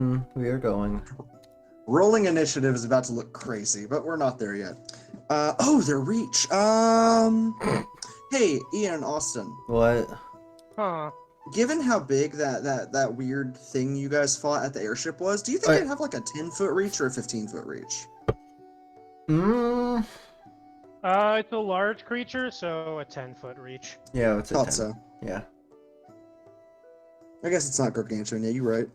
We are going. Rolling initiative is about to look crazy, but we're not there yet. Oh, their reach. Hey, Ian and Austin. What? Huh. Given how big that weird thing you guys fought at the airship was, do you think they'd have like a 10-foot reach or a 15-foot reach? Mm. It's a large creature, so a 10-foot reach. Yeah, it's a Thought 10. so. Yeah. I guess it's not gargantuan. Yeah, you're right.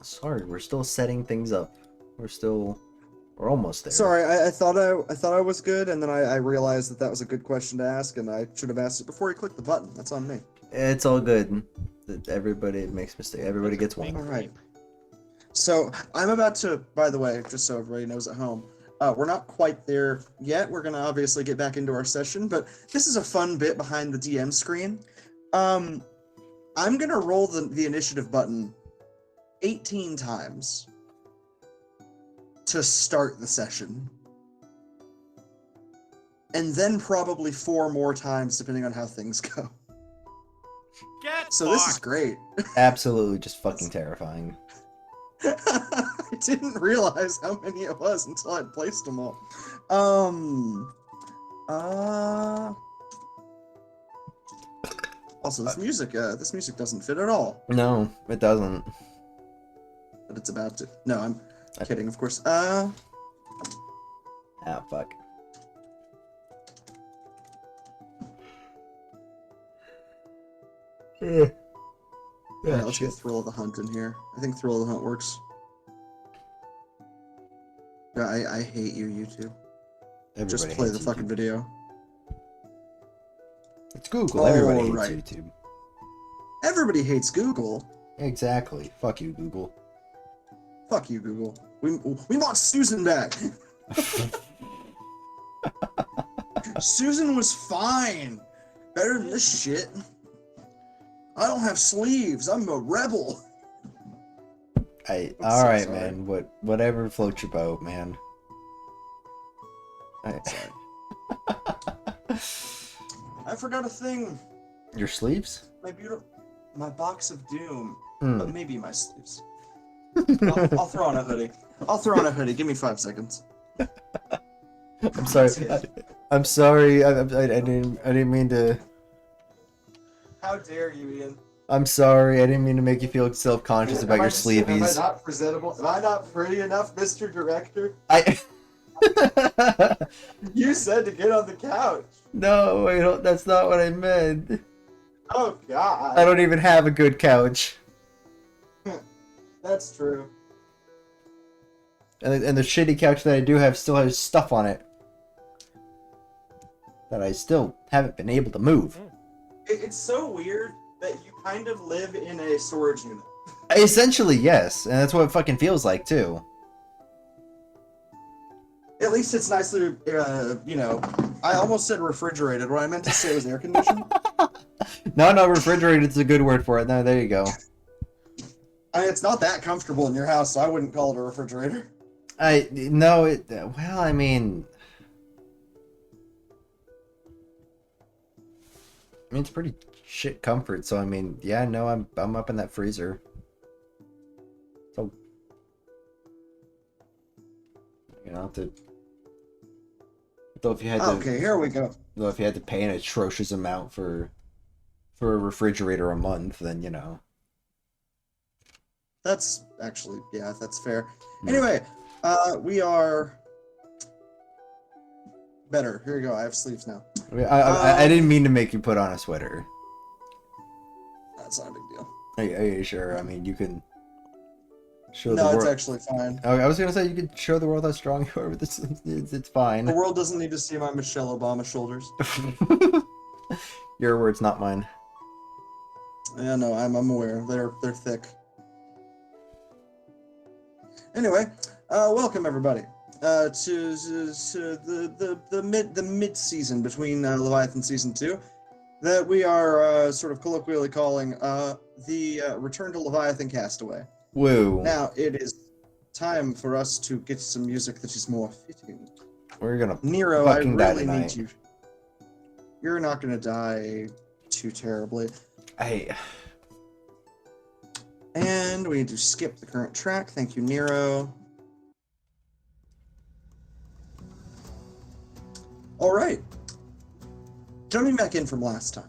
Sorry, we're still setting things up. We're almost there. Sorry, I thought I was good, and then I realized that was a good question to ask, and I should have asked it before you clicked the button. That's on me. It's all good. Everybody makes mistakes. Everybody gets one. All right. So I'm about to. By the way, just so everybody knows at home, we're not quite there yet. We're gonna obviously get back into our session, but this is a fun bit behind the DM screen. I'm gonna roll the initiative button 18 times to start the session. And then probably 4 more times depending on how things go. This is great. Absolutely just fucking terrifying. I didn't realize how many it was until I'd placed them all. Also, this music doesn't fit at all. No, it doesn't. But it's about to. No, I'm kidding, of course. Ah, fuck. Yeah, let's get Thrill of the Hunt in here. I think Thrill of the Hunt works. Yeah, I hate you, YouTube. Just play the fucking video. It's Google. Everybody hates right. YouTube. Everybody hates Google. Exactly. Fuck you, Google. Fuck you, Google. We want Susan back. Susan was fine. Better than this shit. I don't have sleeves. I'm a rebel. All right, man. Whatever floats your boat, man. I forgot a thing. Your sleeves? My box of doom. Hmm. But maybe my sleeves. I'll throw on a hoodie. Give me 5 seconds. I'm sorry. I'm sorry. I didn't mean to. How dare you, Ian? I'm sorry. I didn't mean to make you feel self-conscious about your sleeveys. Am I not presentable? Am I not pretty enough, Mr. Director? You said to get on the couch. No, that's not what I meant. Oh, God. I don't even have a good couch. That's true. And the shitty couch that I do have still has stuff on it that I still haven't been able to move. It's so weird that you kind of live in a storage unit. Essentially, yes. And that's what it fucking feels like, too. At least it's nicely, I almost said refrigerated. What I meant to say was air conditioned. No, refrigerated is a good word for it. No, there you go. I mean, it's not that comfortable in your house, so I wouldn't call it a refrigerator. Well, I mean, it's pretty shit comfort, so I mean, yeah, no, I'm up in that freezer. So, though if you had to, okay, here we go. Though if you had to pay an atrocious amount for a refrigerator a month, then That's actually, yeah, that's fair. Anyway, we are better. Here you go. I have sleeves now. I didn't mean to make you put on a sweater. That's not a big deal. Are you sure? I mean, you can show the No, world. it's actually fine. I was gonna say you could show the world how strong you are, but it's fine. The world doesn't need to see my Michelle Obama shoulders. Your words, not mine. Yeah, no, I'm aware. They're thick. Anyway, welcome everybody to the mid season between Leviathan season 2, that we are sort of colloquially calling the Return to Leviathan Castaway. Woo! Now it is time for us to get some music that is more fitting. We're gonna Nero, I fucking die really need tonight. you. You're not gonna die too terribly. And we need to skip the current track. Thank you, Nero. All right. Jumping back in from last time.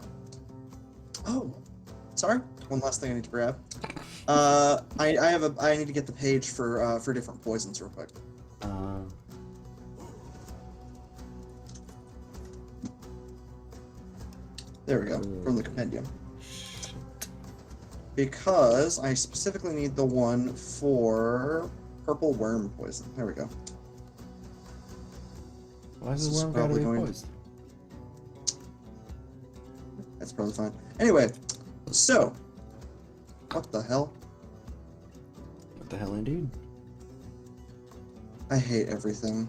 Oh, sorry. One last thing I need to grab. I need to get the page for different poisons real quick. There we go, from the compendium. Because I specifically need the one for purple worm poison. There we go. Why does This the is worm gotta probably be going to- poisoned? That's probably fine. Anyway, so what the hell? What the hell, indeed? I hate everything.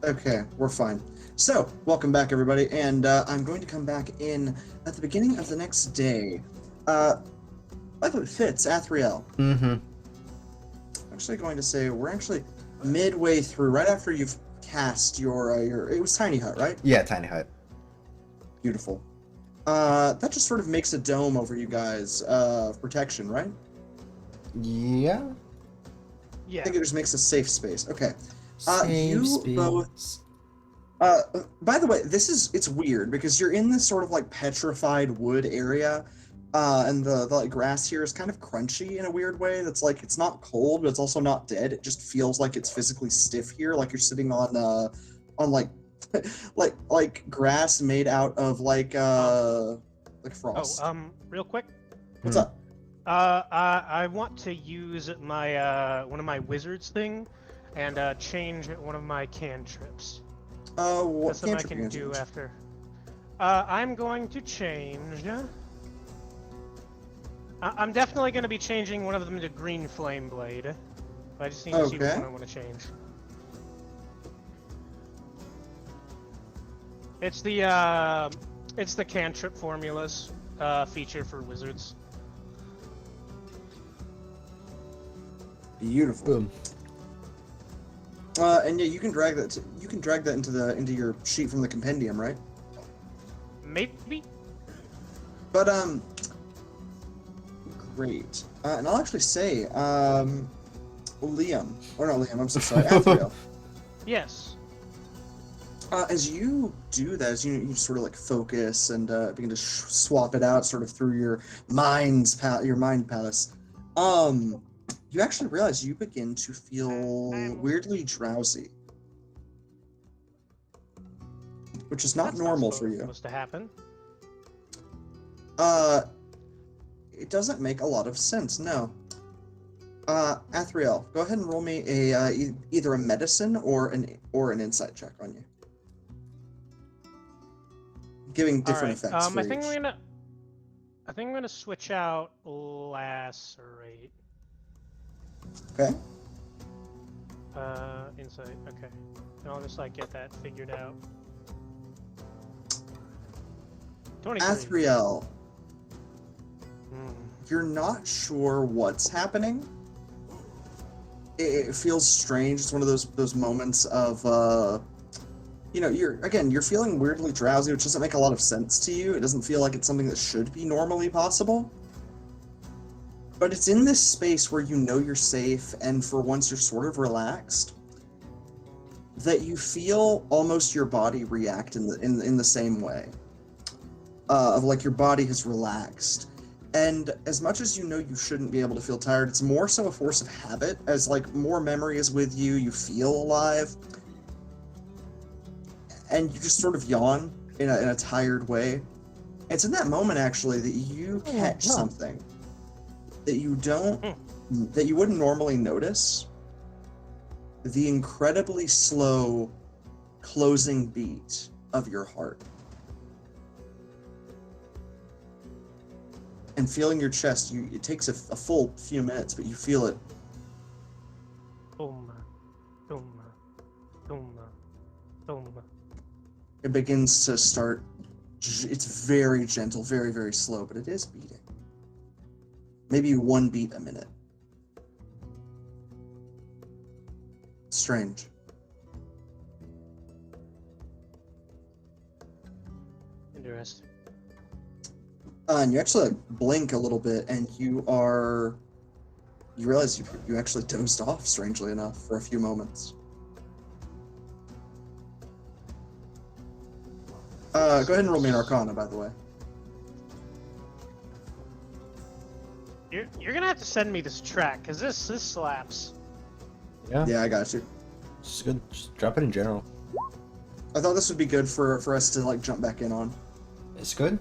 Okay, we're fine. So, welcome back, everybody, and I'm going to come back in at the beginning of the next day. By the way, Fitz, Athriel. Mm-hmm. I'm actually going to say we're actually midway through, right after you've cast your it was Tiny Hut, right? Yeah, tiny hut. Beautiful. That just sort of makes a dome over you guys, protection, right? Yeah. I Yeah. think it just makes a safe space. Okay. Safe You space. both. By the way, it's weird because you're in this sort of like petrified wood area, and the like grass here is kind of crunchy in a weird way. That's like it's not cold, but it's also not dead. It just feels like it's physically stiff here, like you're sitting on like like grass made out of like frost. Real quick. What's up? I want to use my one of my wizards thing, and change one of my cantrips. What That's something I cantrip can you do gonna change? after. I'm going to change. I'm definitely going to be changing one of them to green flame blade. I just need to see which Okay. one I want to change. It's the cantrip formulas feature for wizards. Beautiful. Boom. And yeah, you can drag that. Into your sheet from the compendium, right? Maybe. But great. And I'll actually say, Liam, or not Liam. I'm so sorry, Athriel. Yes. As you do that, as you sort of like focus and begin to swap it out, sort of through your mind palace, you actually realize you begin to feel weirdly drowsy, which is not That's normal not for you. supposed to happen. It doesn't make a lot of sense, no. Athriel, go ahead and roll me either a medicine or an insight check on you. Giving different effects for I think each. I think I'm gonna switch out lacerate. Okay. Insight. Okay. And I'll just like get that figured out. 23. Athriel, Hmm. you're not sure what's happening. It feels strange. It's one of those moments of you're feeling weirdly drowsy, which doesn't make a lot of sense to you. It doesn't feel like it's something that should be normally possible. But it's in this space where you know you're safe, and for once you're sort of relaxed, that you feel almost your body react in the same way. Of like your body has relaxed. And as much as you know you shouldn't be able to feel tired, it's more so a force of habit, as like more memory is with you, you feel alive. And you just sort of yawn in a tired way. It's in that moment actually that you catch something that you wouldn't normally notice. The incredibly slow closing beat of your heart. And feeling your chest, it takes a full few minutes, but you feel it. Boom. Boom. Boom. Boom. It begins to start. It's very gentle, very, very slow, but it is beating. Maybe one beat a minute. Strange. Interesting. And you actually like, blink a little bit, and you realize you actually dozed off, strangely enough, for a few moments. Go ahead and roll me an Arcana, by the way. You're gonna have to send me this track, cause this slaps. Yeah. Yeah, I got you. Just good. Just drop it in general. I thought this would be good for us to like jump back in on. It's good.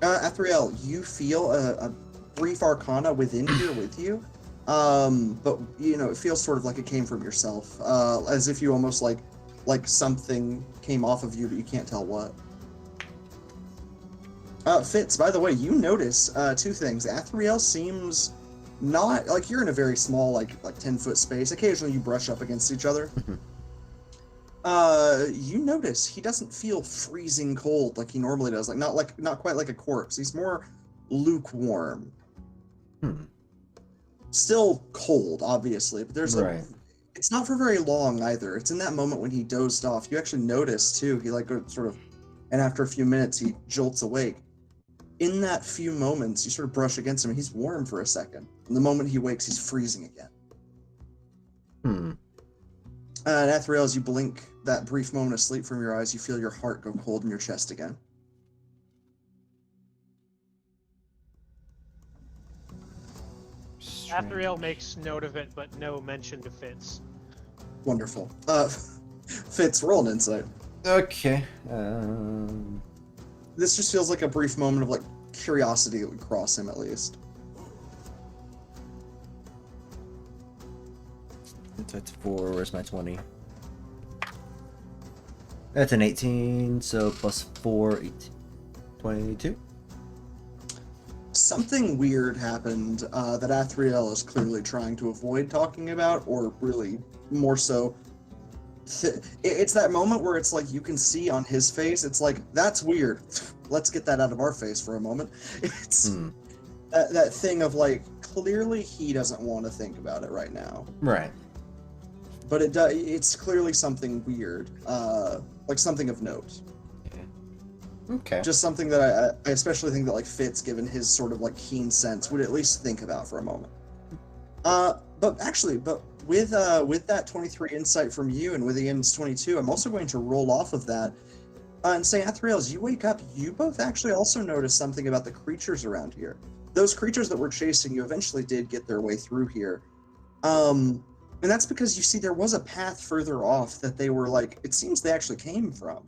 Athriel, you feel a brief Arcana within here with you, but you know it feels sort of like it came from yourself, as if you almost like something came off of you, but you can't tell what. Fitz, by the way, you notice two things. Athriel seems not like you're in a very small, like 10-foot space. Occasionally, you brush up against each other. You notice he doesn't feel freezing cold like he normally does. Not quite like a corpse. He's more lukewarm. Still cold, obviously, but there's Right. It's not for very long either. It's in that moment when he dozed off. You actually notice too. He like sort of, and after a few minutes, he jolts awake. In that few moments, you sort of brush against him, and he's warm for a second. And the moment he wakes, he's freezing again. And Athriel, as you blink that brief moment of sleep from your eyes, you feel your heart go cold in your chest again. Athriel makes note of it, but no mention to Fitz. Wonderful. Fitz, roll an insight. Okay. This just feels like a brief moment of like curiosity that would cross him at least. That's 4. Where's my 20? That's an 18, so plus 4, 18. 22? Something weird happened that Athriel is clearly trying to avoid talking about, or really more so. It's that moment where it's like you can see on his face, it's like, that's weird. Let's get that out of our face for a moment. It's that thing of like, clearly he doesn't want to think about it right now. Right. But it's clearly something weird, like something of note. Okay. Just something that I especially think that like Fitz, given his sort of like keen sense, would at least think about for a moment. But with that 23 insight from you and with Ian's 22, I'm also going to roll off of that and say, Athriel, as you wake up, you both actually also notice something about the creatures around here. Those creatures that were chasing you eventually did get their way through here. And that's because you see there was a path further off that they were like, it seems they actually came from.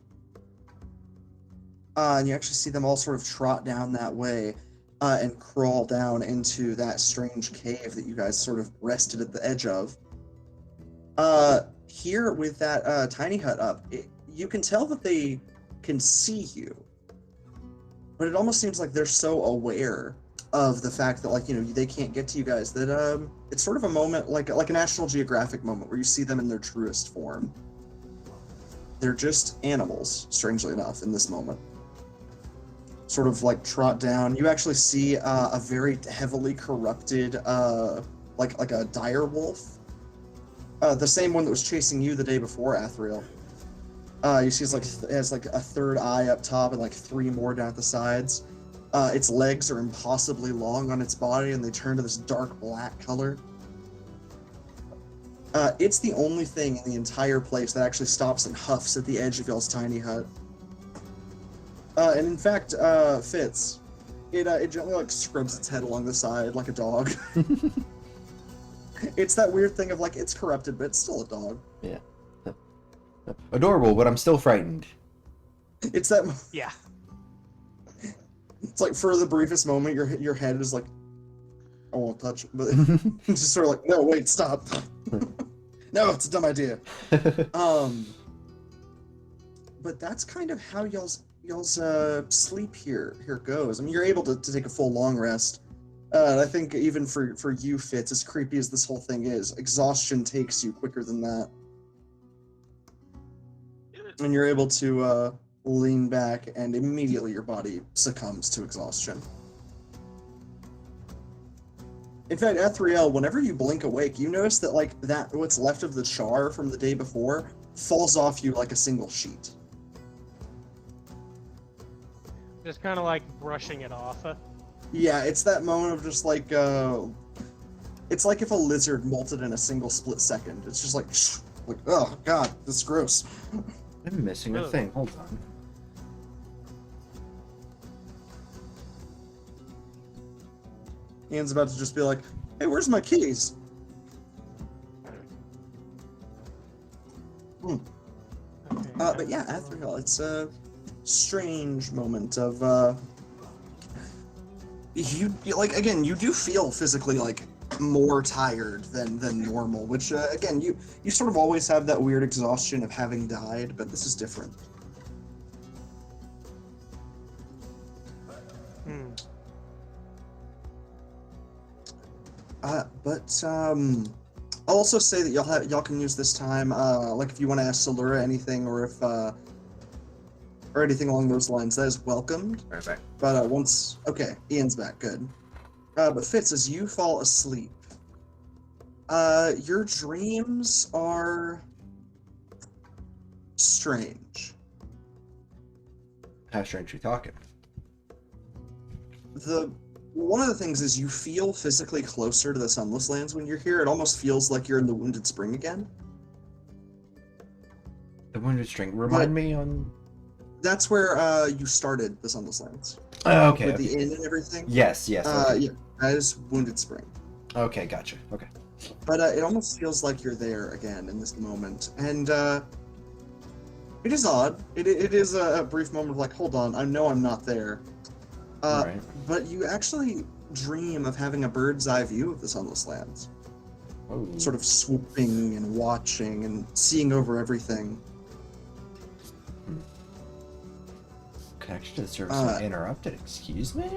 And you actually see them all sort of trot down that way and crawl down into that strange cave that you guys sort of rested at the edge of. Here with that tiny hut up, you can tell that they can see you. But it almost seems like they're so aware of the fact that, like, you know, they can't get to you guys, that it's sort of a moment, like a National Geographic moment, where you see them in their truest form. They're just animals, strangely enough, in this moment. Sort of like trot down. You actually see a very heavily corrupted, like a dire wolf. The same one that was chasing you the day before, Athriel. You see it has like a third eye up top and like 3 more down at the sides. Its legs are impossibly long on its body and they turn to this dark black color. It's the only thing in the entire place that actually stops and huffs at the edge of y'all's tiny hut. And in fact, Fitz, it gently like scrubs its head along the side like a dog. It's that weird thing of like, it's corrupted, but it's still a dog. Yeah. Adorable, but I'm still frightened. It's that. Yeah. It's like for the briefest moment, your head is like, I won't touch it, but it's just sort of like, no, wait, stop. No, it's a dumb idea. But that's kind of how y'all's sleep here goes. I mean, you're able to take a full long rest. I think even for you, Fitz, as creepy as this whole thing is, exhaustion takes you quicker than that. And you're able to lean back, and immediately your body succumbs to exhaustion. In fact, Athriel, whenever you blink awake, you notice that like what's left of the char from the day before falls off you like a single sheet. Just kind of like brushing it off. Yeah, it's that moment of just like, it's like if a lizard molted in a single split second. It's just like, oh god, this is gross. I'm missing a Ugh. thing. Hold on. Ian's about to just be like, hey, where's my keys? Okay, But yeah, Athriel, it's a strange moment of, you like, again, you do feel physically, like, more tired than normal, which, again, you sort of always have that weird exhaustion of having died, but this is different. Hmm. I'll also say that y'all can use this time, like if you want to ask Salura anything, or if or anything along those lines, that is welcomed. Perfect. But okay, Ian's back, good. But Fitz, as you fall asleep, your dreams are strange. How strange you talking? One of the things is you feel physically closer to the Sunless Lands when you're here. It almost feels like you're in the Wounded Spring again. The Wounded String. Remind me on... That's where you started the Sunless Lands. Oh, okay. With Okay. the inn and everything. Yes, yes. Okay. Yeah, that is Wounded Spring. Okay, gotcha. Okay. But it almost feels like you're there again in this moment. And it is odd. It is a brief moment of like, hold on, I know I'm not there. Right. But you actually dream of having a bird's eye view of the Sunless Lands. Oh. Sort of swooping and watching and seeing over everything. Connection to the service interrupted. Excuse me?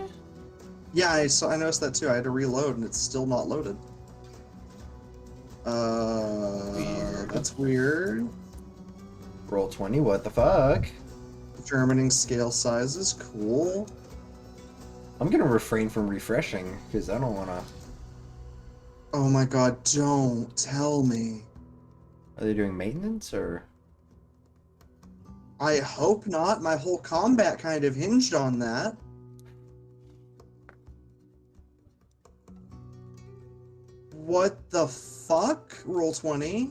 Yeah, I noticed that too. I had to reload and it's still not loaded. Weird. That's weird. Roll 20, what the fuck? Determining scale sizes, cool. I'm gonna refrain from refreshing, because I don't wanna... Oh my god, don't tell me. Are they doing maintenance, or...? I hope not. My whole combat kind of hinged on that. What the fuck? Roll 20.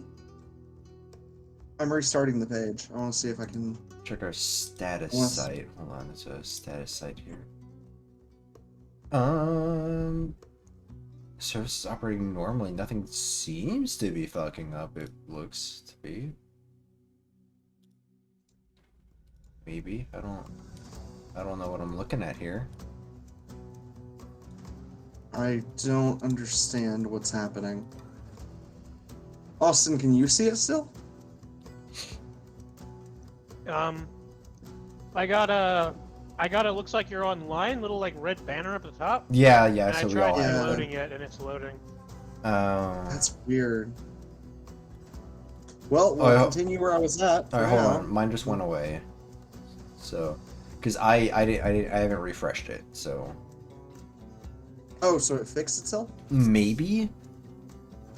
I'm restarting the page. I want to see if I can... Check our status Yes. site. Hold on, there's a status site here. Service is operating normally. Nothing seems to be fucking up, it looks to be. Maybe. I don't know what I'm looking at here. I don't understand what's happening. Austin, can you see it still? I got it. Looks like you're online. Little like red banner up at the top. Yeah, And so I we tried all have downloading it, and it's loading. That's weird. Well, we'll Oh, continue where I was at. for Alright, hold now. on. Mine just went away. So, because I haven't refreshed it, so Oh, so it fixed itself? maybe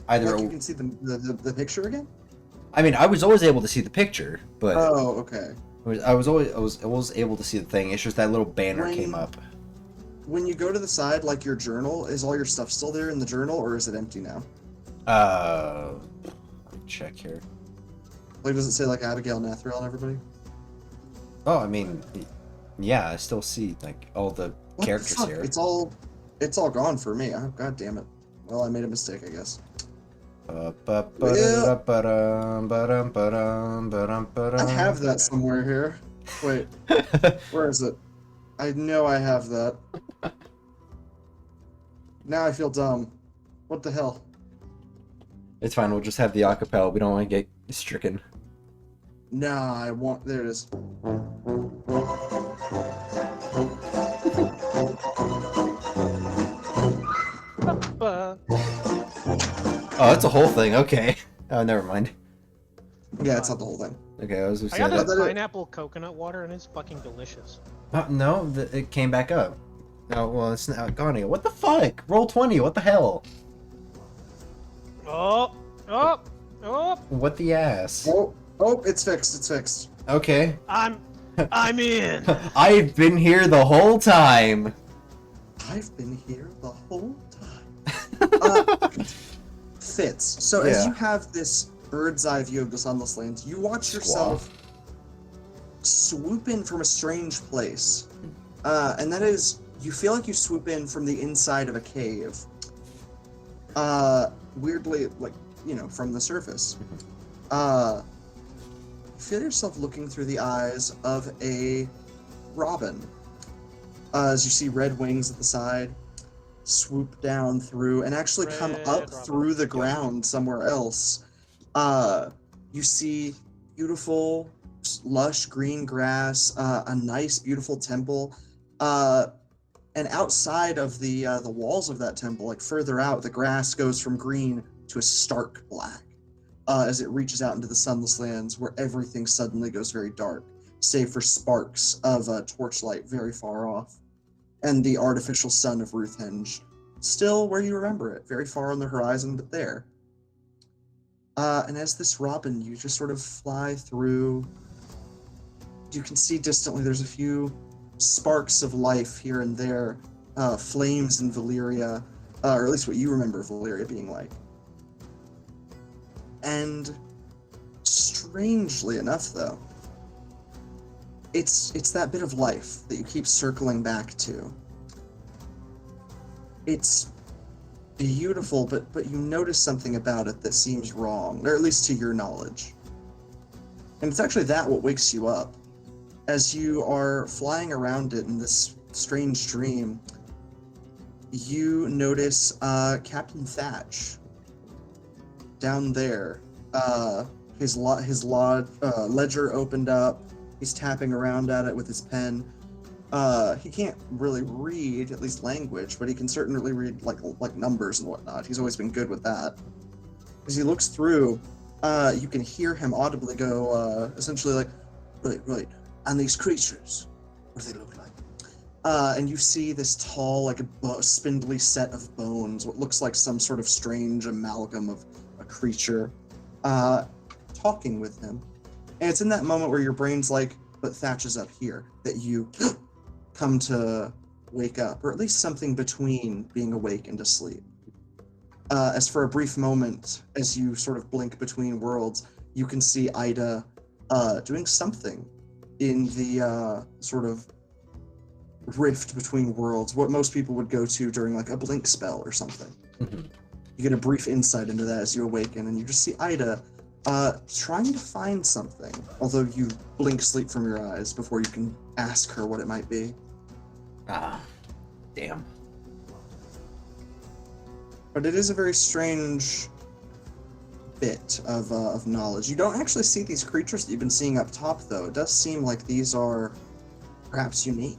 either. Like you can see the picture again? I mean, I was always able to see the picture, but Oh, okay. I was able to see the thing. It's just that little banner When- came up. When you go to the side, like your journal, is all your stuff still there in the journal, or is it empty now? Let me check here. Like, does it say like Abigail and Athriel and everybody? Oh, I mean, yeah, I still see like all the What characters the fuck? here. It's all gone for me. Oh, god damn it. Well, I made a mistake, I guess. I have that somewhere here. Wait, where is it? I know I have that. Now I feel dumb. What the hell? It's fine. We'll just have the acapella. We don't want to get stricken. Nah, I want. There it is. Oh, that's a whole thing. Okay. Oh, never mind. Yeah, it's not the whole thing. Okay, I was just I got saying a that. pineapple coconut water, and it's fucking delicious. No, it came back up. Oh, well, it's not gone again. What the fuck? Roll 20. What the hell? Oh, oh, oh! What the ass? Oh, it's fixed. It's fixed. Okay. I'm I'm in. I've been here the whole time. I've been here the whole time. Fitz. So as Yeah. you have this bird's eye view of the Sunless Lands, you watch yourself swoop in from a strange place. And that is, you feel like you swoop in from the inside of a cave. Weirdly, like, from the surface. You feel yourself looking through the eyes of a robin. As you see red wings at the side, swoop down through and actually come up through the ground somewhere else. You see beautiful, lush green grass, a nice, beautiful temple, and outside of the walls of that temple, like further out, the grass goes from green to a stark black as it reaches out into the Sunless Lands, where everything suddenly goes very dark, save for sparks of torchlight very far off, and the artificial sun of Ruthhenge, still where you remember it, very far on the horizon, but there. And as this robin, you just sort of fly through. You can see distantly there's a few sparks of life here and there, flames in Valyria, or at least what you remember Valyria being like. And strangely enough, though, it's that bit of life that you keep circling back to. It's beautiful, but you notice something about it that seems wrong, or at least to your knowledge. And it's actually that what wakes you up. As you are flying around it in this strange dream, you notice Captain Thatch down there. His ledger opened up. He's tapping around at it with his pen. He can't really read, at least language, but he can certainly read like numbers and whatnot. He's always been good with that. As he looks through, you can hear him audibly go, essentially like, right, and these creatures, what do they look like? And you see this tall, like a spindly set of bones, what looks like some sort of strange amalgam of a creature, talking with him. And it's in that moment where your brain's like, but Thatch is up here, that you come to wake up, or at least something between being awake and asleep. As for a brief moment, as you sort of blink between worlds, you can see Ida doing something in the sort of rift between worlds, what most people would go to during like a blink spell or something. Mm-hmm. You get a brief insight into that as you awaken, and you just see Ida trying to find something, although you blink sleep from your eyes before you can ask her what it might be. Ah, damn. But it is a very strange bit of knowledge. You don't actually see these creatures that you've been seeing up top, though. It does seem like these are perhaps unique.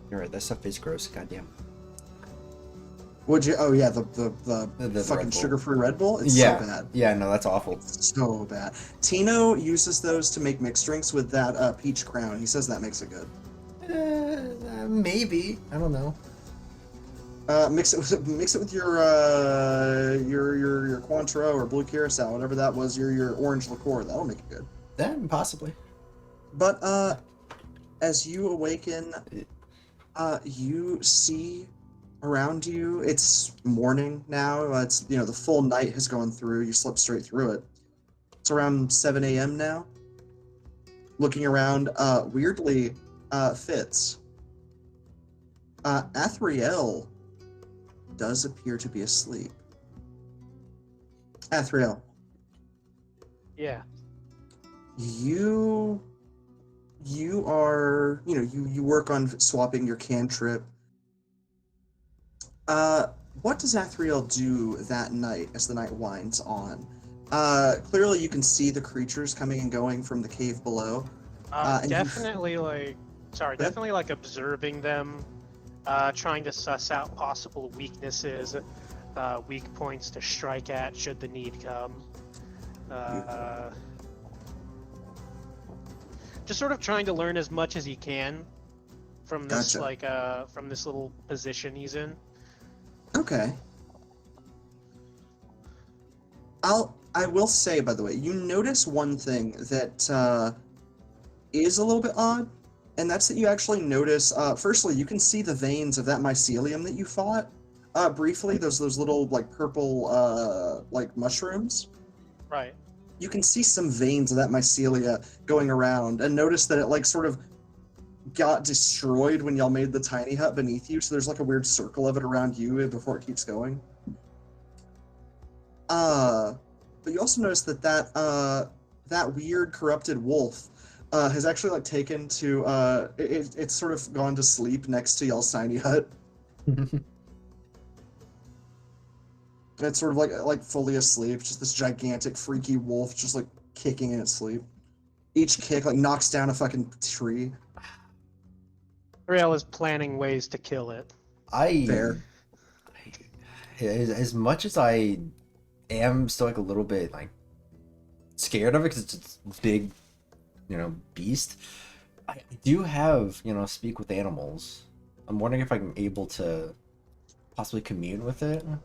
You're right, that stuff is gross, goddamn. Would you? Oh yeah, the The fucking Red Bull. sugar-free Red Bull. It's Yeah. so bad. Yeah, no, that's awful. It's so bad. Tino uses those to make mixed drinks with that peach crown. He says that makes it good. Maybe. I don't know. Mix it with your Cointreau or Blue Curacao, whatever that was. Your orange liqueur. That'll make it good. That possibly. But as you awaken, you see around you. It's morning now. It's the full night has gone through. You slept straight through it. It's around 7 a.m. now. Looking around, weirdly, Fitz. Athriel does appear to be asleep. Athriel. Yeah. You are, you work on swapping your cantrip. What does Athriel do that night as the night winds on? Clearly you can see the creatures coming and going from the cave below. And Definitely definitely like observing them, trying to suss out possible weaknesses, weak points to strike at should the need come. Just sort of trying to learn as much as he can from this from this little position he's in. Okay. I will say, by the way, you notice one thing that is a little bit odd, and that's that you actually notice. Firstly, you can see the veins of that mycelium that you fought. Briefly, those little like purple like mushrooms. Right. You can see some veins of that mycelia going around, and notice that it like sort of got destroyed when y'all made the tiny hut beneath you. So there's like a weird circle of it around you before it keeps going. But you also notice that weird corrupted wolf has actually like taken to it's sort of gone to sleep next to y'all's tiny hut. It's sort of like fully asleep, just this gigantic freaky wolf just like kicking in its sleep. Each kick like knocks down a fucking tree. Athriel is planning ways to kill it. Fair. As much as I am still like a little bit like scared of it because it's a big, beast, I do have, speak with animals. I'm wondering if I'm able to possibly commune with it. You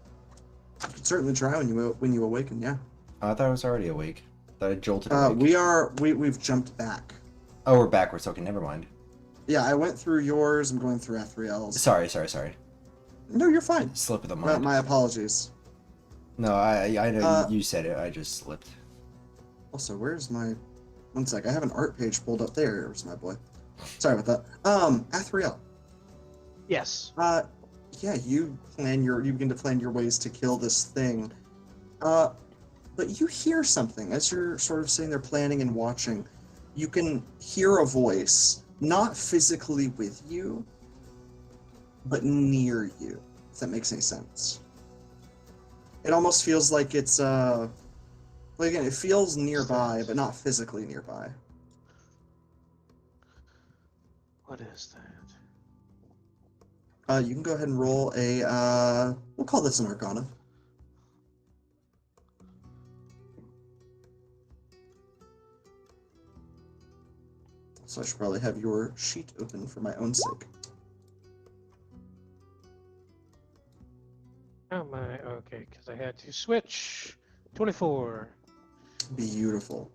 can certainly try when you awaken, yeah. I thought I was already awake. That I jolted awake. We've jumped back. Oh, we're backwards. Okay, never mind. Yeah, I went through yours. I'm going through Athriel's. Sorry. No, you're fine. Slip of the mind. My apologies. No, I know you said it. I just slipped. Also, where's my... One sec, I have an art page pulled up there. Where's my boy? Sorry about that. Athriel. Yes. Yeah, you begin to plan your ways to kill this thing. But you hear something as you're sort of sitting there planning and watching. You can hear a voice, not physically with you, but near you, if that makes any sense. It almost feels like it's, again, it feels nearby, but not physically nearby. What is that? You can go ahead and roll a, we'll call this an Arcana. So I should probably have your sheet open for my own sake. Oh my, okay, because I had to switch. 24. Beautiful.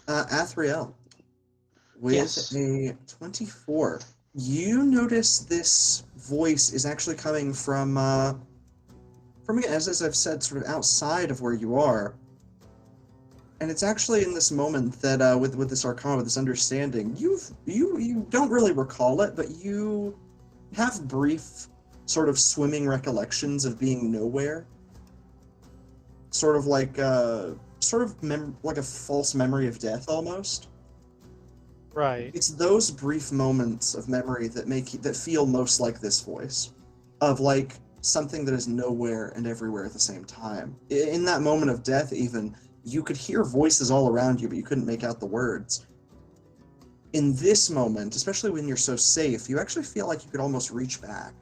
Athriel, with Yes. a 24, you notice this voice is actually coming from again, as I've said, sort of outside of where you are. And it's actually in this moment that with this arcana, with this understanding, you don't really recall it, but you have brief sort of swimming recollections of being nowhere. Sort of like like a false memory of death almost. Right. It's those brief moments of memory that feel most like this voice, of like something that is nowhere and everywhere at the same time. In that moment of death, even, you could hear voices all around you, but you couldn't make out the words. In this moment, especially when you're so safe, you actually feel like you could almost reach back.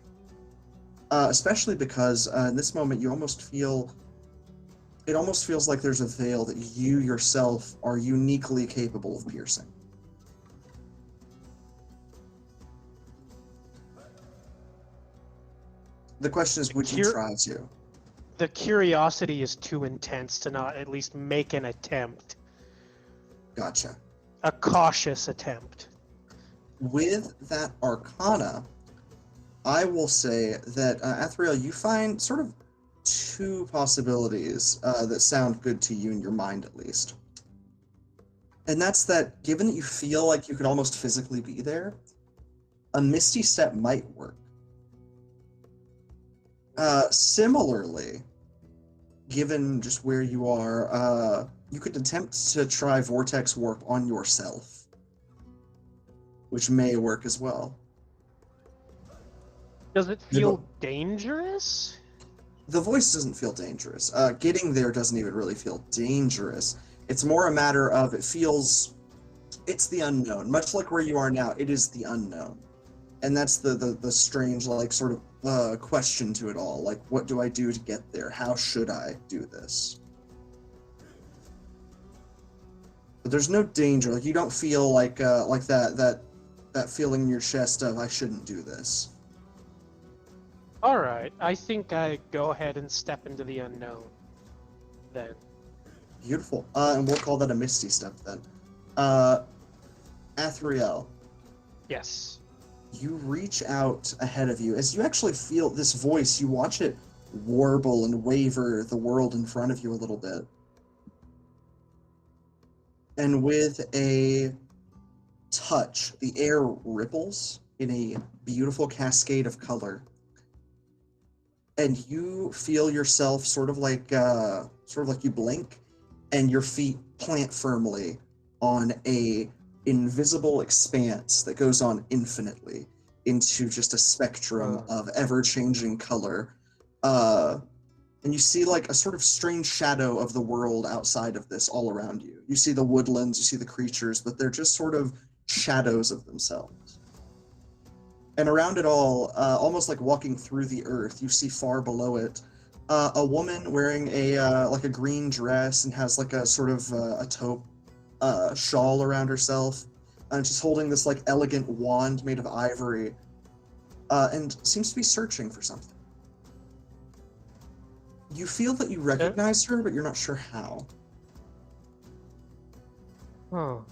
Especially because in this moment, it almost feels like there's a veil that you yourself are uniquely capable of piercing. The question is, would you try to? The curiosity is too intense to not at least make an attempt. Gotcha. A cautious attempt. With that arcana, I will say that, Athriel, you find sort of two possibilities that sound good to you in your mind, at least. And that's that, given that you feel like you could almost physically be there, a Misty Step might work. Similarly, given just where you are, you could attempt to try Vortex Warp on yourself, which may work as well. Does it feel dangerous? The voice doesn't feel dangerous. Getting there doesn't even really feel dangerous. It's more a matter of it's the unknown. Much like where you are now, it is the unknown. And that's the strange, like, sort of question to it all. Like, what do I do to get there? How should I do this? But there's no danger. Like, you don't feel like that feeling in your chest of, I shouldn't do this. Alright, I think I go ahead and step into the unknown. Then. Beautiful. And we'll call that a misty step then. Athriel, Yes. you reach out ahead of you. As you actually feel this voice, you watch it warble and waver the world in front of you a little bit. And with a touch, the air ripples in a beautiful cascade of color. And you feel yourself sort of like you blink, and your feet plant firmly on a invisible expanse that goes on infinitely into just a spectrum of ever-changing color. And you see like a sort of strange shadow of the world outside of this all around you. You see the woodlands, you see the creatures, but they're just sort of shadows of themselves. And around it all, almost like walking through the earth, you see far below it a woman wearing a green dress and has like a sort of a taupe shawl around herself, and she's holding this like elegant wand made of ivory, and seems to be searching for something. You feel that you recognize her, but you're not sure how. Oh.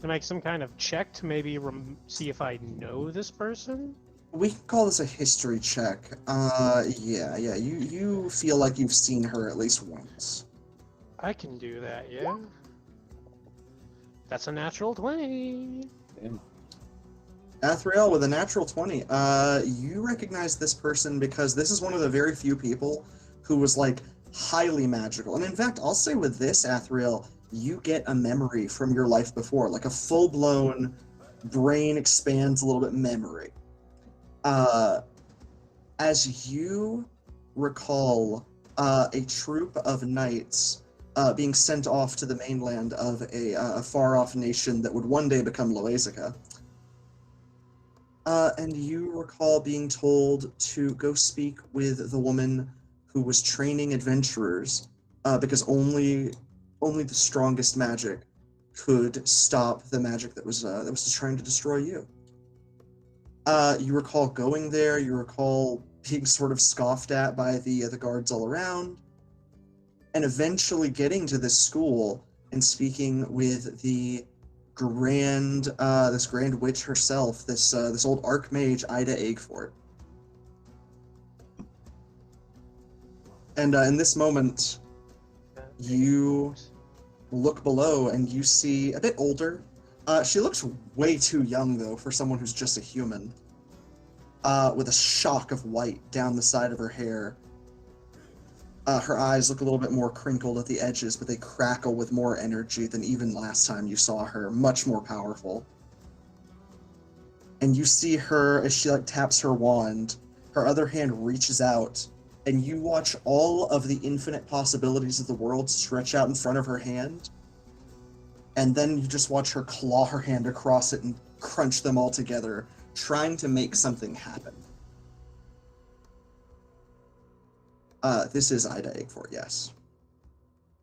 To make some kind of check to maybe see if I know this person? We can call this a history check. Yeah. You feel like you've seen her at least once. I can do that, yeah. That's a natural 20. Damn. Athriel, with a natural 20, you recognize this person because this is one of the very few people who was like highly magical. And in fact, I'll say with this, Athriel, you get a memory from your life before, like a full-blown brain expands a little bit memory. As you recall a troop of knights being sent off to the mainland of a far-off nation that would one day become Loezica, and you recall being told to go speak with the woman who was training adventurers, because only the strongest magic could stop the magic that was trying to destroy you. You recall going there. You recall being sort of scoffed at by the guards all around, and eventually getting to this school and speaking with the this grand witch herself, this old archmage Ida Aegfort. And in this moment, you look below and you see a bit older. She looks way too young, though, for someone who's just a human. With a shock of white down the side of her hair. Her eyes look a little bit more crinkled at the edges, but they crackle with more energy than even last time you saw her. Much more powerful. And you see her as she like taps her wand. Her other hand reaches out, and you watch all of the infinite possibilities of the world stretch out in front of her hand. And then you just watch her claw her hand across it and crunch them all together, trying to make something happen. This is Ida Aegfort, yes.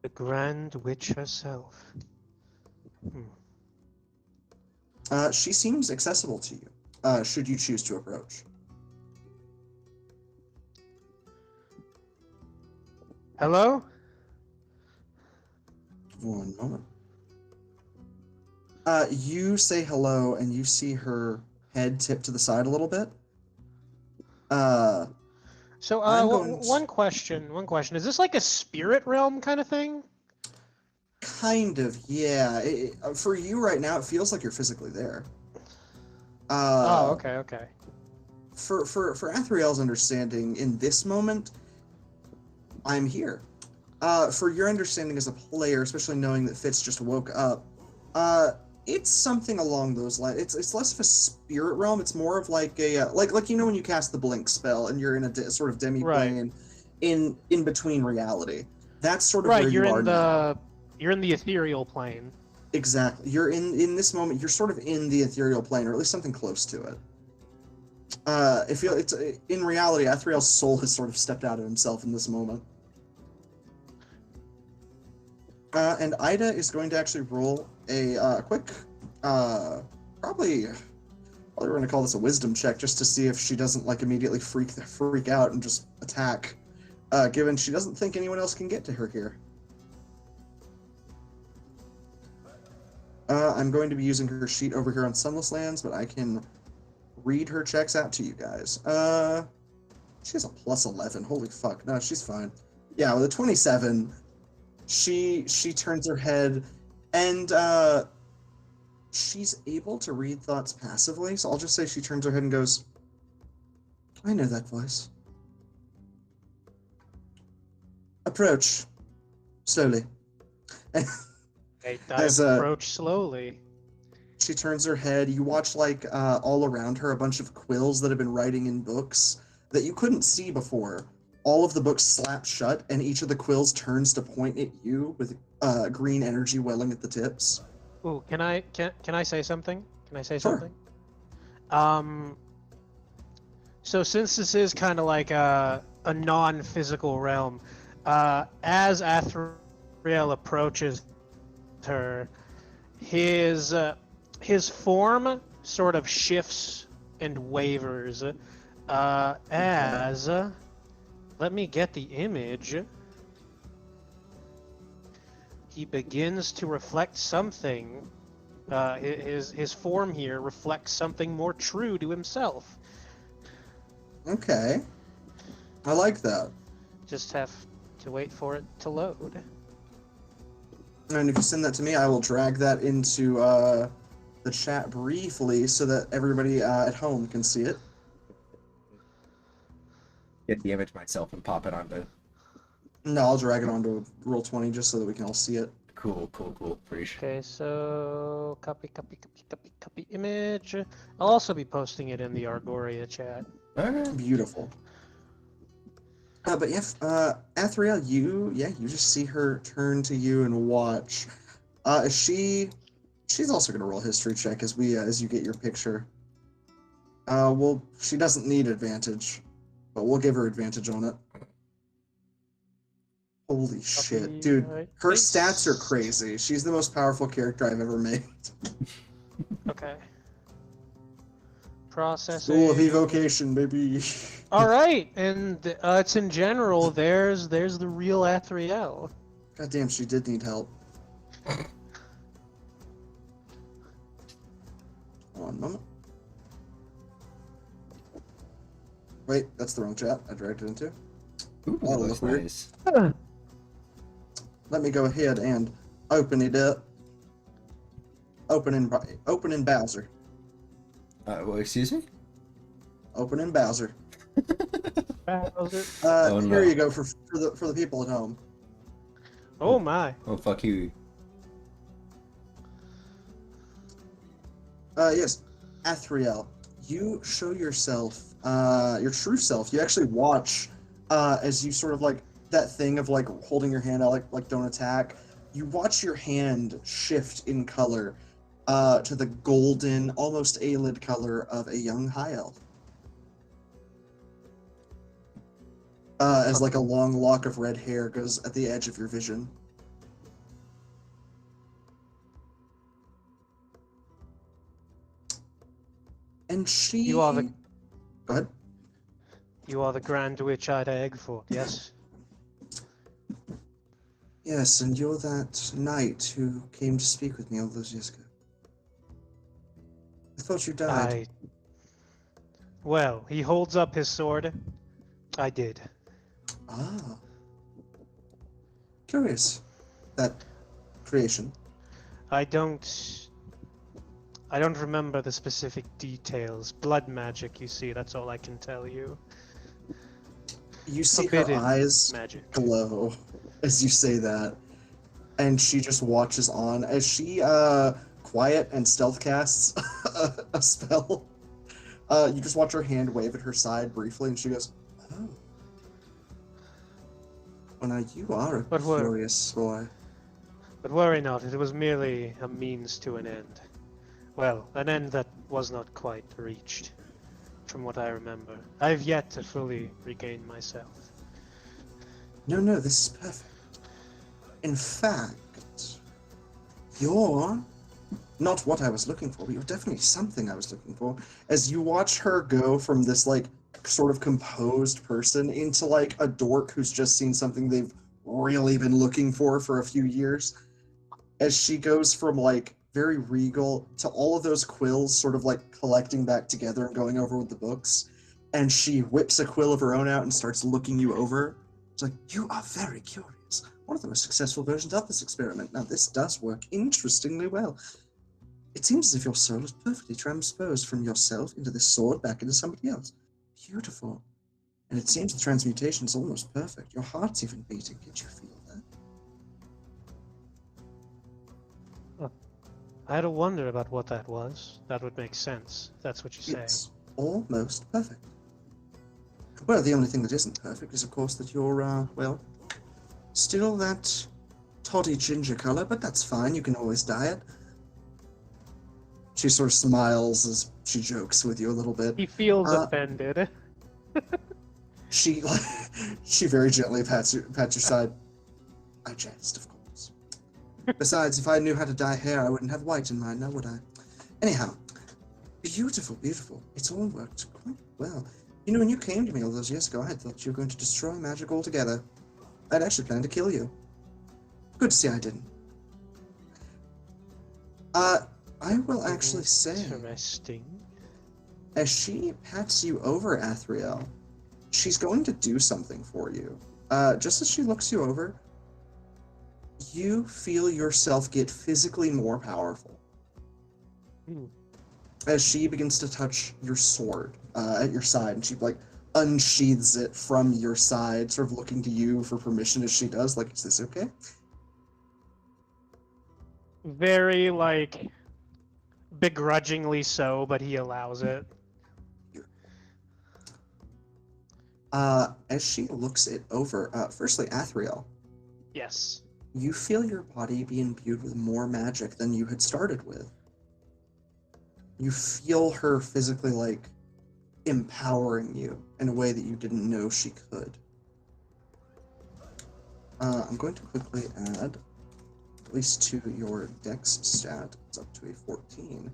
The Grand Witch herself. She seems accessible to you, should you choose to approach. Hello? One moment. You say hello, and you see her head tip to the side a little bit. So, one question. Is this like a spirit realm kind of thing? Kind of, yeah. For you right now, it feels like you're physically there. Okay. For Athriel's understanding, in this moment, I'm here. For your understanding as a player, especially knowing that Fitz just woke up, it's something along those lines. It's less of a spirit realm. It's more of like a like you know when you cast the blink spell and you're in a sort of demi-plane in between reality. That's sort of where you are now. You're in the ethereal plane. Exactly. You're in this moment. You're sort of in the ethereal plane, or at least something close to it. It's in reality, Athriel's soul has sort of stepped out of himself in this moment. And Ida is going to actually roll a quick, probably we're going to call this a wisdom check, just to see if she doesn't like immediately freak out and just attack, given she doesn't think anyone else can get to her here. I'm going to be using her sheet over here on Sunless Lands, but I can read her checks out to you guys. She has a plus 11. Holy fuck. No, she's fine. Yeah, with a 27, she turns her head and she's able to read thoughts passively. So I'll just say she turns her head and goes, I know that voice. Approach. Slowly. I As, approach slowly. She turns her head. You watch, like, all around her, a bunch of quills that have been writing in books that you couldn't see before. All of the books slap shut, and each of the quills turns to point at you with green energy welling at the tips. Ooh, can I say something? Can I say Sure. something? So since this is kind of like a non-physical realm, as Athriel approaches her, his form sort of shifts and wavers as let me get the image. He begins to reflect something. His form here reflects something more true to himself. Okay. I like that. Just have to wait for it to load. And if you send that to me, I will drag that into the chat briefly so that everybody at home can see it. Get the image myself and pop it onto. No, I'll drag it onto Roll20 just so that we can all see it. Cool. Appreciate it. Okay, so copy image. I'll also be posting it in the Argoria chat. Alright. Beautiful. But yeah, Athriel, you just see her turn to you and watch. She's also gonna roll a history check as you get your picture. Well, she doesn't need advantage, but we'll give her advantage on it. Holy shit, dude. Her stats are crazy. She's the most powerful character I've ever made. Okay. Processing. School of Evocation, baby. All right, and it's in general. There's the real Athriel. God damn, she did need help. One moment. Wait, that's the wrong chat. I dragged it into. Ooh, Oh, that looks looks weird. nice. Let me go ahead and open it up. Open in browser. Well, excuse me? Open in browser. Bowser. Oh, no. Here you go for the people at home. Oh my. Oh, fuck you. Yes, Athriel, you show yourself, your true self. You actually watch as you sort of like that thing of like holding your hand out like don't attack. You watch your hand shift in color to the golden, almost Aelid color of a young high elf. As like a long lock of red hair goes at the edge of your vision. And she... You are the Go ahead. You are the Grand Witch Ida Eggford, yes? Yes, and you're that knight who came to speak with me all those years ago. I thought you died. Well, he holds up his sword. I did. Ah. Curious. That creation. I don't remember the specific details. Blood magic, you see, that's all I can tell you. You see her Forbidden eyes magic. glow as you say that. And she just watches on as she quiet and stealth casts a spell. You just watch her hand wave at her side briefly and she goes, oh. Well, now you are a curious boy. But worry not, it was merely a means to an end. Well, an end that was not quite reached, from what I remember. I've yet to fully regain myself. No, this is perfect. In fact, you're not what I was looking for, but you're definitely something I was looking for. As you watch her go from this, like, sort of composed person into, like, a dork who's just seen something they've really been looking for a few years. As she goes from, like, very regal, to all of those quills sort of like collecting back together and going over with the books. And she whips a quill of her own out and starts looking you over. It's like, you are very curious. One of the most successful versions of this experiment. Now, this does work interestingly well. It seems as if your soul is perfectly transposed from yourself into this sword back into somebody else. Beautiful. And it seems the transmutation is almost perfect. Your heart's even beating. Did you feel that? I had a wonder about what that was. That would make sense. That's what you say. It's almost perfect. Well, the only thing that isn't perfect is, of course, that you're, well, still that toddy ginger color, but that's fine. You can always dye it. She sort of smiles as she jokes with you a little bit. He feels offended. She very gently pats your side. I jest, of course. Besides, if I knew how to dye hair, I wouldn't have white in mine, now would I? Anyhow, beautiful, beautiful. It's all worked quite well. You know, when you came to me all those years ago, I had thought you were going to destroy magic altogether. I'd actually planned to kill you. Good to see I didn't. I will actually say, Interesting. as she pats you over, Athriel, she's going to do something for you. Just as she looks you over, you feel yourself get physically more powerful. As she begins to touch your sword at your side, and she like unsheathes it from your side, sort of looking to you for permission as she does, like, is this okay? Very, like, begrudgingly so, but he allows it. As she looks it over, firstly, Athriel, Yes. you feel your body be imbued with more magic than you had started with. You feel her physically, like, empowering you in a way that you didn't know she could. I'm going to quickly add, at least to your dex stat, it's up to a 14.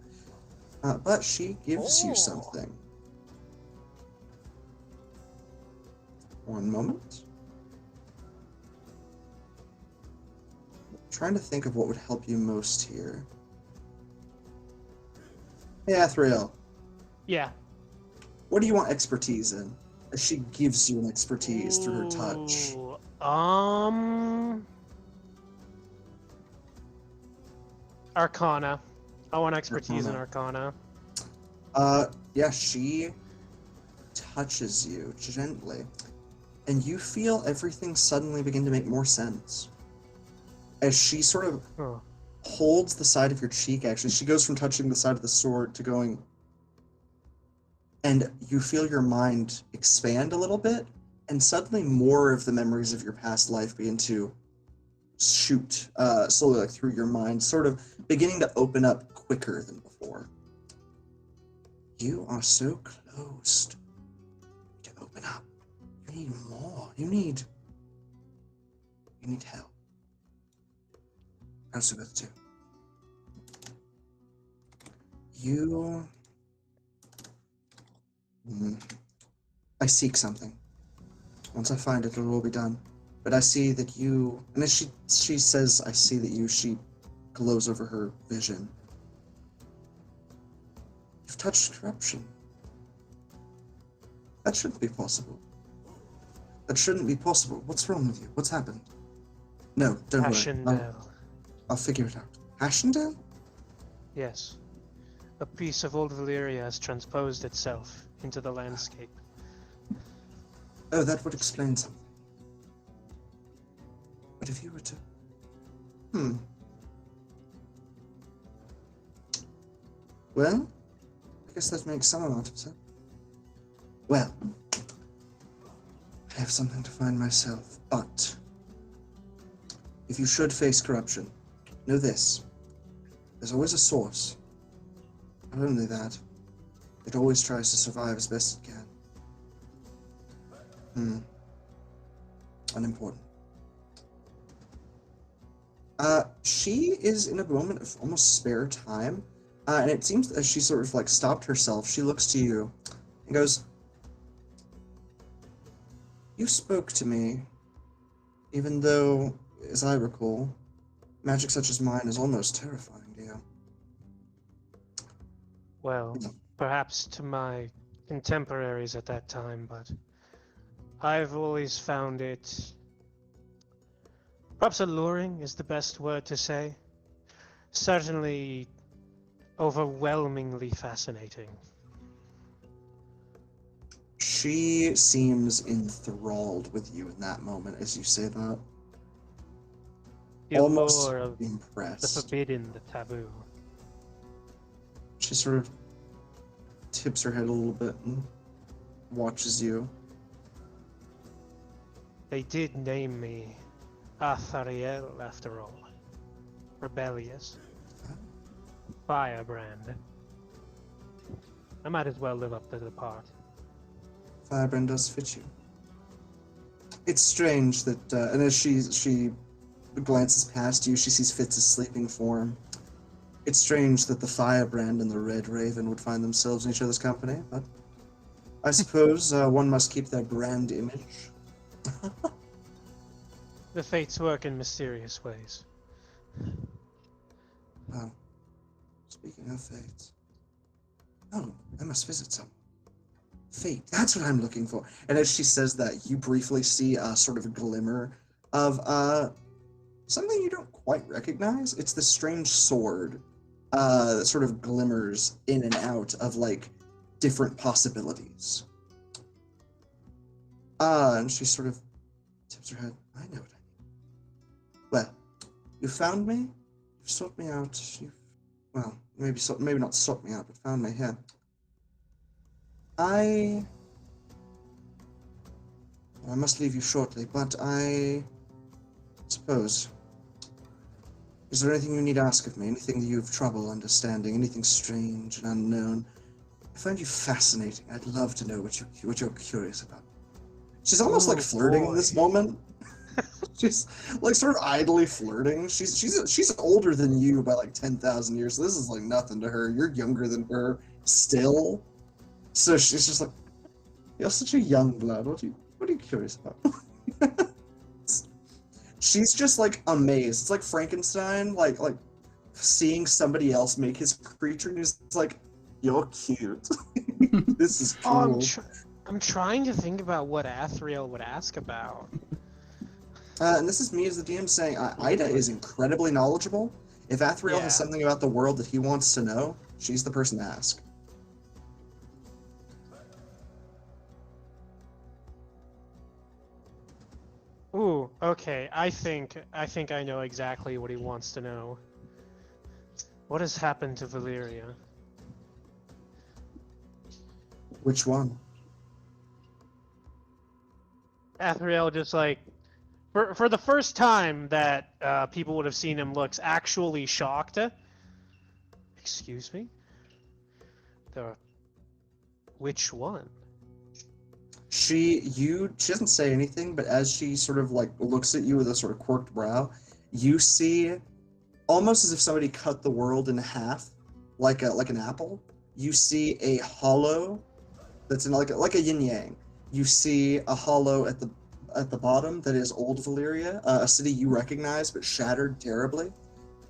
But she gives you something. One moment. Trying to think of what would help you most here. Hey, Athriel. Yeah. What do you want expertise in? As she gives you an expertise through her touch. Ooh, Arcana. I want expertise in Arcana. Yeah, she touches you gently, and you feel everything suddenly begin to make more sense. As she sort of holds the side of your cheek, actually, she goes from touching the side of the sword to going, and you feel your mind expand a little bit, and suddenly more of the memories of your past life begin to shoot slowly, like, through your mind, sort of beginning to open up quicker than before. You are so closed to open up. You need more. You need help. How's it too? I seek something. Once I find it, it'll all be done. But I see that you, and as she says, I see that you, she glows over her vision. You've touched corruption. That shouldn't be possible. That shouldn't be possible. What's wrong with you? What's happened? No, don't worry. I'll figure it out. Ashendale? Yes. A piece of old Valyria has transposed itself into the landscape. Oh, that would explain something. But if you were to... Well, I guess that makes some amount of sense. Well, I have something to find myself, but if you should face corruption, know this. There's always a source. Not only that, it always tries to survive as best it can. Unimportant. She is in a moment of almost spare time, and it seems that she sort of like stopped herself. She looks to you and goes, "You spoke to me, even though, as I recall, magic such as mine is almost terrifying to you." Well, perhaps to my contemporaries at that time, but I've always found it... Perhaps alluring is the best word to say. Certainly overwhelmingly fascinating. She seems enthralled with you in that moment as you say that. The Almost allure of the impressed. forbidden, the taboo. She sort of tips her head a little bit and watches you. They did name me Athriel after all. Rebellious. Firebrand. I might as well live up to the part. Firebrand does fit you. It's strange that, and as she glances past you, she sees Fitz's sleeping form. It's strange that the Firebrand and the Red Raven would find themselves in each other's company, but I suppose one must keep their brand image. The fates work in mysterious ways. Well, speaking of fates. Oh, I must visit someone. Fate, that's what I'm looking for. And as she says that, you briefly see a sort of glimmer of something you don't quite recognize. It's this strange sword that sort of glimmers in and out of like different possibilities. And she sort of tips her head. I know what I need. Well, you found me. You've sought me out. Well, maybe not sought me out, but found me here. I must leave you shortly, but I suppose. Is there anything you need to ask of me? Anything that you have trouble understanding? Anything strange and unknown? I find you fascinating. I'd love to know what you're curious about. She's almost like flirting in this moment. She's like sort of idly flirting. She's older than you by like 10,000 years. So this is like nothing to her. You're younger than her still. So she's just like, you're such a young blood. What are you curious about? She's just like amazed. It's like Frankenstein, like seeing somebody else make his creature, and he's like, "You're cute. This is cool." I'm trying to think about what Athriel would ask about. And this is me as the DM saying, Ida is incredibly knowledgeable. If Athriel has something about the world that he wants to know, she's the person to ask. Ooh, okay. I think I know exactly what he wants to know. What has happened to Valyria? Which one? Athriel just like, for the first time that people would have seen him, looks actually shocked. Excuse me? Which one? She doesn't say anything, but as she sort of like looks at you with a sort of quirked brow, you see, almost as if somebody cut the world in half, like an apple. You see a hollow that's in like a yin yang. You see a hollow at the bottom that is old Valyria, a city you recognize but shattered terribly,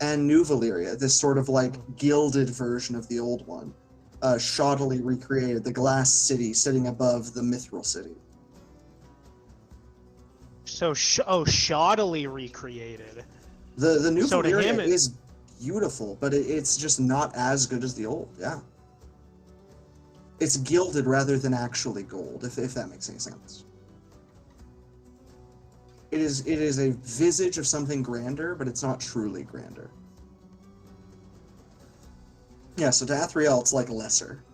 and new Valyria, this sort of like gilded version of the old one. Shoddily recreated, the glass city sitting above the mithril city. So, shoddily recreated. The new So to Valyria him is beautiful, but it's just not as good as the old, yeah. It's gilded rather than actually gold, if that makes any sense. It is a visage of something grander, but it's not truly grander. Yeah, so to Athriel, it's like lesser.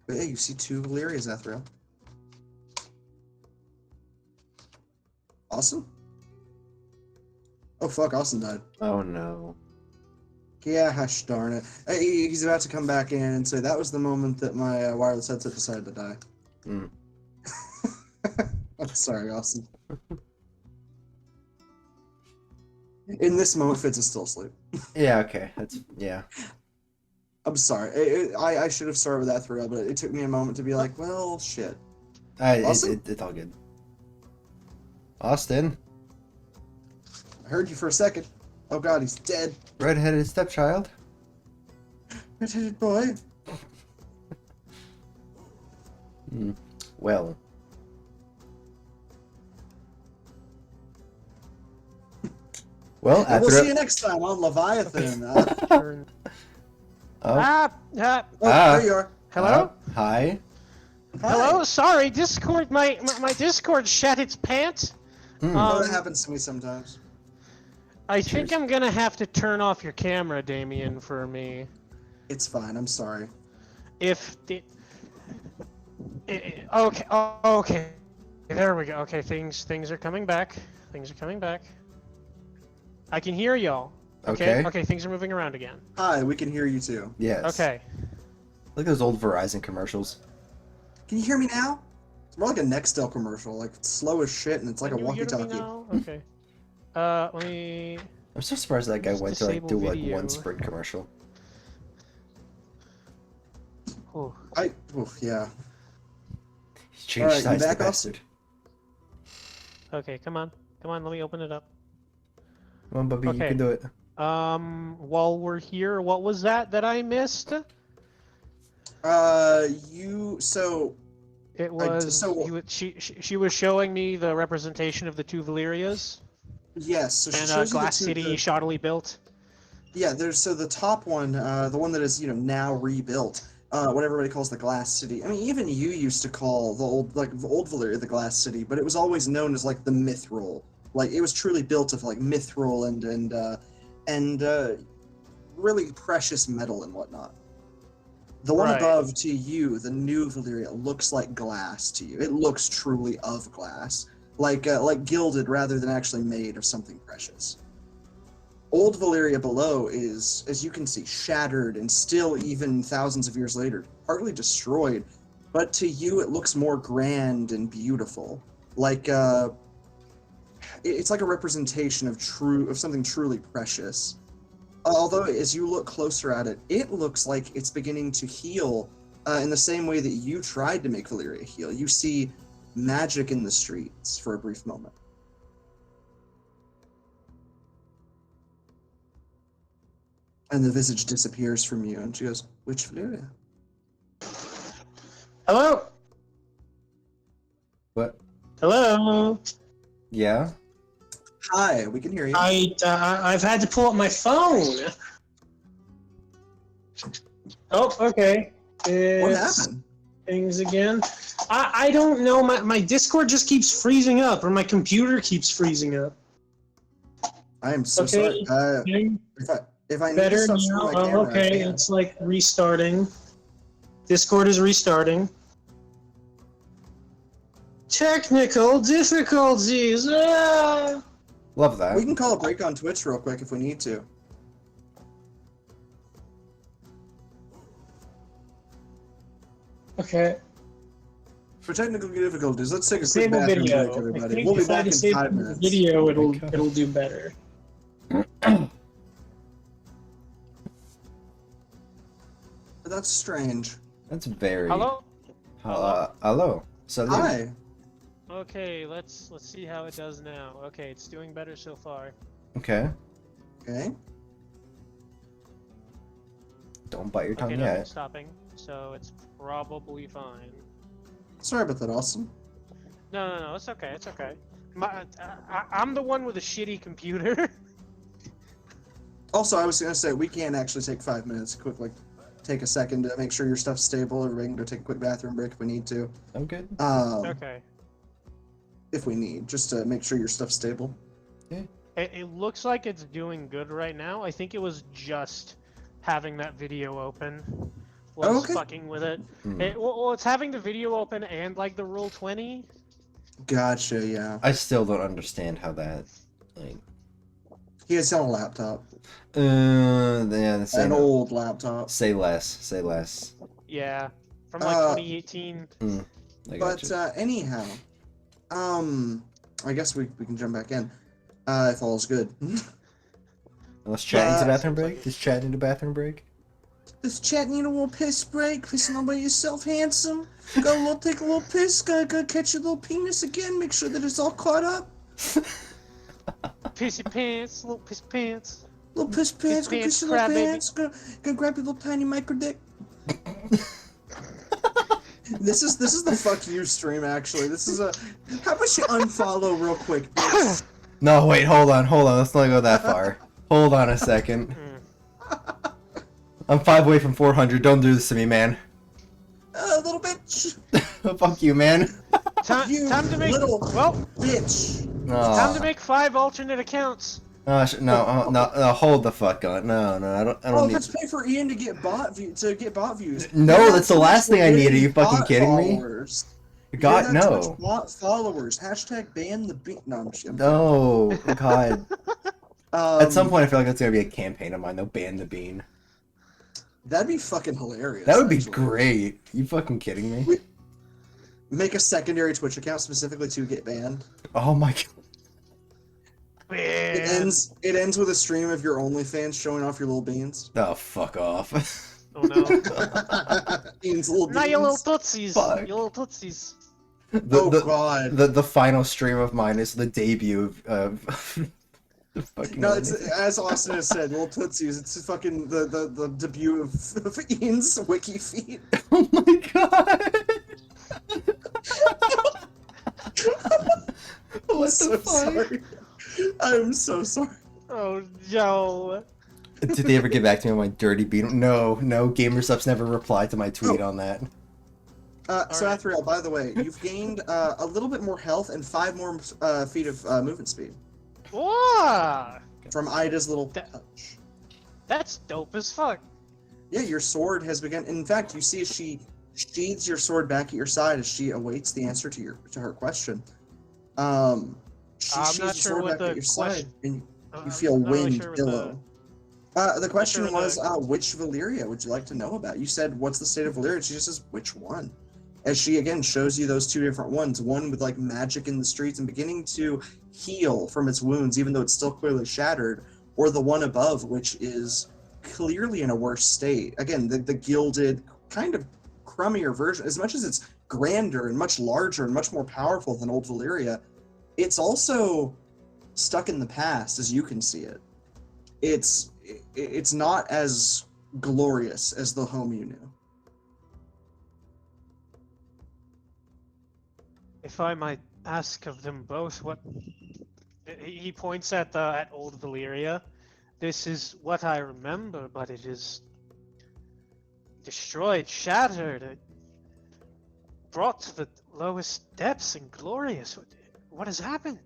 But yeah, you see two Valyrias, Athriel. Austin? Oh fuck, Austin died. Oh no. Yeah, gosh darn it. He's about to come back in and say, that was the moment that my wireless headset decided to die. Mm. I'm sorry, Austin. In this moment, Fitz is still asleep. Yeah, okay. Yeah. I'm sorry. I should have started with Athriel, but it took me a moment to be like, well, shit. Austin? It's all good. Austin, I heard you for a second. Oh god, he's dead. red-headed stepchild. Red-headed boy. Well. Well, And we'll see you next time on Leviathan. Turn. Oh. There you are. Hello? Hi. Hi. Hello? Sorry, Discord, my Discord shat its pants. Oh, that happens to me sometimes. I think Cheers. I'm gonna have to turn off your camera, Damien, for me. It's fine. I'm sorry. If the... okay, okay. There we go. Okay, things are coming back. Things are coming back. I can hear y'all. Okay. Okay, things are moving around again. Hi, we can hear you too. Yes. Okay. Look at those old Verizon commercials. Can you hear me now? It's more like a Nextel commercial. Like, it's slow as shit, and it's like Can a you hear me walkie-talkie. now? Okay. Let me... I'm so surprised that guy Let's went to like disable do like video. one Sprint commercial. Oh. Yeah. He's changed Alright, you size, the back, Austin? bastard. Okay, come on. Come on, let me open it up. Come on, Bubby, you Okay. can do it. While we're here, what was that I missed? So It was... so- she was showing me the representation of the two Valerias. yes, so she And shows you the Glass two. City shoddily built. Yeah, there's so the top one, the one that is now rebuilt, what everybody calls the Glass City. I mean, even you used to call the old Valyria the Glass City, but it was always known as like the Mithril. Like it was truly built of like Mithril and really precious metal and whatnot. The one Right. above to you, the new Valyria, looks like glass to you. It looks truly of glass, like gilded rather than actually made of something precious. Old Valyria below is, as you can see, shattered and still, even thousands of years later, partly destroyed. But to you, it looks more grand and beautiful. Like it's like a representation of something truly precious. Although, as you look closer at it, it looks like it's beginning to heal in the same way that you tried to make Valyria heal. You see magic in the streets for a brief moment. And the visage disappears from you, and she goes, "Which Valyria?" Hello? What? Hello. Yeah? Hi, we can hear you. I've had to pull up my phone. Oh, okay. What It's happened? things again. I don't know. My Discord just keeps freezing up, or my computer keeps freezing up. I am so Okay. sorry. Doing If I need to better stop now. sharing my Oh, camera, I okay. can. It's like restarting. Discord is restarting. Technical difficulties. Ah! Love that. We can call a break on Twitch real quick if we need to. Okay. For technical difficulties, let's take a quick Disable bathroom video. break, I everybody. think We'll be if I back in disable 5 the minutes. video, Okay. it'll do better. But that's strange. That's very... Hello? Hello. Salute. Hi. Okay, let's see how it does now. Okay, it's doing better so far. Okay. Okay. Don't bite your tongue Okay, nothing's yet. stopping, so it's probably fine. Sorry about that, Austin. No, it's okay, it's okay. I'm the one with a shitty computer. Also, I was gonna say we can actually take 5 minutes, quickly. Take a second to make sure your stuff's stable. Everybody can go take a quick bathroom break if we need to. I'm good. Okay. If we need, just to make sure your stuff's stable. It looks like it's doing good right now. I think it was just having that video open was Oh, okay. fucking with it. Hmm. Well, it's having the video open and like the Rule 20. Gotcha, yeah. I still don't understand how that... Like... He has on a laptop. Yeah, say An no. old laptop. Say less. Say less. Yeah, from like 2018. I got But you. anyhow, I guess we can jump back in. If all's good. Let's chat into uh, bathroom break. Just chat into bathroom break. Just chatting, you know, a little piss break, pissing all by yourself, handsome. Take a little piss, go catch your little penis again, make sure that it's all caught up. Pissy pants, little piss pants. Little piss pants, go pants, piss your little crab baby. pants, go grab your little tiny micro dick. This is the fuck you stream, actually. This is a... How about you unfollow real quick, bitch? No, wait, hold on. Let's not go that far. Hold on a second. I'm 5 away from 400. Don't do this to me, man. Little bitch. Fuck you, man. Time to make bitch. Time to make 5 alternate accounts. No, hold the fuck on. No, I don't need. Let's pay for Ian to get bot views. No, that's the last thing I need. Are you fucking kidding me? God, no. Bot followers. Hashtag ban the bean. No, I'm just No, God. At some point, I feel like that's gonna be a campaign of mine. They'll ban the bean. That'd be fucking hilarious. That would be great. You fucking kidding me? Make a secondary Twitch account specifically to get banned. Oh my God. Man. It ends with a stream of your OnlyFans showing off your little beans. Oh, fuck off. Oh no. Ian's little beans. Not your little tootsies. Fuck. Your little tootsies. God. The final stream of mine is the debut of the fucking. No, it's as Austin has said, little tootsies. It's fucking the debut of Ian's wiki feed. Oh my God. What the fuck? Sorry. I'm so sorry. Oh no. Did they ever get back to me on my dirty beat? No, GamerSup's never replied to my tweet on that. So right. Athriel, by the way, you've gained a little bit more health and 5 more feet of movement speed Whoa! from Ida's little touch. That's dope as fuck. Yeah, your sword has begun. In fact, you see she sheathes your sword back at your side as she awaits the answer to her question. She I'm sheathes not the sure sword what back the at your side, question- and I'm you feel not really wind sure what billow. The question sure what was, the- which Valyria would you like to know about? You said, what's the state of Valyria? She just says, which one? As she, again, shows you those 2 different ones. One with, like, magic in the streets and beginning to heal from its wounds, even though it's still clearly shattered. Or the one above, which is clearly in a worse state. Again, the gilded, kind of crummier version. As much as it's grander and much larger and much more powerful than old Valyria, it's also stuck in the past, as you can see it. It's not as glorious as the home you knew. If I might ask of them both, what he points at old Valyria. This is what I remember, but it is destroyed, shattered, brought to the lowest depths and glorious. What has happened?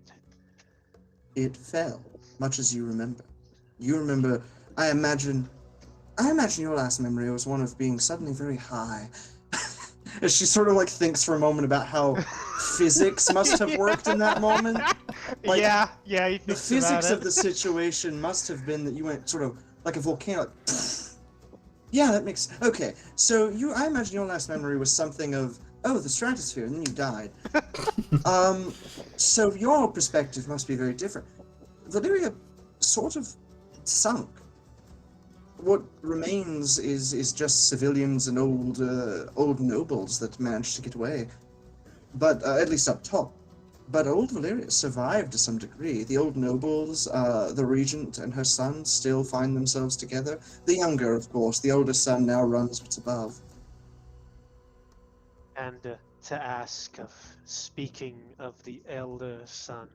It fell, much as you remember. You remember, I imagine your last memory was one of being suddenly very high. As she sort of like thinks for a moment about how physics must have worked in that moment. Like, yeah, he the thinks physics about of the situation must have been that you went sort of like a volcano. Like, yeah, that makes okay. So I imagine your last memory was something of the stratosphere, and then you died. So your perspective must be very different. Valyria sort of sunk. What remains is just civilians and old nobles that managed to get away, but at least up top. But old Valyria survived to some degree. The old nobles, the regent and her son still find themselves together. The younger, of course, the older son now runs what's above. And to ask of, speaking of the elder son,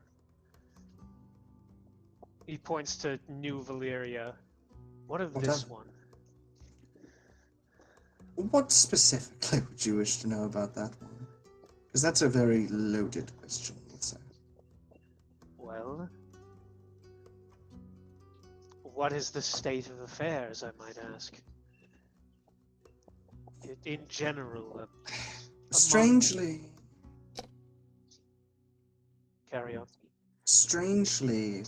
he points to New Valyria. What of this one? What specifically would you wish to know about that one? Because that's a very loaded question, let's say. Well, what is the state of affairs, I might ask? In general, Strangely, carry on. Strangely,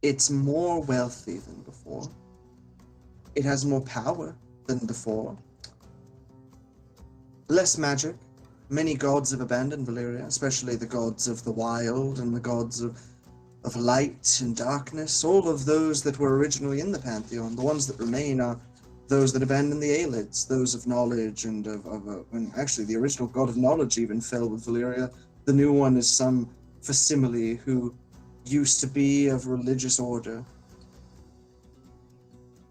it's more wealthy than before. It has more power than before. Less magic. Many gods have abandoned Valyria, especially the gods of the wild and the gods of light and darkness. All of those that were originally in the Pantheon, the ones that remain are those that abandon the Aelids, those of knowledge and and actually the original god of knowledge even fell with Valyria. The new one is some facsimile who used to be of religious order.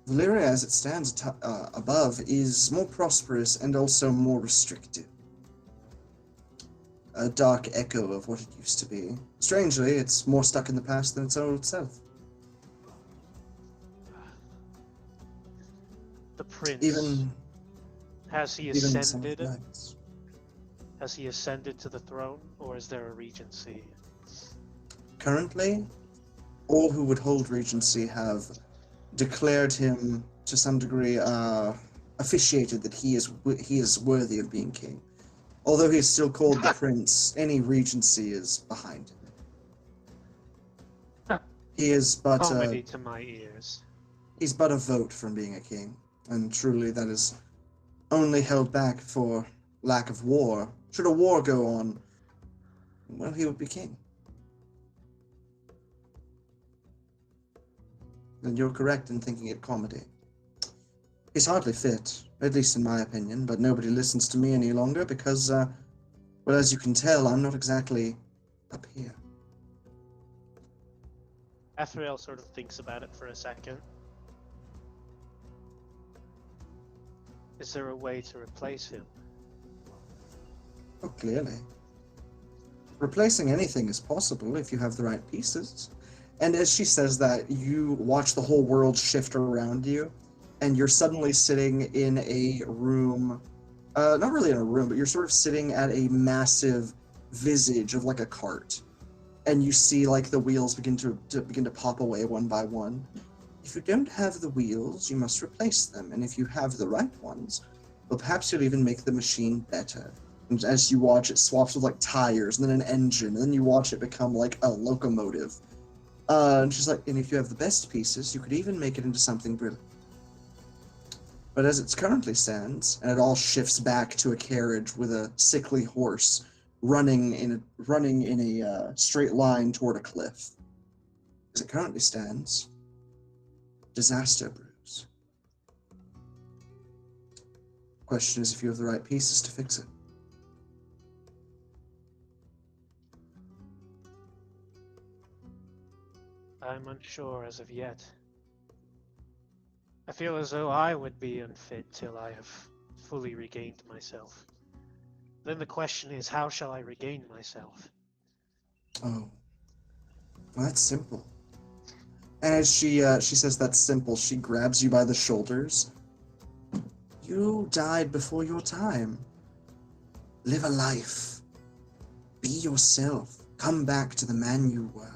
Valyria, as it stands above, is more prosperous and also more restrictive. A dark echo of what it used to be. Strangely, it's more stuck in the past than its old self. The prince. Even Has he some of ascended? the knights. Has he ascended to the throne, or is there a regency? Currently, all who would hold regency have declared him to some degree, officiated that he is worthy of being king. Although he is still called the prince, any regency is behind him. He is but Comedy to my ears. he's but a vote from being a king, and truly that is only held back for lack of war. Should a war go on, well, he would be king. And you're correct in thinking it comedy. He's hardly fit, at least in my opinion, but nobody listens to me any longer because, well, as you can tell, I'm not exactly up here. Athriel sort of thinks about it for a second. Is there a way to replace him? Oh, clearly. Replacing anything is possible if you have the right pieces. And as she says that, you watch the whole world shift around you, and you're suddenly sitting in a room, not really in a room, but you're sort of sitting at a massive visage of like a cart. And you see like the wheels begin to pop away one by one. If you don't have the wheels, you must replace them. And if you have the right ones, well, perhaps you'll even make the machine better. And as you watch, it swaps with like tires, and then an engine, and then you watch it become like a locomotive. And she's like, and if you have the best pieces, you could even make it into something brilliant. But as it currently stands, and it all shifts back to a carriage with a sickly horse running in a straight line toward a cliff. As it currently stands, disaster brews. Question is if you have the right pieces to fix it. I'm unsure as of yet. I feel as though I would be unfit till I have fully regained myself. Then the question is, how shall I regain myself? Oh, well, that's simple. And as she says that's simple, she grabs you by the shoulders. You died before your time. Live a life. Be yourself. Come back to the man you were.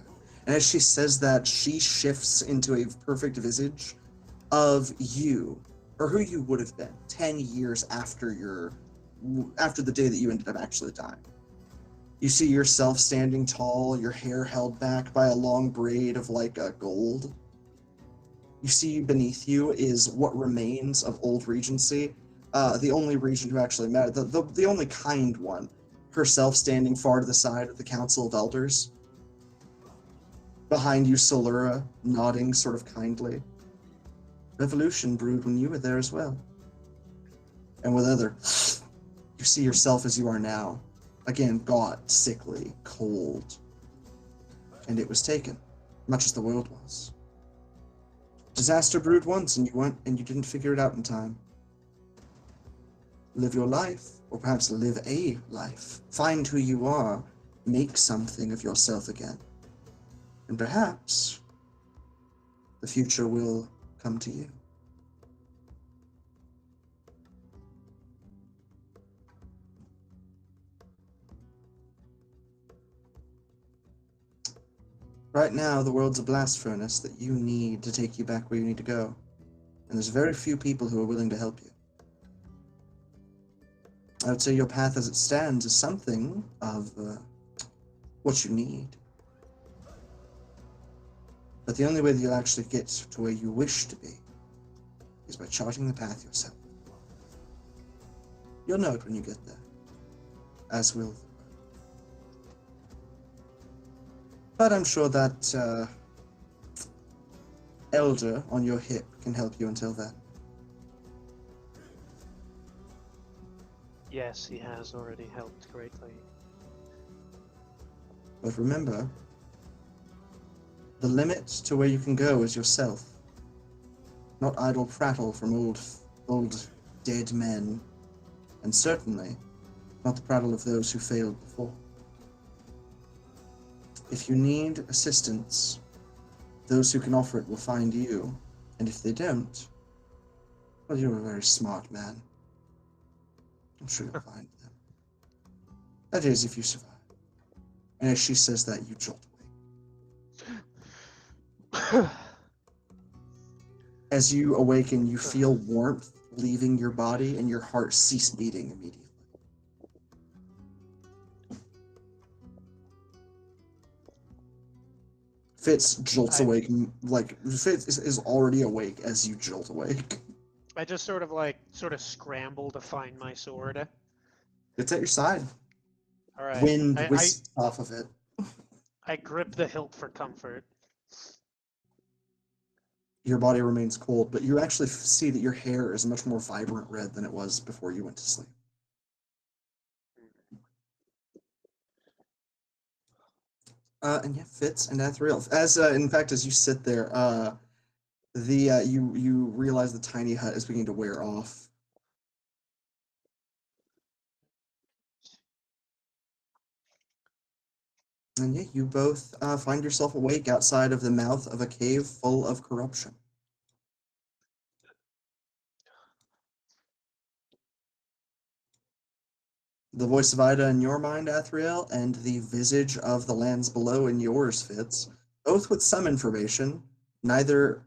And as she says that, she shifts into a perfect visage of you, or who you would have been 10 years after the day that you ended up actually dying. You see yourself standing tall, your hair held back by a long braid of like gold. You see beneath you is what remains of old Regency, the only regent who actually mattered, the only kind one, herself standing far to the side of the Council of Elders. Behind you, Solura, nodding sort of kindly. Revolution brewed when you were there as well. And with other, you see yourself as you are now. Again, gaunt, sickly, cold. And it was taken, much as the world was. Disaster brewed once, and you didn't figure it out in time. Live your life, or perhaps live a life. Find who you are. Make something of yourself again. And perhaps the future will come to you. Right now, the world's a blast furnace that you need to take you back where you need to go. And there's very few people who are willing to help you. I would say your path as it stands is something of what you need. But the only way that you'll actually get to where you wish to be is by charting the path yourself. You'll know it when you get there, as will the world. But I'm sure that elder on your hip can help you until then. Yes, he has already helped greatly. But remember, the limit to where you can go is yourself. Not idle prattle from old dead men, and certainly not the prattle of those who failed before. If you need assistance, those who can offer it will find you, and if they don't, well, you're a very smart man. I'm sure you'll find them. That is, if you survive. And as she says that, you jolt awake. As you awaken, you feel warmth leaving your body, and your heart cease beating immediately. Fitz jolts awake, like, Fitz is already awake as you jolt awake. I just sort of scramble to find my sword. It's at your side. Alright. Wind whisks off of it. I grip the hilt for comfort. Your body remains cold, but you actually see that your hair is a much more vibrant red than it was before you went to sleep. And yeah, Fitz and Athriel. As in fact, as you sit there, you realize the tiny hut is beginning to wear off. And yeah, you both find yourself awake outside of the mouth of a cave full of corruption. The voice of Ida in your mind, Athriel, and the visage of the lands below in yours, Fitz, both with some information, neither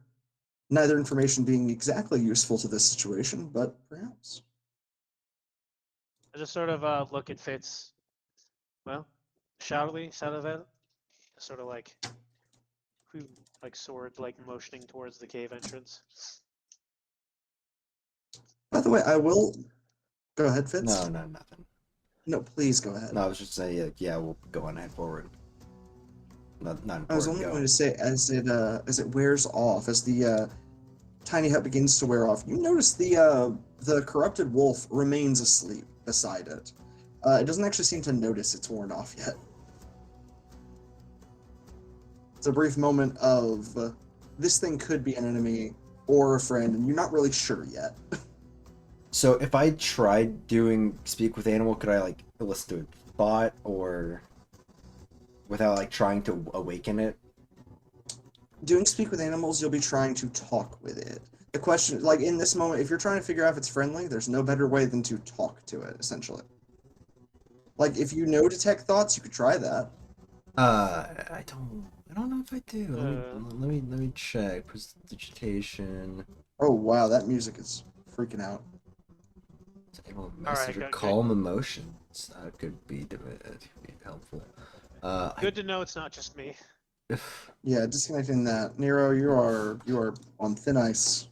information being exactly useful to this situation, but perhaps. I just sort of look at Fitz. Well, shall we? Shall sort of like sword motioning towards the cave entrance. By the way, I will go ahead, Fitz. No, nothing. No, please go ahead. No, I was just saying, yeah, we'll go on ahead forward. Not important. I was only going to say, as it wears off, as the tiny hut begins to wear off, you notice the corrupted wolf remains asleep beside it. It doesn't actually seem to notice it's worn off yet. It's a brief moment of this thing could be an enemy or a friend, and you're not really sure yet. So if I tried doing speak with animal, could I listen to a thought or without trying to awaken it? Doing speak with animals, you'll be trying to talk with it. The question, in this moment, if you're trying to figure out if it's friendly, there's no better way than to talk to it, essentially. If you know detect thoughts, you could try that. I don't know if I do. Let me check. Prestidigitation. Oh wow, that music is freaking out. Message or calm emotions. That could be helpful. Good to know it's not just me. Yeah, disconnecting that. Nero, you are on thin ice.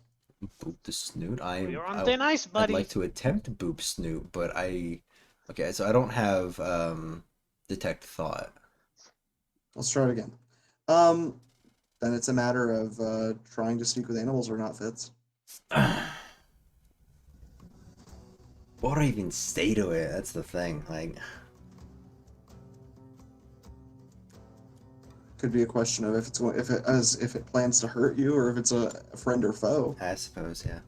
Boop the snoot. You're on thin ice, buddy. I'd like to attempt to boop snoot, but okay, so I don't have detect thought. Let's try it again. Then it's a matter of trying to speak with animals or not, Fitz. What do I even say to it? That's the thing. Could be a question of if it plans to hurt you or if it's a friend or foe. I suppose, yeah.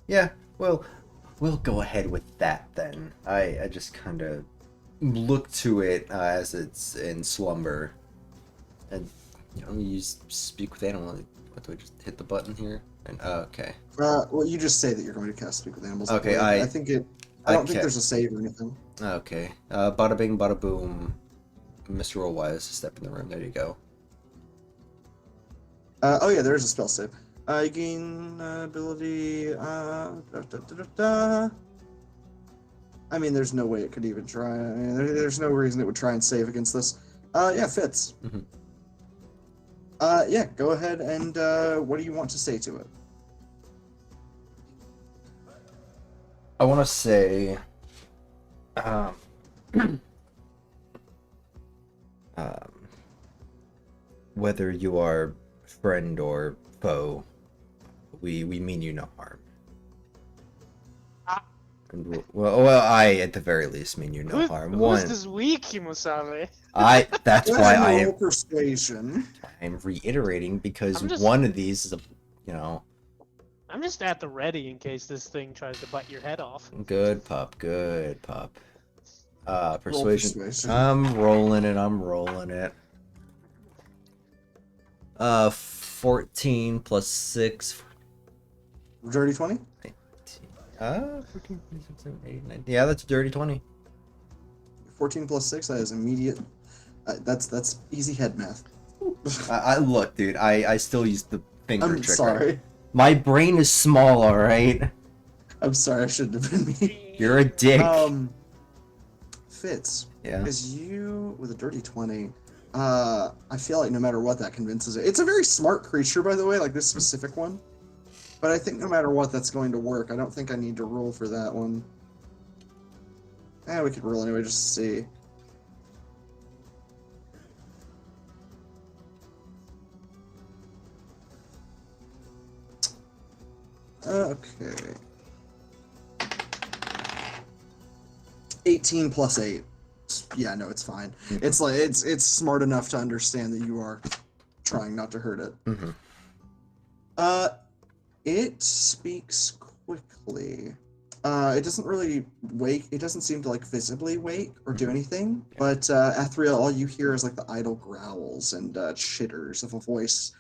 Yeah, well, we'll go ahead with that then. I just kind of look to it as it's in slumber, and use speak with animal. What do I just hit the button here? And okay. Well, you just say that you're going to cast speak with animals. Okay, I don't think there's a save or anything. Okay. Bada bing, bada boom. Mr. Rollwise, step in the room. There you go. Oh yeah, there is a spell save. You gain ability. I mean, there's no way it could even try. I mean, there's no reason it would try and save against this. Yeah, Fitz. Mm-hmm. Yeah, go ahead and what do you want to say to it? I want to say, whether you are friend or foe, we mean you no harm. Well, I at the very least mean you no harm. Who's this weak, Himusave? That's Go why ahead and roll persuasion. I'm reiterating because I'm just- one of these is I'm just at the ready in case this thing tries to bite your head off. good pup. Roll Persuasion. I'm rolling it. 14 plus 6. Dirty 20? 14, 16, 17, 18, 19. Yeah, that's a dirty 20. 14 plus 6, that is immediate. That's easy head math. I look, dude. I still use the finger I'm trick. sorry. Right? My brain is small, all right. I'm sorry, I shouldn't have been me. You're a dick. Fitz. Yeah. Is you with a dirty 20? I feel like no matter what, that convinces it. It's a very smart creature, by the way, like this specific one. But I think no matter what, that's going to work. I don't think I need to roll for that one. We could roll anyway, just to see. Okay. 18 plus 8. Yeah, no, it's fine. It's like it's smart enough to understand that you are trying not to hurt it. Mm-hmm. It speaks quickly. It doesn't really wake. It doesn't seem to like visibly wake or do anything. But Athriel, all you hear is like the idle growls and chitters of a voice.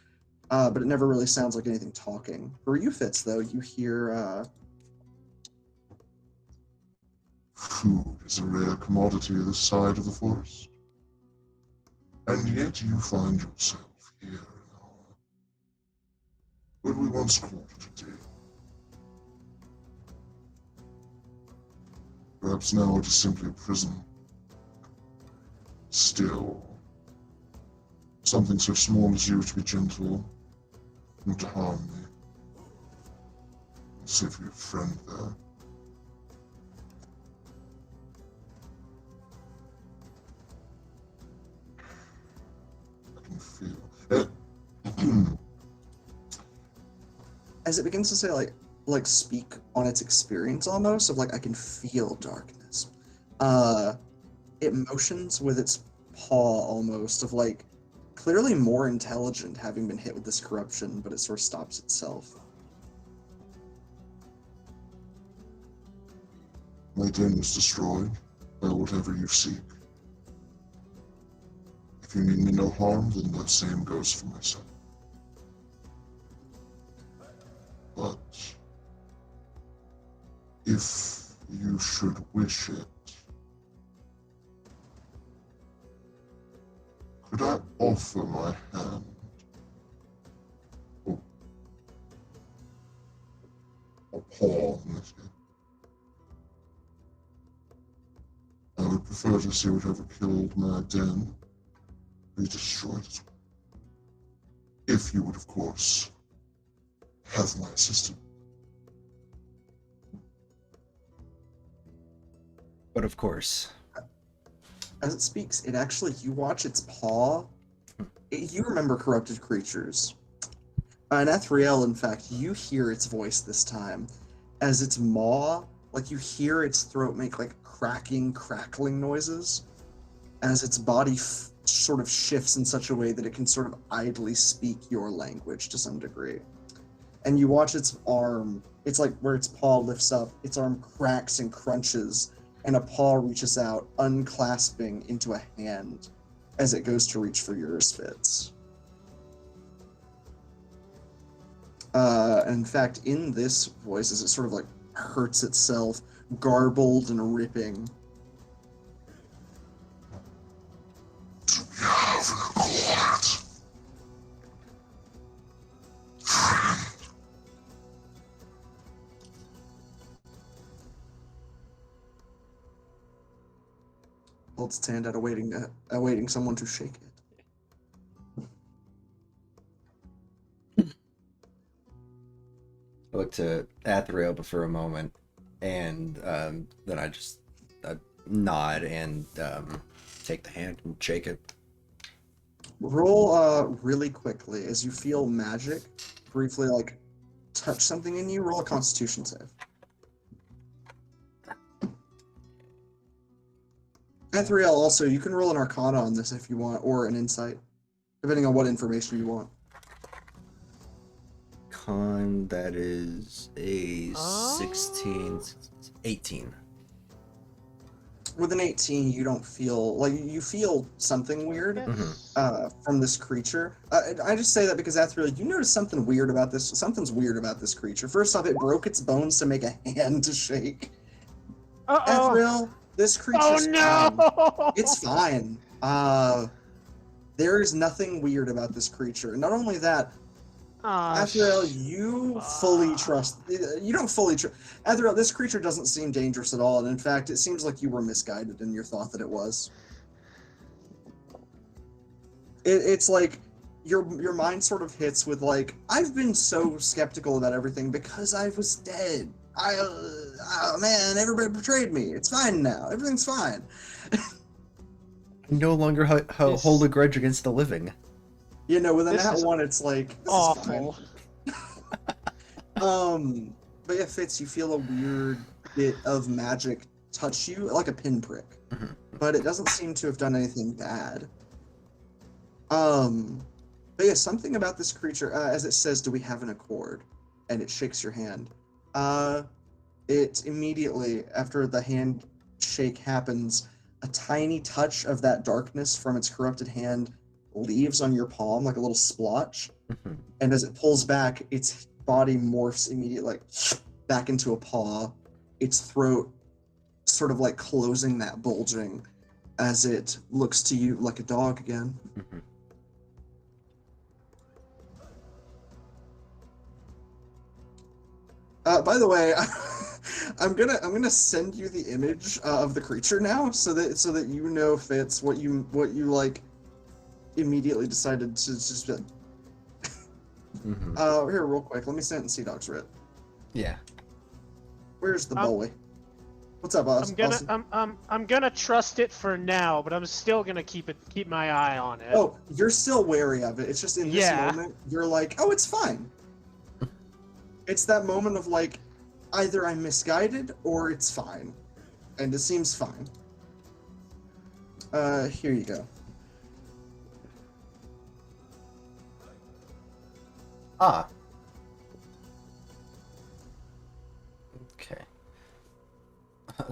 But it never really sounds like anything talking. For you, Fitz, though, you hear. Food is a rare commodity this side of the forest. And yet you find yourself here in what we once called a day. Perhaps now it is simply a prison. Still, something so small as you to be gentle, not to harm me. As if you're a friend there. Feel. As it begins to say, like speak on its experience almost of like I can feel darkness. It motions with its paw almost of like clearly more intelligent having been hit with this corruption, but it sort of stops itself. My den is destroyed by whatever you seek. If you mean me no harm, then that same goes for myself. But if you should wish it, could I offer my hand? Oh, a paw in this case. I would prefer to see whatever killed my den be destroyed as well. If you would, of course, have my assistance. But of course. As it speaks, it actually, you watch its paw. You remember corrupted creatures. And Athriel, in fact, you hear its voice this time. As its maw, like you hear its throat make like cracking, crackling noises. As its body sort of shifts in such a way that it can sort of idly speak your language to some degree. And you watch its arm, it's like where its paw lifts up, its arm cracks and crunches, and a paw reaches out, unclasping into a hand as it goes to reach for yours, Fitz. And in fact, in this voice, as it sort of like hurts itself, garbled and ripping, holds its hand out, awaiting someone to shake it. I look to Athriel for a moment, and then I just nod and take the hand and shake it. Roll really quickly as you feel magic briefly like touch something in you. Roll a Constitution save. Athriel, also, you can roll an Arcana on this if you want, or an Insight, depending on what information you want. Con, that is a Oh. 16, 18. With an 18, you don't feel like you feel something weird Yes. from this creature. I just say that because Athriel, you notice something weird about this. Something's weird about this creature. First off, it broke its bones to make a hand to shake. Uh-oh. Athriel, this Oh creature's fine. no! It's fine. There is nothing weird about this creature. Not only that, Athriel, you fully trust. You don't fully trust. Athriel, this creature doesn't seem dangerous at all, and in fact, it seems like you were misguided in your thought that it was. It's like your mind sort of hits with like, I've been so skeptical about everything because I was dead. Oh man, everybody betrayed me. It's fine now. Everything's fine. I no longer hold a grudge against the living. You know, with This that is one, it's like this Awful. is fine. But yeah, Fitz, you feel a weird bit of magic touch you, like a pinprick, but it doesn't seem to have done anything bad. But yeah, something about this creature, as it says, "Do we have an accord?" and it shakes your hand. It immediately after the handshake happens, a tiny touch of that darkness from its corrupted hand leaves on your palm like a little splotch, and as it pulls back, its body morphs immediately like back into a paw, its throat sort of like closing that bulging as it looks to you like a dog again. By the way, I'm gonna send you the image of the creature now, so that you know, Fitz, what you like immediately decided to just here real quick. Let me send it in Sea Dog's Writ. Yeah. Where's the bully? What's up, Austin? I'm gonna trust it for now, but I'm still gonna keep my eye on it. Oh, you're still wary of it. It's just in this moment you're like, oh, it's fine. It's that moment of like, either I'm misguided or it's fine, and it seems fine. Here you go. Ah. Okay.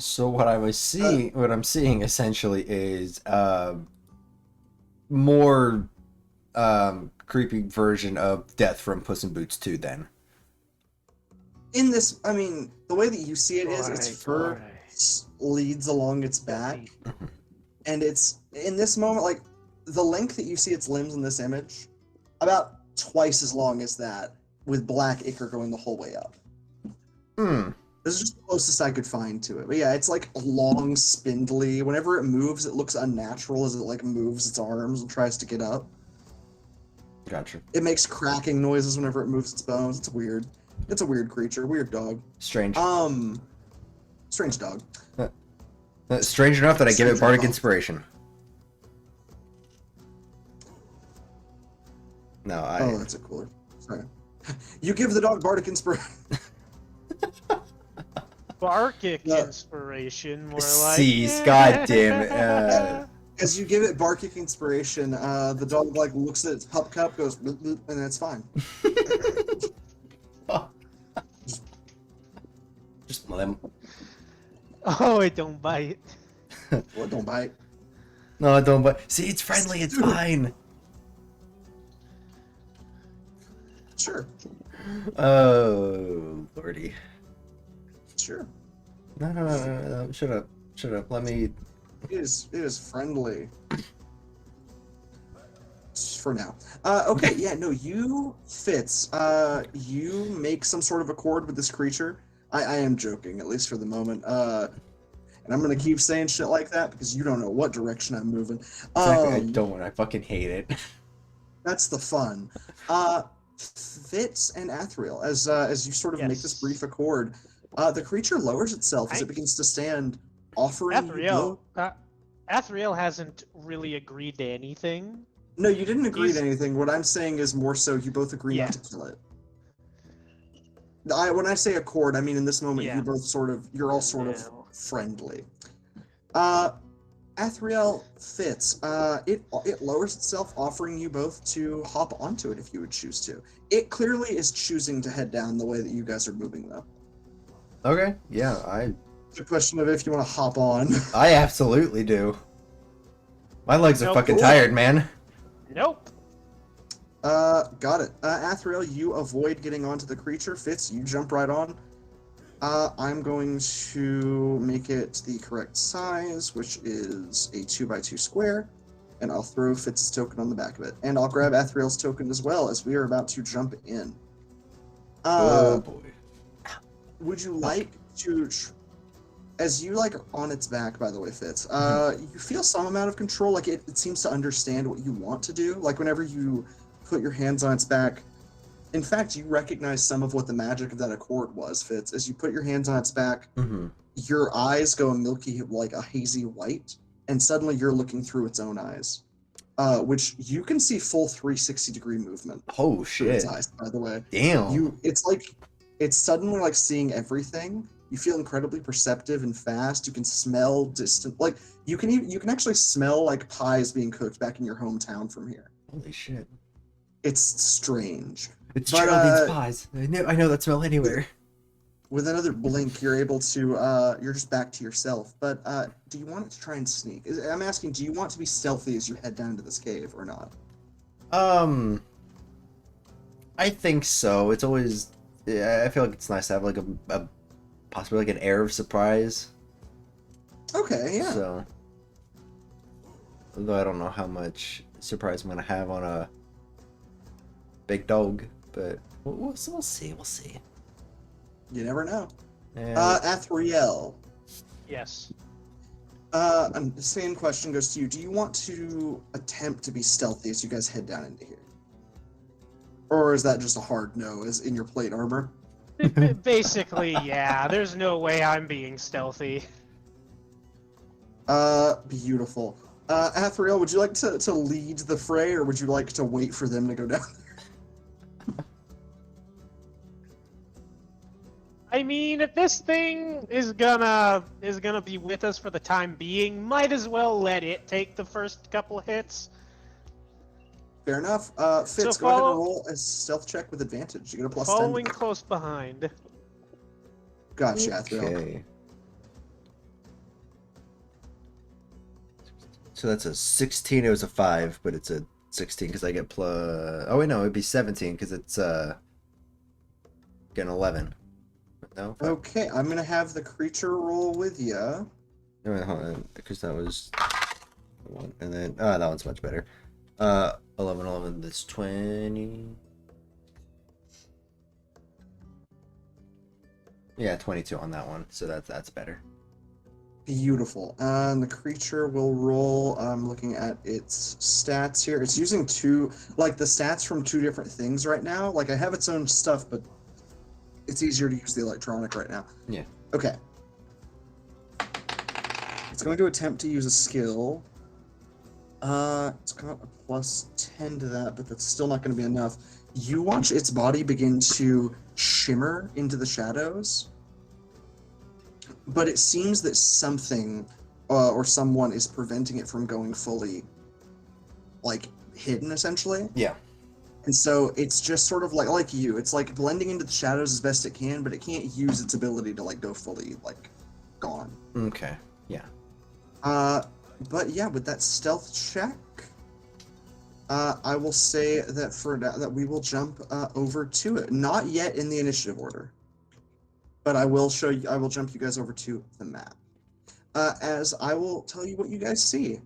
So what I'm seeing essentially is more creepy version of Death from Puss in Boots 2 then. In this, I mean, the way that you see it is its fur leads along its back, and it's in this moment, like the length that you see its limbs in this image, about twice as long as that, with black ichor going the whole way up. This is just the closest I could find to it. But yeah, it's like long, spindly. Whenever it moves, it looks unnatural as it like moves its arms and tries to get up. Gotcha. It makes cracking noises whenever it moves its bones. It's weird. It's a weird creature, weird dog. Strange. Strange dog. Strange enough that I give it Strange bardic dog. inspiration. No, Oh, that's a cooler. Sorry. You give the dog bardic inspiration. Barkic inspiration, more like. Cease, goddamn. As you give it barkic inspiration, the dog like looks at its pup cup, goes, bloop, bloop, and then it's fine. Just let him. Oh, it don't bite. Well, don't bite. No, don't bite. See, it's friendly. It's fine. Sure. Oh, lordy. Sure. No. Shut up. Let me. It is friendly. For now. Okay, yeah, no, you, Fitz, you make some sort of accord with this creature. I am joking, at least for the moment. And I'm gonna keep saying shit like that because you don't know what direction I'm moving. Exactly, I don't. I fucking hate it. That's the fun. Fitz and Athriel, as you sort of make this brief accord, the creature lowers itself as it begins to stand, offering you Athriel hasn't really agreed to anything. No, you didn't agree to anything. What I'm saying is more so you both agree not to kill it. When I say accord, I mean in this moment you both you're all sort of friendly. Athriel, Fitz, it lowers itself, offering you both to hop onto it if you would choose to. It clearly is choosing to head down the way that you guys are moving, though. Okay, yeah, It's a question of if you want to hop on. I absolutely do. My legs are Nope. fucking Cool. tired, man. Nope. Got it. Athriel, you avoid getting onto the creature. Fitz, you jump right on. I'm going to make it the correct size, which is a 2x2 square, and I'll throw Fitz's token on the back of it. And I'll grab Athriel's token as well, as we are about to jump in. Oh boy. Would you like to, as you like on its back, by the way, Fitz, you feel some amount of control, like it seems to understand what you want to do. Like whenever you put your hands on its back, in fact, you recognize some of what the magic of that accord was, Fitz. As you put your hands on its back, your eyes go milky, like a hazy white, and suddenly you're looking through its own eyes, which you can see full 360-degree movement. Oh Through shit. its eyes, by the way. Damn. It's suddenly like seeing everything. You feel incredibly perceptive and fast. You can smell distant, like you can actually smell like pies being cooked back in your hometown from here. Holy shit. It's strange. It's But, Geraldine's pies. I know that smell anywhere. With another blink, you're able to, you're just back to yourself. But do you want it to try and sneak? I'm asking, do you want to be stealthy as you head down to this cave or not? I think so. It's always, I feel like it's nice to have like a possibly like an air of surprise. Okay, yeah. So, although I don't know how much surprise I'm gonna have on a big dog, but we'll see. We'll see. You never know. And Athriel. Yes. The same question goes to you. Do you want to attempt to be stealthy as you guys head down into here? Or is that just a hard no, as in your plate armor? Basically, yeah. There's no way I'm being stealthy. Beautiful. Athriel, would you like to lead the fray, or would you like to wait for them to go down there? I mean, if this thing is gonna be with us for the time being, might as well let it take the first couple hits. Fair enough. Fitz, So go ahead and roll a stealth check with advantage. You get a plus 10. Following close behind. Gotcha, Athriel. okay. So that's a 16. It was a 5, but it's a 16 because I get plus. Oh wait, no, it'd be 17 because it's getting 11. No. 5. Okay, I'm gonna have the creature roll with you. No, wait, hold on, because that was one, and then that one's much better. 11. That's 20. Yeah, 22 on that one. So that's better. Beautiful. And the creature will roll. I'm looking at its stats here. It's using the stats from two different things right now. Like I have its own stuff, but it's easier to use the electronic right now. Yeah. Okay. It's going to attempt to use a skill. It's got a plus 10 to that, but that's still not going to be enough. You watch its body begin to shimmer into the shadows, but it seems that something or someone is preventing it from going fully, like, hidden, essentially. Yeah. And so it's just sort of like you. It's like blending into the shadows as best it can, but it can't use its ability to like go fully like gone. Okay. Yeah. But yeah, with that stealth check, I will say that for now that we will jump over to it. Not yet in the initiative order, but I will show you. I will jump you guys over to the map, as I will tell you what you guys see.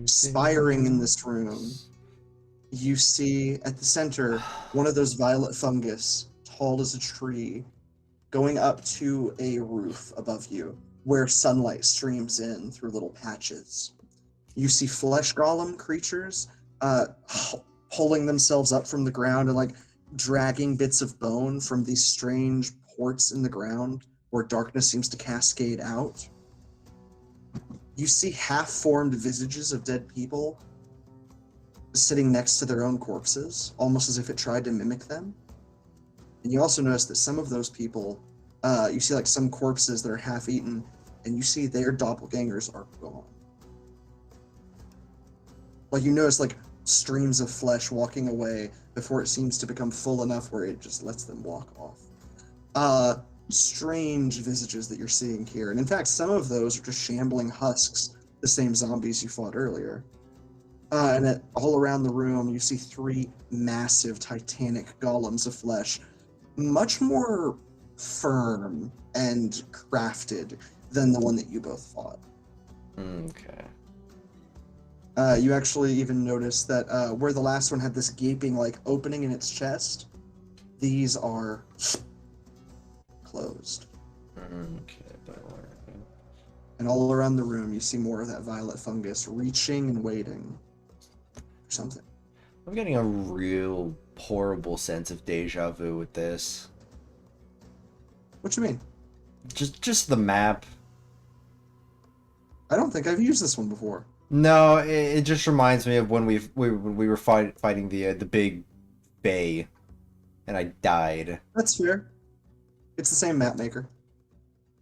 Spiring in this room, you see at the center one of those violet fungus, tall as a tree, going up to a roof above you, where sunlight streams in through little patches. You see flesh golem creatures pulling themselves up from the ground and like dragging bits of bone from these strange ports in the ground where darkness seems to cascade out. You see half-formed visages of dead people sitting next to their own corpses, almost as if it tried to mimic them. And you also notice that some of those people, you see like some corpses that are half-eaten, and you see their doppelgangers are gone. Like, you notice, like, streams of flesh walking away before it seems to become full enough where it just lets them walk off. Strange visages that you're seeing here. And in fact, some of those are just shambling husks, the same zombies you fought earlier. All around the room, you see 3 massive, titanic golems of flesh, much more firm and crafted than the one that you both fought. Okay. You actually even notice that where the last one had this gaping like opening in its chest, these are closed. Okay. And all around the room, you see more of that violet fungus reaching and waiting for something. I'm getting a real horrible sense of deja vu with this. What you mean? Just the map. I don't think I've used this one before. No, it just reminds me of when we were fighting the big bay, and I died. That's fair. It's the same map maker.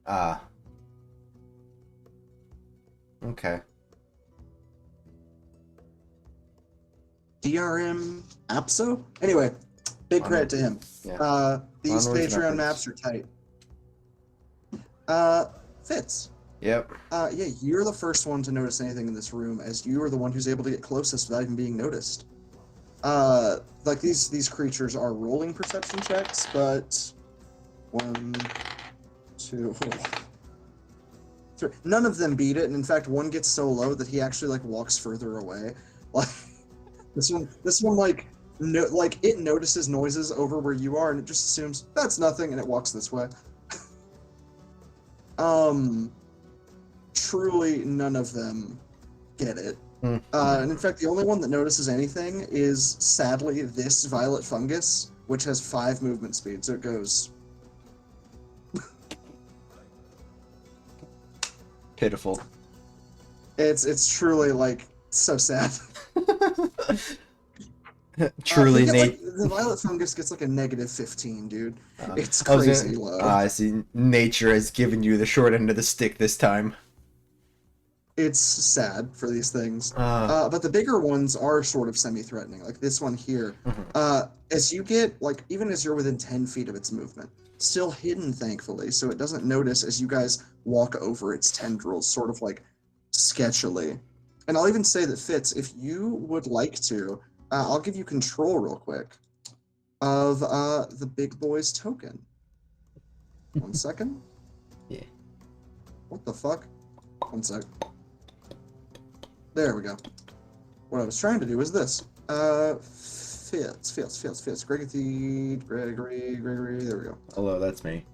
Ah. Okay. DRM Apso? Anyway, big credit to him. Yeah. These Onwards and Patreon upwards. maps are tight. Fitz. Yep. Yeah, you're the first one to notice anything in this room, as you are the one who's able to get closest without even being noticed. Like these creatures are rolling perception checks, but 1, 2, 3. None of them beat it, and in fact, one gets so low that he actually like walks further away. Like this one like it notices noises over where you are, and it just assumes that's nothing, and it walks this way. Truly, none of them get it. And in fact, the only one that notices anything is, sadly, this violet fungus, which has 5 movement speed, so it goes... Pitiful. It's truly, like, so sad. Truly, Like, the violet fungus gets, like, a -15, dude. It's I was crazy gonna- low. I see. Nature has given you the short end of the stick this time. It's sad for these things. But the bigger ones are sort of semi-threatening, like this one here. As you get, like, even as you're within 10 feet of its movement, still hidden, thankfully, so it doesn't notice as you guys walk over its tendrils, sort of, like, sketchily. And I'll even say that, Fitz, if you would like to, I'll give you control real quick of the big boy's token. 1 second. Yeah. What the fuck? 1 sec. There we go. What I was trying to do was this. Fitz. Gregory. There we go. Hello, that's me.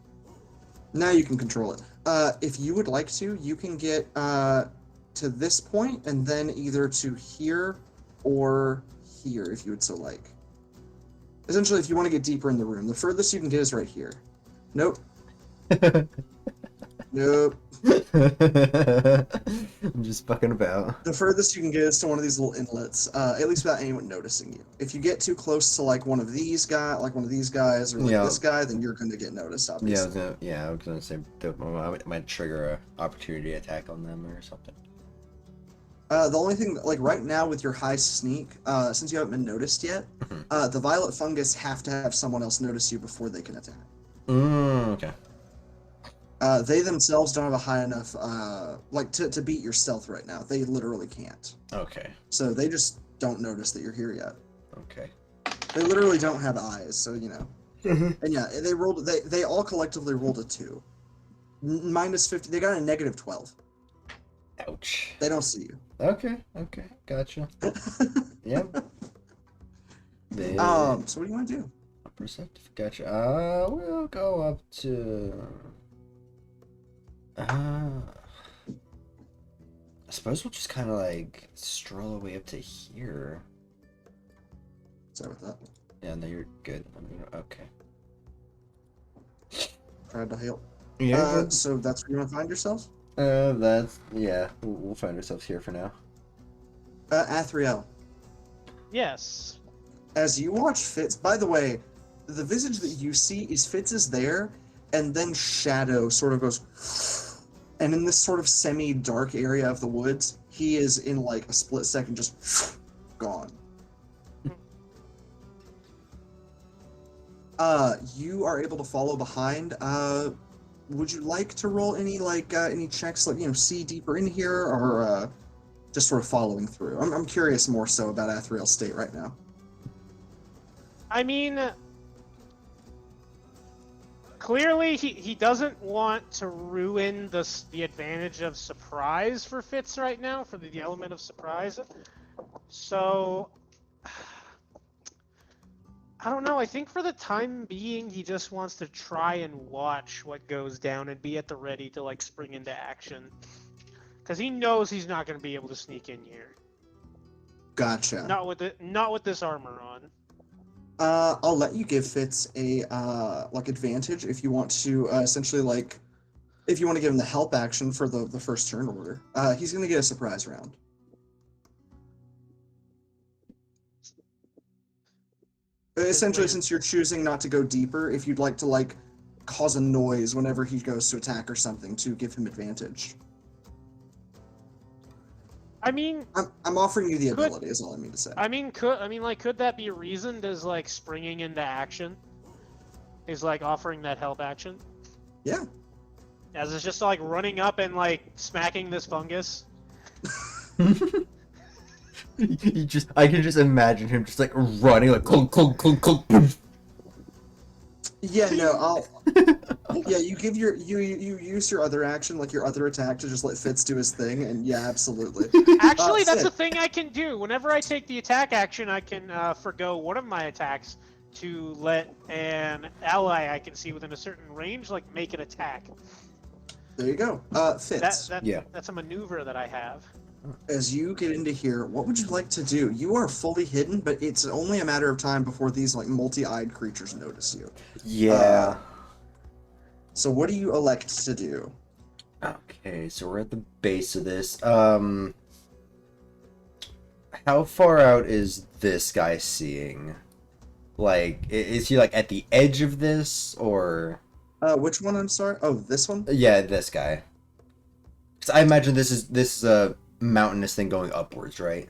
Now you can control it. If you would like to, you can get to this point and then either to here or here, if you would so like. Essentially, if you want to get deeper in the room, the furthest you can get is right here. Nope. Nope. I'm just fucking about. The furthest you can get is to one of these little inlets, at least without anyone noticing you. If you get too close to like one of these guys, or like this guy, then you're going to get noticed, obviously. I was gonna say that I might trigger a opportunity attack on them or something. The only thing, like right now with your high sneak, since you haven't been noticed yet, the violet fungus have to have someone else notice you before they can attack. Okay. They themselves don't have a high enough, like, to beat your stealth right now. They literally can't. Okay. So they just don't notice that you're here yet. Okay. They literally don't have eyes, so, you know. And yeah, they all collectively rolled a 2. -50, they got a -12. Ouch. They don't see you. Okay, gotcha. Yep. So what do you want to do? Perceptive, gotcha. We'll go up to... I suppose we'll just kind of like stroll our way up to here. Sorry about that. Yeah, no, you're good. I mean, okay. Tried to help. Yeah. So that's where you want to find yourself? Yeah. We'll find ourselves here for now. Athriel. Yes. As you watch Fitz, by the way, the visage that you see is Fitz is there, and then shadow sort of goes And in this sort of semi-dark area of the woods, he is in like a split second just gone. You are able to follow behind. Would you like to roll any any checks, like, see deeper in here, or just sort of following through? I'm curious more so about Athriel's state right now. I mean, clearly he doesn't want to ruin the advantage of surprise for Fitz right now, for the element of surprise. So, I don't know. I think for the time being, he just wants to try and watch what goes down and be at the ready to like spring into action, because he knows he's not going to be able to sneak in here. Gotcha. Not with this armor on. I'll let you give Fitz a advantage if you want to essentially if you want to give him the help action for the first turn order. He's gonna get a surprise round. Essentially, since you're choosing not to go deeper, if you'd like to cause a noise whenever he goes to attack or something to give him advantage. I mean, I'm offering you the ability. Is all I mean to say. Could that be reasoned as like springing into action? Is like offering that help action? Yeah. As it's just like running up and like smacking this fungus. I can just imagine him just like running like clunk, clunk, clunk, clunk. Yeah, no, yeah, you use your other action, like your other attack, to just let Fitz do his thing, and yeah, absolutely. Actually, that's a thing I can do. Whenever I take the attack action, I can forgo one of my attacks to let an ally I can see within a certain range make an attack. There you go. Fitz. That's a maneuver that I have. As you get into here, what would you like to do? You are fully hidden, but it's only a matter of time before these multi-eyed creatures notice you. Yeah. So what do you elect to do? Okay, so we're at the base of this. How far out is this guy seeing? Like, is he at the edge of this, or? Which one? I'm sorry. Oh, this one. Yeah, this guy. 'Cause I imagine this is a mountainous thing going upwards, right?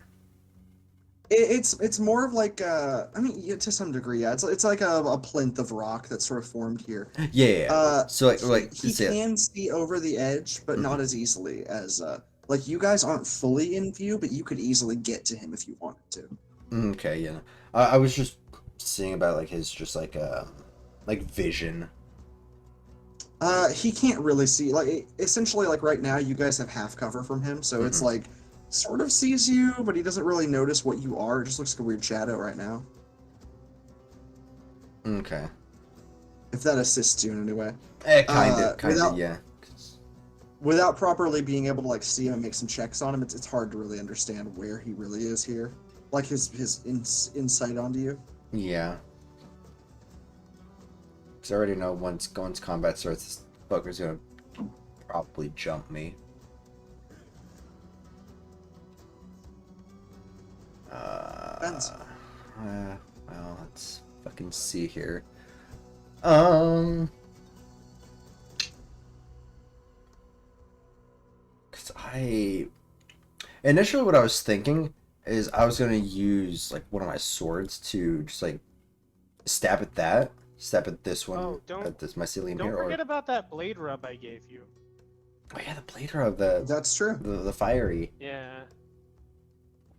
It's more of yeah, to some degree, yeah. It's like a plinth of rock that's sort of formed here. Yeah. So he can see over the edge, but not as easily as you guys aren't fully in view, but you could easily get to him if you wanted to. Okay, yeah. I was just seeing about his just vision. He can't really see. Essentially, right now, you guys have half cover from him, so it's sort of sees you, but he doesn't really notice what you are. It just looks like a weird shadow right now. Okay. If that assists you in any way. Kind of, yeah. Without properly being able to see him and make some checks on him, it's hard to really understand where he really is here. His insight onto you. Yeah. Because I already know once combat starts, this fucker's gonna probably jump me. Well, let's fucking see here. Because initially what I was thinking is I was gonna use one of my swords to just stab at this one. Oh, at this mycelium don't here. Don't forget about that blade rub I gave you. Oh yeah, the blade rub. That's true. The fiery. Yeah.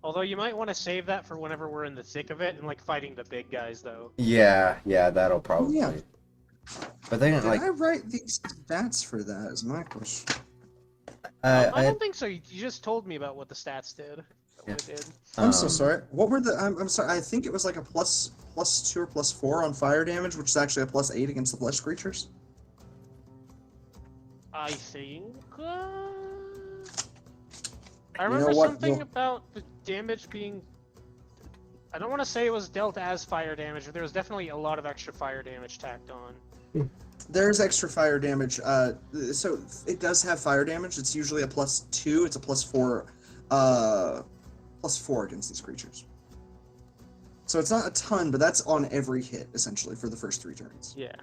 Although you might want to save that for whenever we're in the thick of it and fighting the big guys, though. Yeah, that'll probably. Yeah. But then Did I write these stats for that? Is my question. I don't think so. You just told me about what the stats did. Yeah. What it did. I'm so sorry. What were the? I'm sorry. I think it was a +2 or +4 on fire damage, which is actually a +8 against the flesh creatures. I think. I remember something about the damage being. I don't want to say it was dealt as fire damage, but there was definitely a lot of extra fire damage tacked on. There's extra fire damage. So it does have fire damage. It's usually a +2. It's a +4. +4 against these creatures. So it's not a ton, but that's on every hit essentially for the first 3 turns. Yeah.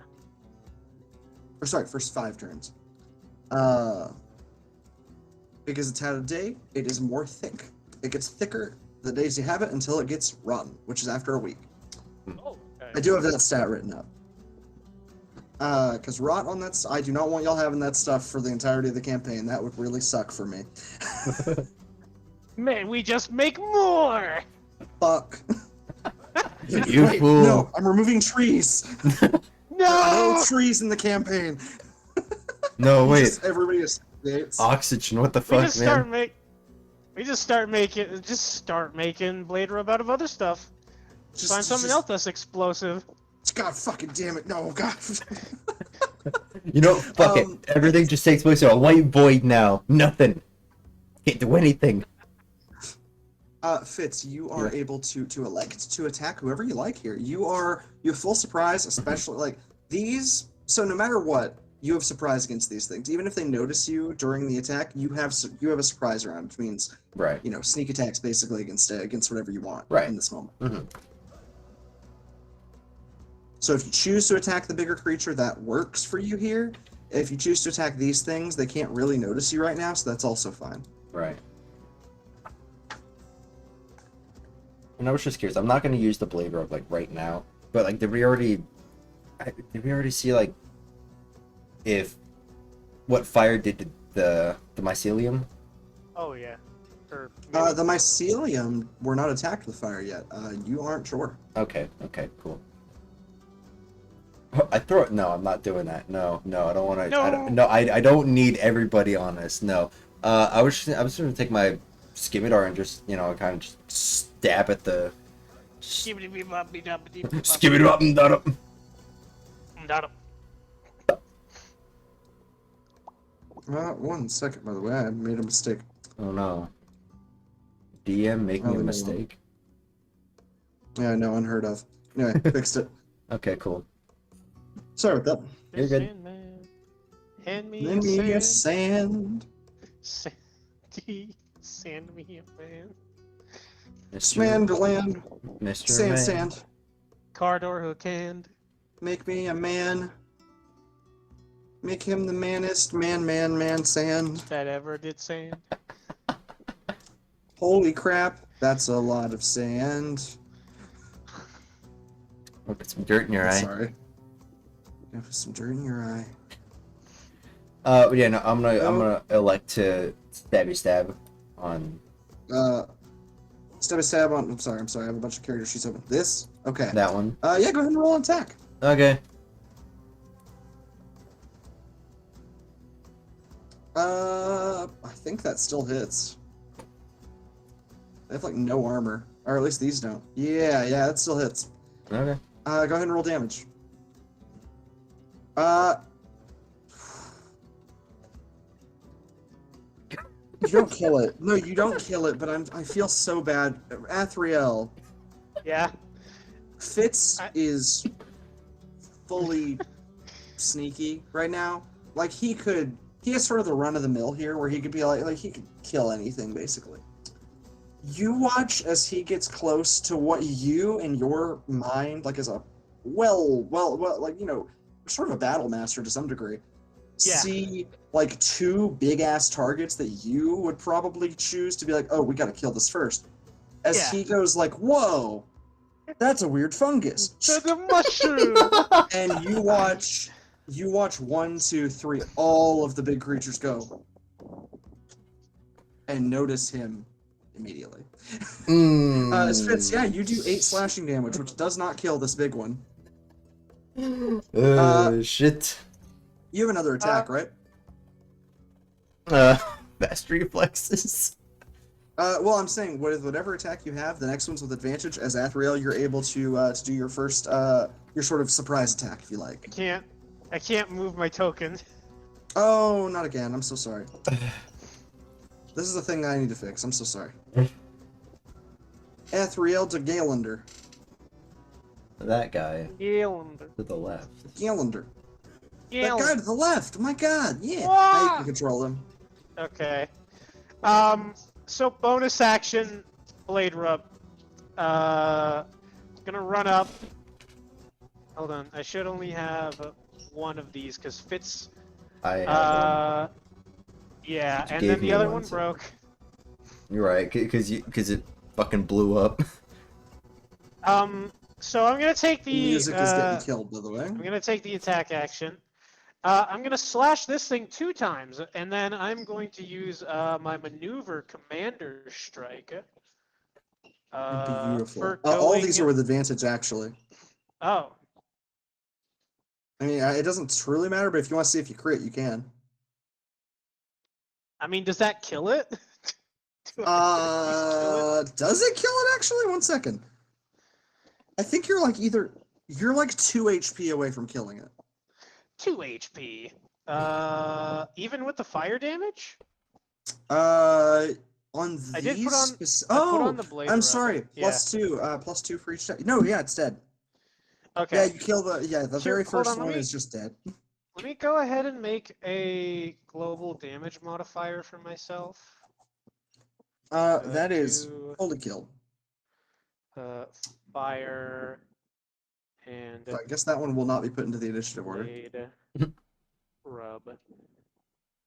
Or sorry, first 5 turns. because it's had a day, it is more thick. It gets thicker the days you have it until it gets rotten, which is after a week. Oh, okay. I do have that stat written up. Because rot on that, I do not want y'all having that stuff for the entirety of the campaign. That would really suck for me. Man, we just make more! Fuck. You Wait, fool. No, I'm removing trees. There are No! no trees in the campaign. No, wait. Everybody escapes. Oxygen, what the We fuck, just man? start making blade rub out of other stuff. Find something else that's explosive. God fucking damn it! No, God. You know, fuck it. Everything just takes place in a white void now. Nothing. Can't do anything. Fitz, you are able to elect to attack whoever you like here. You have full surprise, especially like these. So no matter what, you have surprise against these things. Even if they notice you during the attack, you have a surprise round, which means Right. sneak attacks basically against whatever you want Right. in this moment. Mm-hmm. So if you choose to attack the bigger creature, that works for you here. If you choose to attack these things, they can't really notice you right now, so that's also fine. Right. And I was just curious. I'm not gonna use the blade rope like right now, but like, did we already see like what fire did to the mycelium? Oh yeah. The mycelium were not attacked with fire yet. You aren't sure. Okay, cool. I throw it. No, I'm not doing that. No, I don't want to. I don't need everybody on this. No. I was just gonna take my skimmitar and just kind of just stab at the. Skimmitar up. One second, by the way, I made a mistake. Oh no. DM making a no. mistake. Yeah, no, unheard of. Anyway, fixed it. Okay, cool. Sorry about that. You're good. Sandman. Hand me Lend me a a sand. sand. Sand me a man. Sand land. Mr. Sand, Man. sand. Cardor hook hand. Make me a man. Make him the manest man, sand. That ever did sand. Holy crap, that's a lot of sand. Oh, put some dirt in your eye. Sorry. Put some dirt in your eye. Yeah, no, I'm gonna elect to stab on Stab on. I'm sorry. I have a bunch of character sheets open. This? Okay. that one. Yeah, go ahead and roll an attack. Okay. I think that still hits. They have like no armor, or at least these don't. Yeah, that still hits. Okay. Go ahead and roll damage. You don't kill it. No, you don't kill it. But I feel so bad. Athriel. Yeah. Fitz is fully sneaky right now. Like he has sort of the run of the mill here, where he could be like he could kill anything basically. You watch as he gets close to what you in your mind, like as a well, like sort of a battle master to some degree, see like two big ass targets that you would probably choose to be like, oh, we got to kill this first. As he goes like, whoa, that's a weird fungus. The mushroom. And you watch 1, 2, 3, all of the big creatures go, and notice him immediately. Fitz, yeah, you do 8 slashing damage, which does not kill this big one. Shit. You have another attack, right? Fast reflexes. Well, I'm saying with whatever attack you have, the next one's with advantage. As Athriel, you're able to do your first, your sort of surprise attack, if you like. I can't move my token. Oh, not again. I'm so sorry. This is a thing I need to fix. I'm so sorry. Athriel to Galander. That guy Galander. to the left. Galander. That guy to the left. My God, yeah. Wah! Now you can control him. Okay. So bonus action, blade rub. Gonna run up. Hold on, I should only have one of these because Fitz. I have one. Yeah, You and gave then me the other one, one so- broke. You're right, because it fucking blew up. So I'm gonna take The the music is getting killed, by the way. I'm gonna take the attack action. I'm gonna slash this thing 2 times, and then I'm going to use my maneuver commander strike. Beautiful. For All these going- are with advantage, actually. Oh, I mean, it doesn't truly matter, but if you want to see if you crit, you can. I mean, does that kill it? Do I at least kill it? Does it kill it actually? 1 second. I think you're like 2 HP away from killing it. 2 HP. Even with the fire damage? On I did these. put on- speci- I put oh, on the blade I'm rub. sorry. Yeah. +2 for each. No, yeah, it's dead. Okay. Yeah, you kill the. Yeah, the Here, very hold first on, let one me- is just dead. Let me go ahead and make a global damage modifier for myself. That is to- fully killed. Fire and So I guess that one will not be put into the initiative order. blade rub.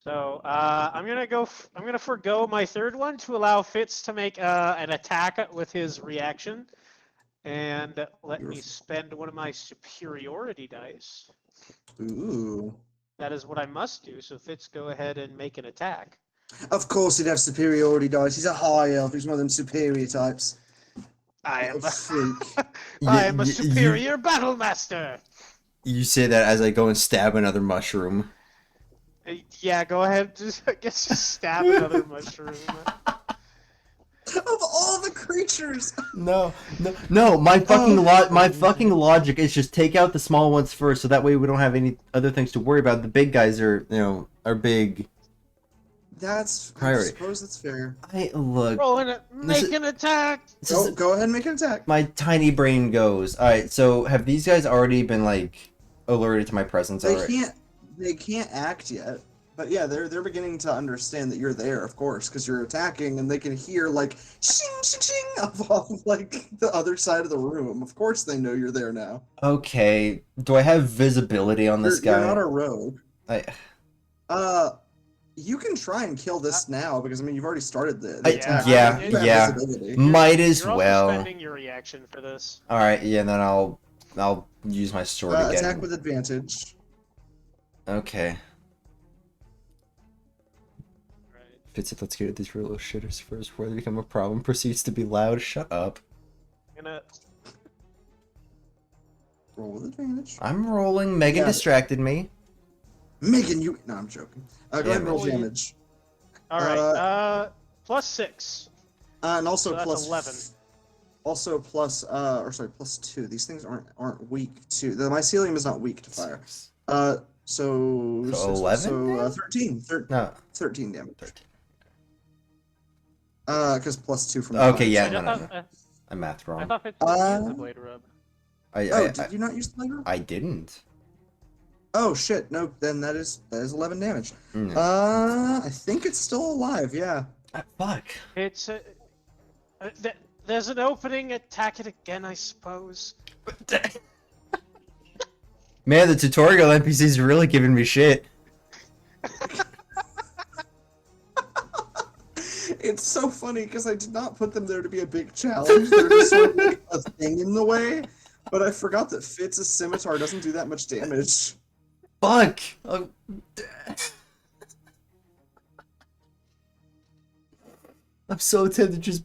So I'm gonna forgo my third one to allow Fitz to make an attack with his reaction, and let me spend one of my superiority dice. Ooh. That is what I must do. So Fitz, go ahead and make an attack. Of course, he'd have superiority dice. He's a high elf. He's one of them superior types. I am A freak. I am a You- superior battle master. You say that as I go and stab another mushroom. Yeah, go ahead. Just I guess just stab another mushroom. Of all the creatures. No. My fucking logic is just take out the small ones first, so that way we don't have any other things to worry about. The big guys are big. That's. I Priority. suppose that's fair. Roll an make an attack. Go ahead and make an attack. My tiny brain goes. All right. So have these guys already been like alerted to my presence already? They can't act yet. But yeah, they're beginning to understand that you're there, of course, because you're attacking, and they can hear like shing shing shing off like the other side of the room. Of course, they know you're there now. Okay. Do I have visibility on this guy? You're not a rogue. I You can try and kill this now because I mean you've already started the I- attack. yeah, You have yeah. visibility. might as You're also well. spending your reaction for this. All right. Yeah. Then I'll use my sword again. Attack with advantage. Okay. Right. Fitz, let's get at these real little shitters first before they become a problem. Proceeds to be loud. Shut up. I'm gonna Roll with advantage. I'm rolling. Megan Yeah. distracted me. Megan, you. No, I'm joking. Go ahead and roll Damage. damage. All right. +6. And also So that's plus 11. Also plus +2. These things aren't weak to the mycelium is not weak to fire. So 11 then? 13. No. 13 damage. 13. Because +2 from the Okay, fire. yeah, I no, thought, no. I mathed I wrong. thought Fitz used the blade rub. Did you not use the blade? I didn't. Oh shit! No, then that is 11 damage. Mm. I think it's still alive. Yeah. Fuck. It's there's an opening. Attack it again, I suppose. Man, the tutorial NPC's really giving me shit. It's so funny because I did not put them there to be a big challenge. They're just sort of like a thing in the way. But I forgot that Fitz's scimitar doesn't do that much damage. Fuck. I'm so tempted to just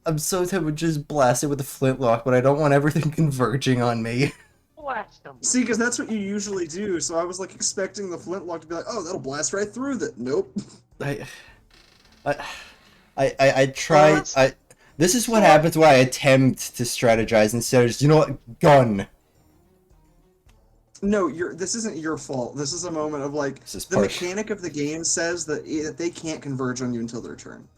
I'm so tempted to just blast it with a flintlock, but I don't want everything converging on me. Blast them. See, because that's what you usually do. So I was like expecting the flintlock to be like, oh, that'll blast right through that. Nope. I try. This is what happens when I attempt to strategize instead of just, you know what, gun. No, this isn't your fault. This is a moment of like the mechanic of the game says that they can't converge on you until their turn.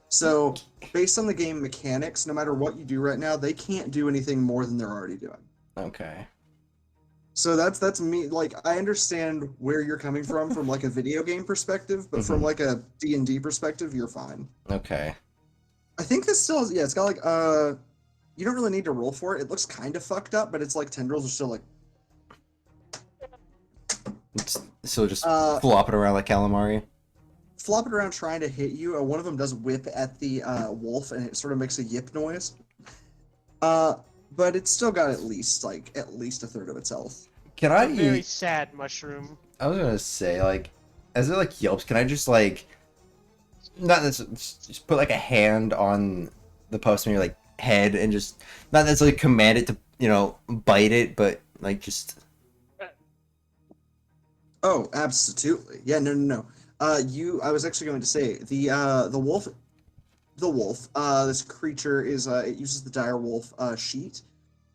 So based on the game mechanics, no matter what you do right now, they can't do anything more than they're already doing. Okay. So that's me. Like I understand where you're coming from like a video game perspective, but from like a D&D perspective, you're fine. Okay. I think this still has, it's got like you don't really need to roll for it. It looks kind of fucked up, but it's like tendrils are still like So just flopping around like calamari. flopping around trying to hit you. One of them does whip at the wolf, and it sort of makes a yip noise. But it's still got at least a third of its health. Can It's I a very eat? sad mushroom. I was gonna say, like, as it like yelps, can I just like, not this, just put like a hand on the post on your like head and just not necessarily command it to, you know, bite it, but like just. Oh, absolutely. Yeah, no. I was actually going to say the wolf. This creature is it uses the dire wolf sheet.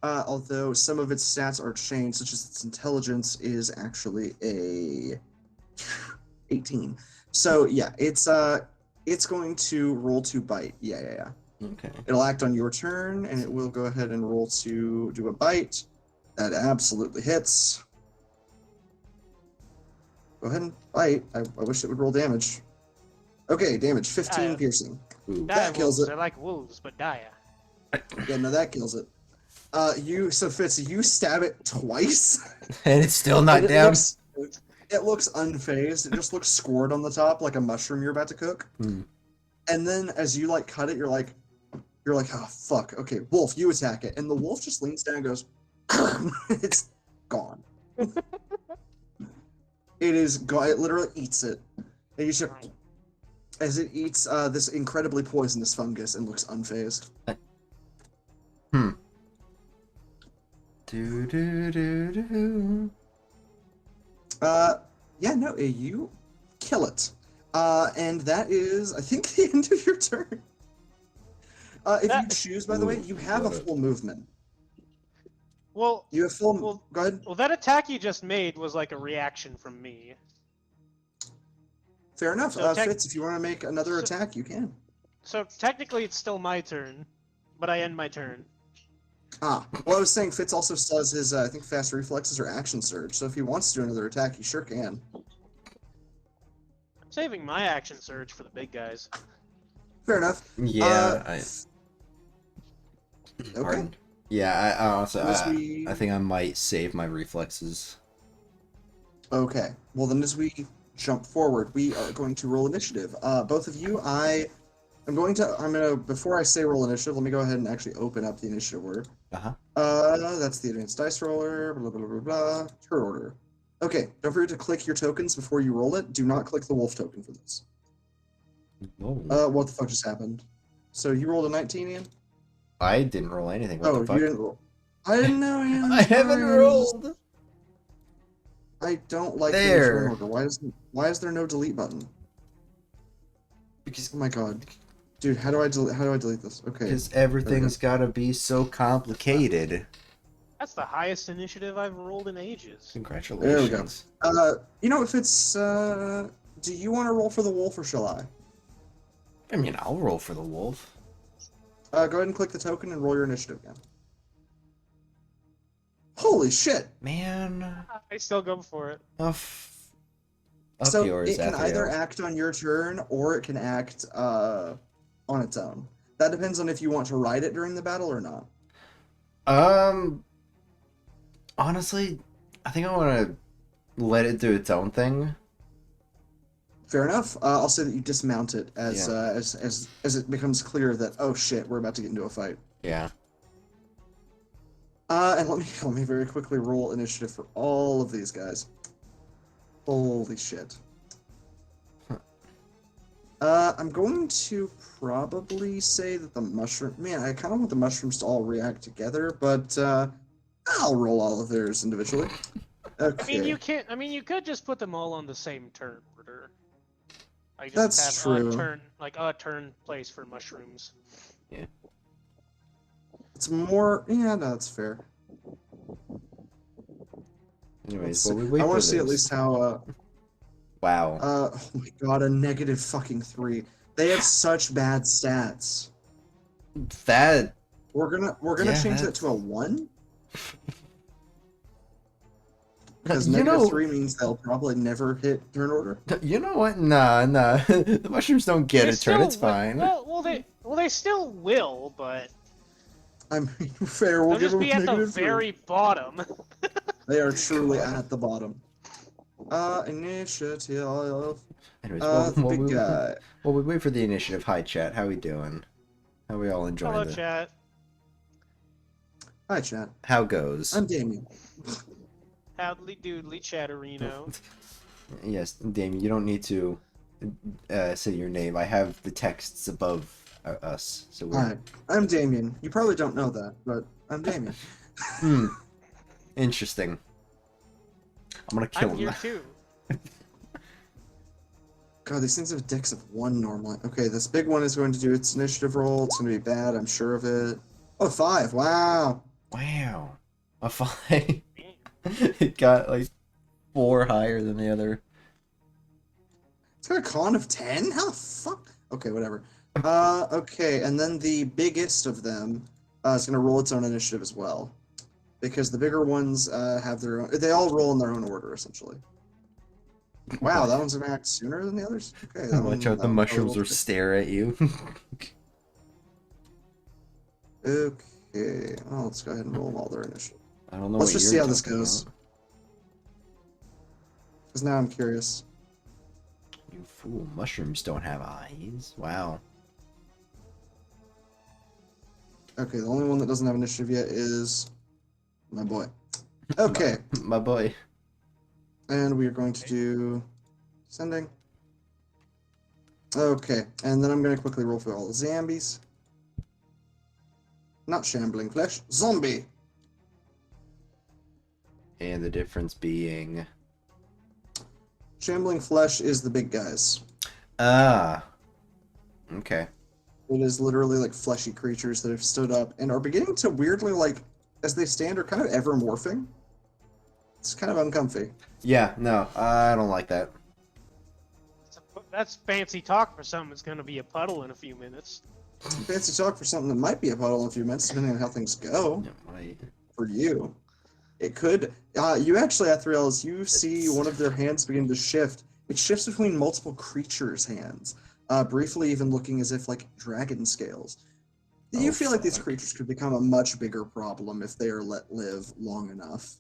Although some of its stats are changed, such as its intelligence is actually a 18. So yeah, it's going to roll to bite. Yeah. Okay. It'll act on your turn, and it will go ahead and roll to do a bite. That absolutely hits. Go ahead and bite. I wish it would roll damage. Okay, damage 15 piercing. Ooh. That kills it. They're like wolves, but dire. Yeah, no, that kills it. Fitz, you stab it twice. And it's still not and down. It looks unfazed. It just looks scored on the top like a mushroom you're about to cook. Hmm. And then as you like cut it, you're like, oh fuck. Okay, wolf, you attack it. And the wolf just leans down and goes, it's gone. It is gone. It literally eats it. And you should, as it eats this incredibly poisonous fungus and looks unfazed. Do. Yeah, no, you kill it. And that is, I think, the end of your turn. If you choose, by the way, you have a full movement. Well, You have full. Go ahead. well, that attack you just made was like a reaction from me. Fair enough. So Fitz, if you want to make another attack, you can. So technically, it's still my turn, but I end my turn. Well, I was saying Fitz also does his, I think, fast reflexes or action surge. So if he wants to do another attack, he sure can. I'm saving my action surge for the big guys. Fair enough. Yeah. Okay. Pardon? Yeah, I honestly, As we- I think I might save my reflexes. Okay. Well, then as we jump forward, we are going to roll initiative. Both of you, before I say roll initiative, let me go ahead and actually open up the initiative order. Uh-huh. That's the advanced dice roller, blah, blah, blah, blah, turn order. Okay, don't forget to click your tokens before you roll it. Do not click the wolf token for this. Whoa. What the fuck just happened? So you rolled a 19, Ian? I didn't roll anything. What the fuck? You didn't roll. I didn't know, Ian. I haven't Sorry. rolled. I don't like There. the turn order. Why is there no delete button? Because Oh my god. Dude, how do I delete this? Okay. everything's gotta be so complicated. That's the highest initiative I've rolled in ages. Congratulations. You know, if it's do you want to roll for the wolf or shall I? I mean, I'll roll for the wolf. Go ahead and click the token and roll your initiative again. Holy shit! Man. I still go for it. Up So yours, it can Athriel. either act on your turn or it can act on its own. That depends on if you want to ride it during the battle or not. Honestly, I think I want to let it do its own thing. Fair enough. I'll say that you dismount it as Yeah. as it becomes clear that, oh shit, we're about to get into a fight. Yeah. And let me very quickly roll initiative for all of these guys. Holy shit. I'm going to probably say that the mushroom... Man, I kind of want the mushrooms to all react together, but I'll roll all of theirs individually. Okay. I mean, you can't. I mean, you could just put them all on the same turn order. Like That's just true. a turn place for mushrooms. It's more... Yeah, no, that's fair. Anyways, well, we wait I want for to see at this. least how... Wow. oh my god, a negative fucking 3. They have such bad stats. That... We're gonna Yeah, change that that's- to a 1? Because You negative know- 3 means they'll probably never hit turn order. You know what? Nah. The mushrooms don't get They a turn. still It's fine. Well, they still will, but I mean, fair. We'll they'll give just them be at the negative 3. very bottom. They are truly at the bottom. Initiative. Anyways, The big guy. while we wait for the initiative, hi chat, how we doing? How we all enjoying Hello, the chat. Hi, chat. how goes? I'm Damien. Howdly doodly, chatterino. Yes, Damien, you don't need to say your name. I have the texts above us, so we're... Alright, I'm Damien. You probably don't know that, but I'm Damien. Hmm. Interesting. I'm gonna kill I'm him. here too. God, these things have decks of 1 normally. Okay, this big one is going to do its initiative roll. It's going to be bad, I'm sure of it. Oh, 5. Wow. Wow. A 5. It got like 4 higher than the other. It's got a con of 10? How the fuck? Okay, whatever. Okay, and then the biggest of them is going to roll its own initiative as well. Because the bigger ones have their own... They all roll in their own order, essentially. Wow, that one's going to act sooner than the others? Okay, that Watch one... out, the mushrooms will stare at you. Okay, well, let's go ahead and roll them all their initiative. I don't know Let's what just you're see how this talking goes. about. Because now I'm curious. You fool, mushrooms don't have eyes. Wow. Okay, the only one that doesn't have initiative yet is my boy. Okay, My boy. and we are going to do sending. Okay, and then I'm going to quickly roll for all the zombies. Not shambling flesh, zombie. And the difference being... Shambling flesh is the big guys. Ah. Okay. It is literally like fleshy creatures that have stood up and are beginning to weirdly, like, as they stand, are kind of ever morphing. It's kind of uncomfy. Yeah, no, I don't like that. That's fancy talk for something that's gonna be a puddle in a few minutes. Fancy talk for something that might be a puddle in a few minutes, depending on how things go. Yeah, right. For you. It could. You actually, Athriel, as you see one of their hands begin to shift, it shifts between multiple creatures' hands, briefly even looking as if like dragon scales. You Oh, feel like these fuck. creatures could become a much bigger problem if they are let live long enough.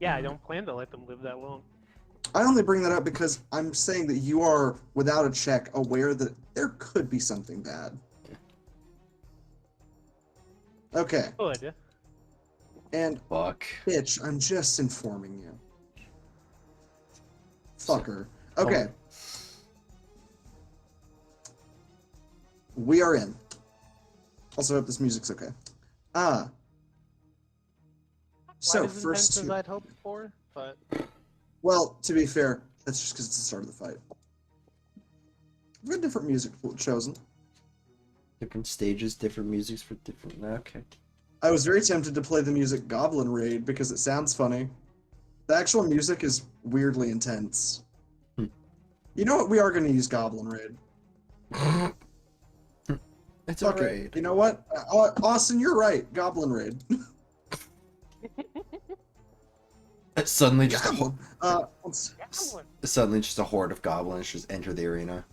Yeah, I don't plan to let them live that long. I only bring that up because I'm saying that you are, without a check, aware that there could be something bad. Okay, Good. and Fuck. bitch, I'm just informing you. Fucker. Oh. Okay. We are in. Also hope this music's okay. So Quite as first intense as two. I'd hoped for, but Well, to be fair, that's just because it's the start of the fight. We've got different music chosen. Different stages, different musics for different... Okay. I was very tempted to play the music Goblin Raid because it sounds funny. The actual music is weirdly intense. Hmm. You know what? We are going to use Goblin Raid. It's Fuck alright. it. You know what? Austin, you're right. Goblin Raid. Suddenly just Goblin. suddenly just a horde of goblins just enter the arena.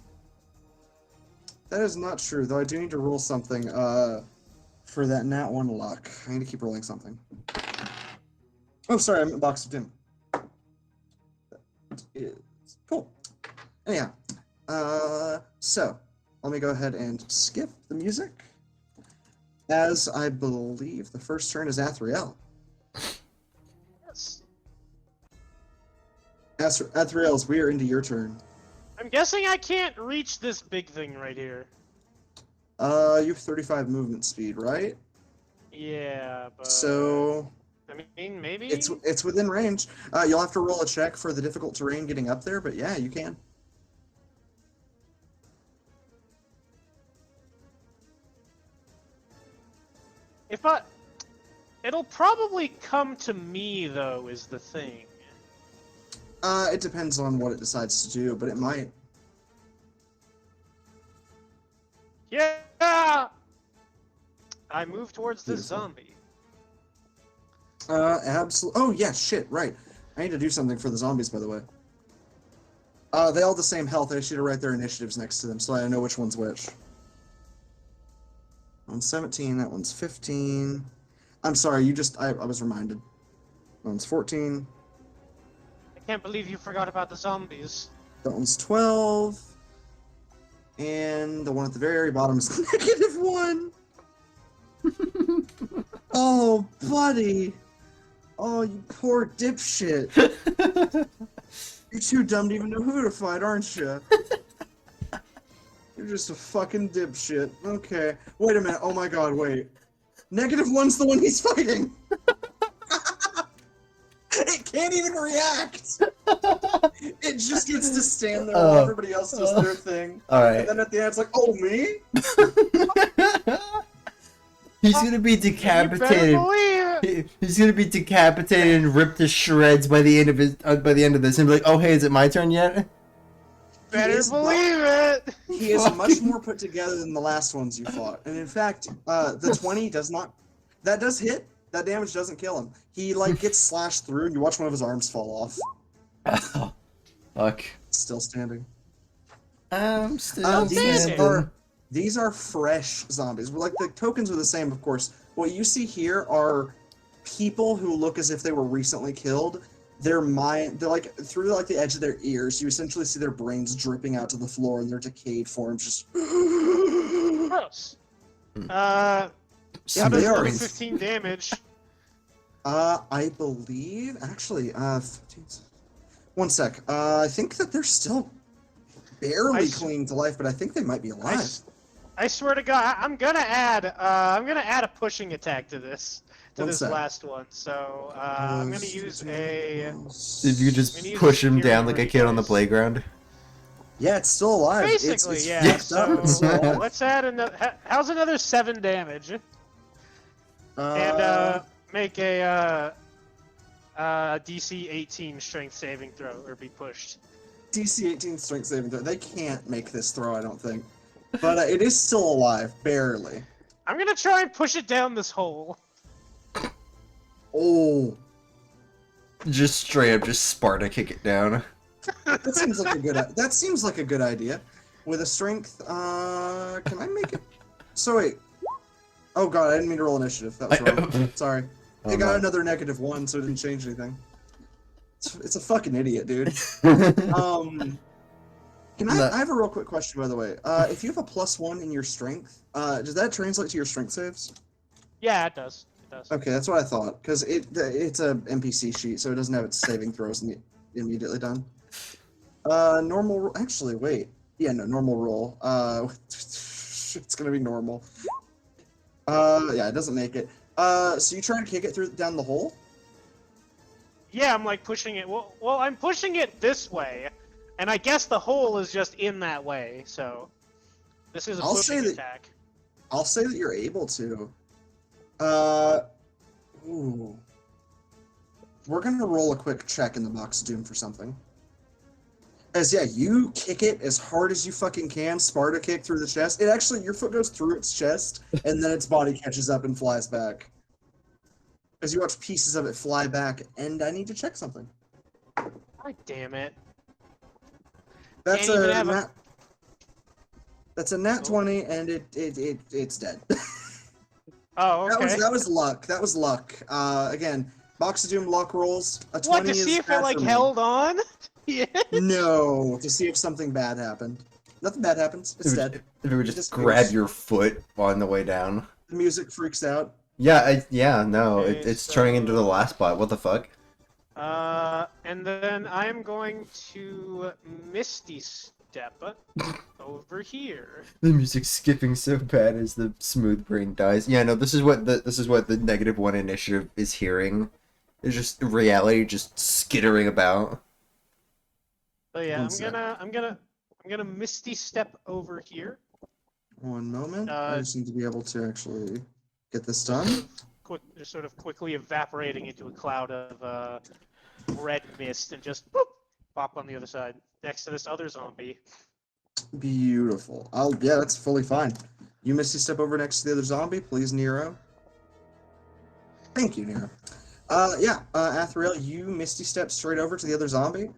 That is not true, though I do need to roll something for that nat 1 luck. I need to keep rolling something. Oh, sorry, I meant Box of Doom. That is cool. Anyhow, so let me go ahead and skip the music, as I believe the first turn is Athriel. yes. Athriel, we are into your turn. I'm guessing I can't reach this big thing right here. You have 35 movement speed, right? Yeah, but So I mean, maybe it's within range. You'll have to roll a check for the difficult terrain getting up there, but yeah, you can. it'll probably come to me though. Is the thing. It depends on what it decides to do, but it might. Yeah. I move towards this Beautiful. zombie. Absolutely. Oh yeah, shit. Right. I need to do something for the zombies, by the way. They all have the same health. I just need to write their initiatives next to them so I know which one's which. That one's 17. That one's 15. I'm sorry. I was reminded. That one's 14. can't believe you forgot about the zombies. That one's 12. And the one at the very bottom is -1. Oh, buddy. Oh, you poor dipshit. You're too dumb to even know who to fight, aren't you? You're just a fucking dipshit. Okay. Wait a minute. Oh my god, wait. -1's the one he's fighting! It can't even react! It just gets to stand there while everybody else does their thing. Alright. And then at the end it's like, oh, me? He's gonna be decapitated. You better believe it. He's gonna be decapitated and ripped to shreds by the end of this. And be like, "Oh, hey, is it my turn yet?" Better is believe it. He is much more put together than the last ones you fought. And in fact, the 20 does not... That does hit. That damage doesn't kill him. He, like, gets slashed through and you watch one of his arms fall off. Oh, fuck. Still standing. I'm still These standing. these are fresh zombies. Like, the tokens are the same, of course. What you see here are people who look as if they were recently killed. They're like, through, like, the edge of their ears, you essentially see their brains dripping out to the floor and their decayed forms just... Gross. How Yeah, does they are. 15 damage? I believe, actually, 15... One sec. I think that they're still barely clinging to life, but I think they might be alive. I swear to God, I'm gonna add a pushing attack to this last one. So I'm gonna use a. If you just push him down like a kid on the playground. Yeah, it's still alive. Basically, it's yeah. fucked up, it's So still alive. let's add another. How's another 7 damage? And make a DC 18 strength saving throw or be pushed. DC 18 strength saving throw. They can't make this throw, I don't think. But it is still alive, barely. I'm gonna try and push it down this hole. Oh, Just straight up, just Sparta kick it down. that seems like a good. That seems like a good idea. With a strength, can I make it? So wait. Oh god, I didn't mean to roll initiative. That was wrong. Sorry. I got another -1, so it didn't change anything. It's a fucking idiot, dude. Can I have a real quick question, by the way. If you have a +1 in your strength, does that translate to your strength saves? Yeah, it does. It does. Okay, that's what I thought, because it's a NPC sheet, so it doesn't have its saving throws immediately done. Normal. Actually, wait. Yeah, no, normal roll. It's gonna be normal. Yeah, it doesn't make it. So you trying to kick it down the hole? Yeah, I'm like pushing it. Well, I'm pushing it this way, and I guess the hole is just in that way. So this is a pushing attack. I'll say that you're able to. Ooh. We're gonna roll a quick check in the box of doom for something. Yeah, you kick it as hard as you fucking can, Sparta kick through the chest. It actually, your foot goes through its chest, and then its body catches up and flies back. As you watch pieces of it fly back, and I need to check something. God damn it. That's Can't even a have nat. That's a nat 20, and it's dead. Oh, okay. That was luck. That was luck. Again, box of doom luck rolls. A 20 What, to is see if it bad like for me. held on? Yeah. No, to see if something bad happened. Nothing bad happens. It's dead. If it would just grab your foot on the way down. The music freaks out. Yeah, no, Okay, it's turning into the last bot. What the fuck? And then I'm going to Misty Step over here. The music's skipping so bad as the smooth brain dies. Yeah, no, this is what the -1 initiative is hearing. It's just reality just skittering about. So yeah, One I'm gonna Misty Step over here. One moment. I just need to be able to actually get this done. Just sort of quickly evaporating into a cloud of red mist and just boop, pop on the other side next to this other zombie. Beautiful. Yeah, that's fully fine. You Misty step over next to the other zombie, please, Nero. Thank you, Nero. Athriel, you Misty step straight over to the other zombie.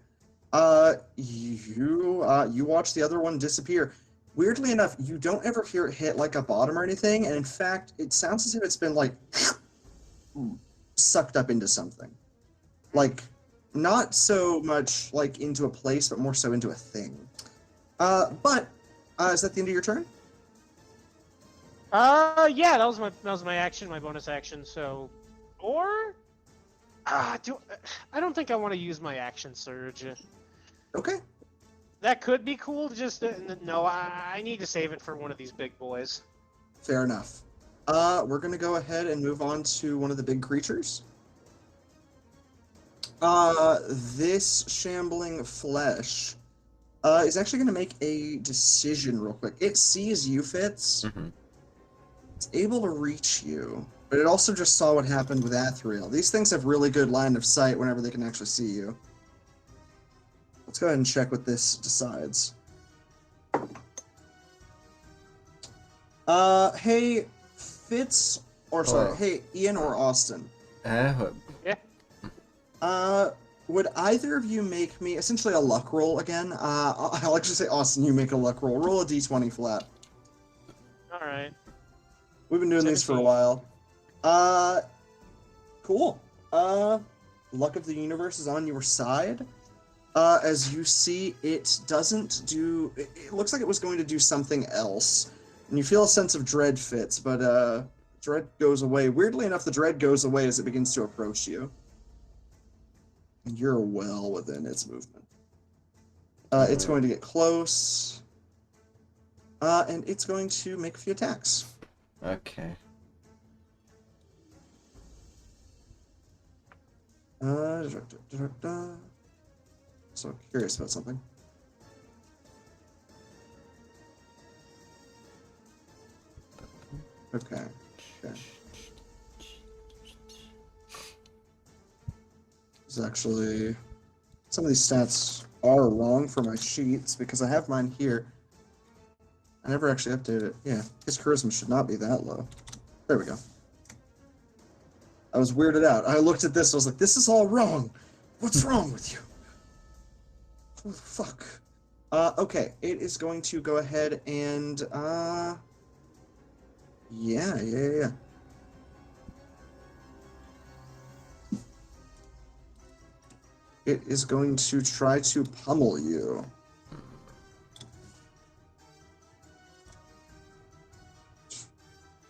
You watch the other one disappear. Weirdly enough, you don't ever hear it hit like a bottom or anything, and in fact, it sounds as if it's been like sucked up into something. Like not so much like into a place, but more so into a thing. But is that the end of your turn? Yeah, that was my action, my bonus action. So, or I don't think I want to use my action surge. Okay. That could be cool. Just no, I need to save it for one of these big boys. Fair enough. We're gonna go ahead and move on to one of the big creatures. This shambling flesh is actually gonna make a decision real quick. It sees you, Fitz. Mm-hmm. It's able to reach you, but it also just saw what happened with Athriel. These things have really good line of sight whenever they can actually see you. Let's go ahead and check what this decides. Hey, Fitz, or sorry, Hello. hey, Ian or Austin. Yeah. Would either of you make me essentially a luck roll again? I'll actually say Austin, you make a luck roll. Roll a d20 flat. All right. We've been doing this for a 17. while. Cool. Luck of the universe is on your side. As you see, it doesn't do. It looks like it was going to do something else, and you feel a sense of dread, Fitz. But dread goes away. Weirdly enough, the dread goes away as it begins to approach you. And you're well within its movement. It's going to get close, and it's going to make a few attacks. Okay. So curious about something. Okay. It's actually some of these stats are wrong for my sheets because I have mine here. I never actually updated it. Yeah, his charisma should not be that low. There we go. I was weirded out. I looked at this, I was like, this is all wrong. What's wrong with you? Oh, fuck. Okay, it is going to go ahead and, yeah. It is going to try to pummel you.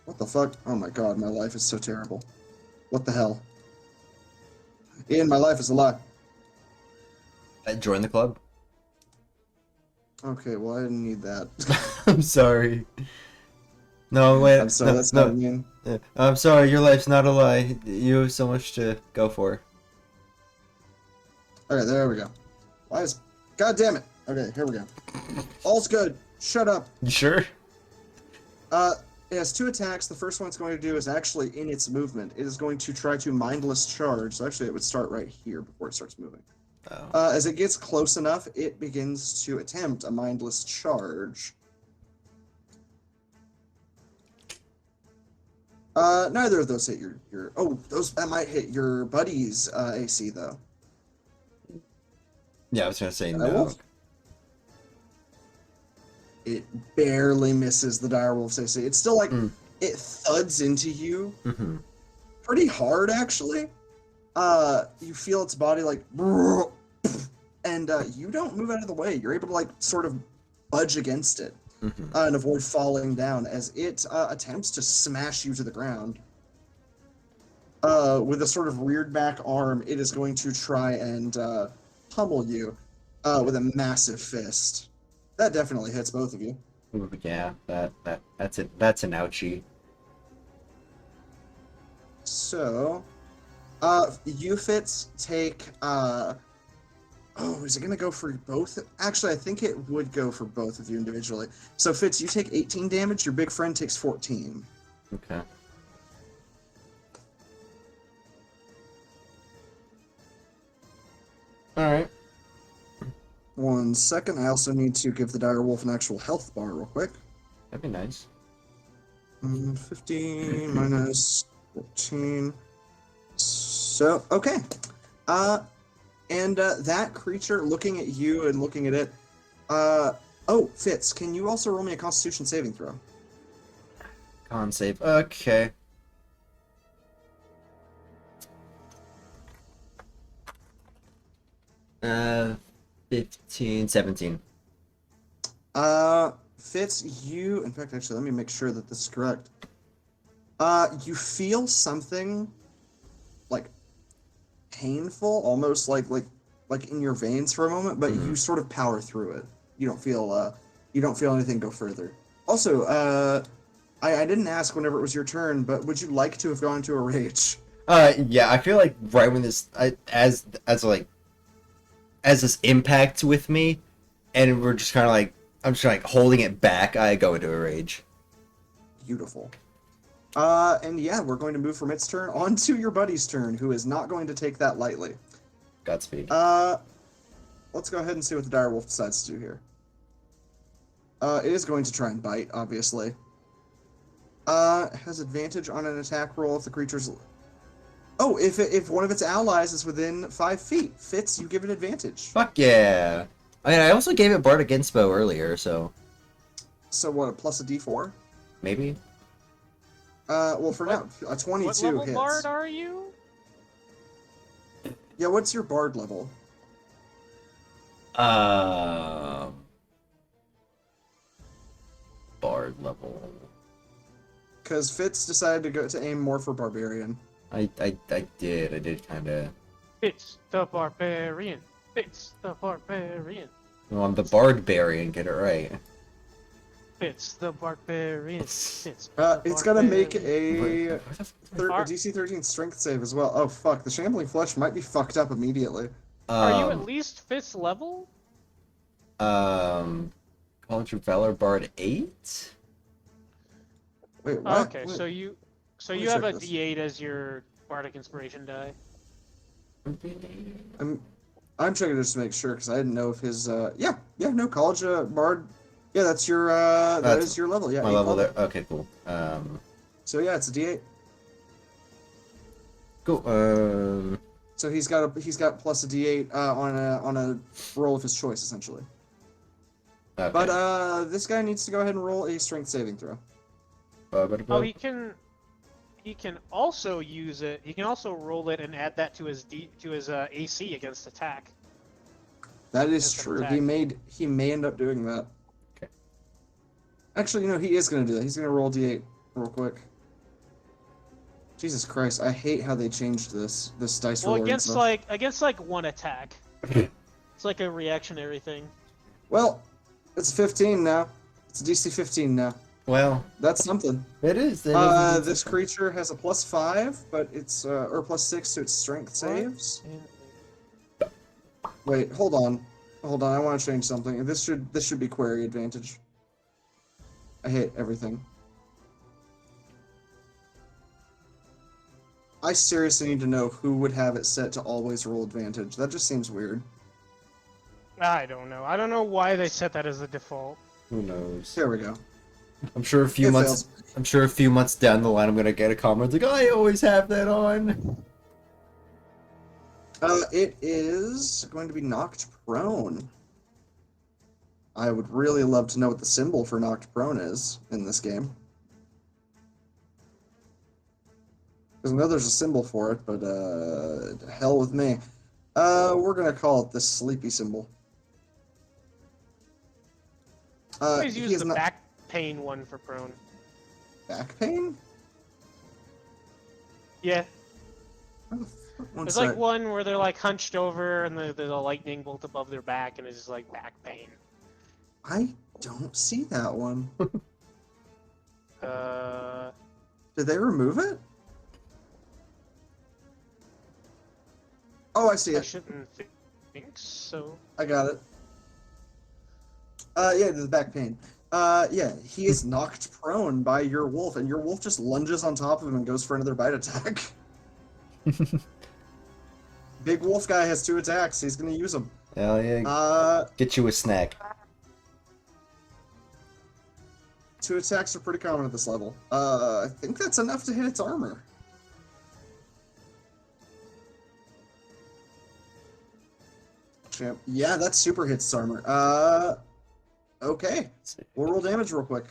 What the fuck? Oh my god, my life is so terrible. What the hell? Ian, my life is a lie. Join the club. Okay, well, I didn't need that. I'm sorry. No, wait. I'm sorry, no, that's no. not mean. I'm sorry, your life's not a lie. You have so much to go for. Okay, there we go. Why is... God damn it! Okay, here we go. All's good. Shut up. You sure? It has two attacks. The first one it's going to do is actually in its movement. It is going to try to mindless charge. So actually, it would start right here before it starts moving. Oh. As it gets close enough, it begins to attempt a mindless charge. Neither of those hit your. Oh, that might hit your buddy's AC though. Yeah, I was gonna say And no. I will. It barely misses the direwolf's AC. It's still like it thuds into you Mm-hmm. pretty hard, actually. You feel its body like, and you don't move out of the way. You're able to like sort of budge against it and avoid falling down as it attempts to smash you to the ground. With a sort of reared back arm, it is going to try and pummel you with a massive fist. That definitely hits both of you. Ooh, yeah, that's it. That's an ouchie. So, you Fitz take. Oh, is it gonna go for both? Actually, I think it would go for both of you individually. So, Fitz, you take 18 damage. Your big friend takes 14. Okay. All right. 1 second. I also need to give the direwolf an actual health bar real quick. That'd be nice. 15 minus 14. So, okay. And that creature looking at you and looking at it. Oh, Fitz, can you also roll me a Constitution saving throw? Con save. Okay. 15, 17. Fitz, you. In fact, actually, let me make sure that this is correct. You feel something like painful, almost like in your veins for a moment, but you sort of power through it. You don't feel anything go further. Also, I didn't ask whenever it was your turn, but would you like to have gone into a rage? Yeah, I feel like right when this, as this impacts with me, and we're just kind of like, I'm just like holding it back, I go into a rage. Beautiful. And yeah, we're going to move from its turn on to your buddy's turn, who is not going to take that lightly. Godspeed. Let's go ahead and see what the direwolf decides to do here. It is going to try and bite, obviously. Has advantage on an attack roll if the creature's... Oh, if one of its allies is within 5 feet. Fitz, you give it advantage. Fuck yeah. I mean, I also gave it Bardic Inspo earlier, so... So what, a plus a d4? Maybe? Well, for now, a 22 What level hits. bard are you? Yeah, what's your bard level? Bard level. Because Fitz decided to aim more for barbarian. I did kind of... Fitz the barbarian. Fitz the barbarian. Well, I'm the Bardbarian, get it right. Fitz the barbarian. Fitz It's gonna make a Where the f- DC 13 strength save as well. Oh fuck, the shambling flesh might be fucked up immediately. Are you at least Fitz level? College of Valor Bard 8? Wait, what? Okay, Wait. so you Let me have a check this. D8 as your bardic inspiration die. I'm checking just to make sure because I didn't know if his no college bard. Yeah, that's your that is your level. Yeah, My 8 level there. Okay, cool. So yeah, it's a D8. Cool. So he's got plus a D8 on a roll of his choice essentially. Okay. But this guy needs to go ahead and roll a strength saving throw. Oh, he can also use it. He can also roll it and add that to his AC against attack. That is Against an true. attack. He may end up doing that. Okay. Actually, he is going to do that. He's going to roll D8 real quick. Jesus Christ, I hate how they changed this dice Well, roller. against one attack. It's like a reactionary thing. Well, it's 15 now. It's a DC 15 now. Well, That's something. it is. This creature has a +5, but it's or +6 to its strength saves. Wait, hold on. I want to change something. This should be query advantage. I hate everything. I seriously need to know who would have it set to always roll advantage. That just seems weird. I don't know. I don't know why they set that as the default. Who knows? There we go. I'm sure a few It months. fails. I'm sure a few months down the line, I'm gonna get a comment like, "I always have that on." It is going to be knocked prone. I would really love to know what the symbol for knocked prone is in this game. Because I know there's a symbol for it, but hell with me. We're gonna call it the sleepy symbol. Always he use is the not back pain one for prone. back pain. Yeah, One there's sec. like one where they're like hunched over and there's a lightning bolt above their back and it's just like back pain. I don't see that one. Did they remove it? Oh, I see I it. shouldn't think so. I got it. Yeah, the back pain. Yeah, he is knocked prone by your wolf, and your wolf just lunges on top of him and goes for another bite attack. Big wolf guy has 2 attacks. He's gonna use them. Hell yeah! Get you a snack. 2 attacks are pretty common at this level. I think that's enough to hit its armor. Champ. Yeah, that super hits its armor. Okay. We'll roll damage real quick.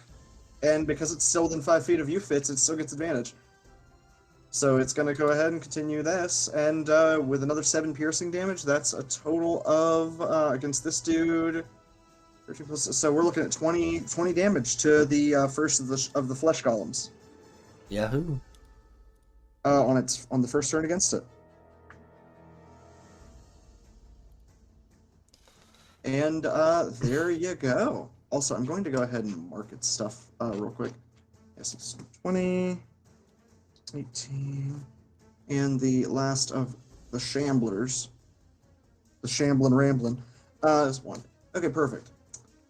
And because it's still within 5 feet of you, Fitz, it still gets advantage. So it's going to go ahead and continue this, and with another 7 piercing damage, that's a total of, against this dude, 13 plus, so we're looking at 20 damage to the first of the flesh golems. Yahoo! On the first turn against it. And there you go. Also, I'm going to go ahead and mark its stuff real quick. Yes, it's 20, 18, and the last of the shamblers, the shambling ramblin', is 1. Okay, perfect.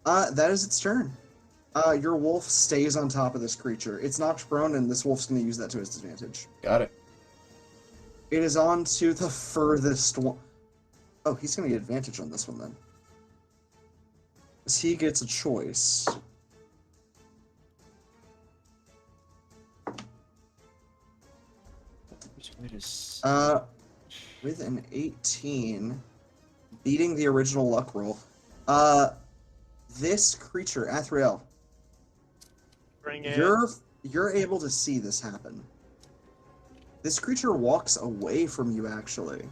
That is its turn. Your wolf stays on top of this creature. It's knocked prone, and this wolf's going to use that to its advantage. Got it. It is on to the furthest one. Oh, he's going to get advantage on this one, then. Because he gets a choice. With an 18, beating the original luck roll, this creature, Athriel, Bring it. you're able to see this happen. This creature walks away from you, actually.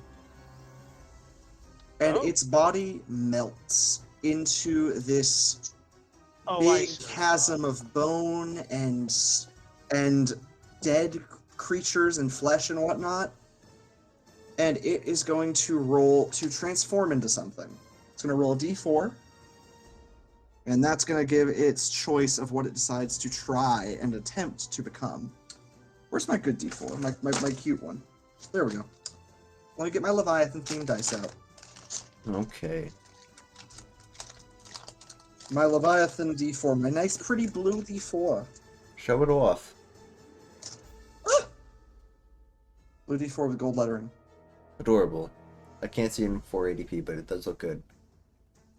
And its body melts into this big chasm of bone and dead creatures and flesh and whatnot. And it is going to roll to transform into something. It's going to roll a d4. And that's going to give its choice of what it decides to try and attempt to become. Where's my good d4? My cute one. There we go. Let me get my Leviathan themed dice out. Okay. My Leviathan d4. My nice pretty blue d4. Show it off. Ah! Blue d4 with gold lettering. Adorable. I can't see it in 480p, but it does look good.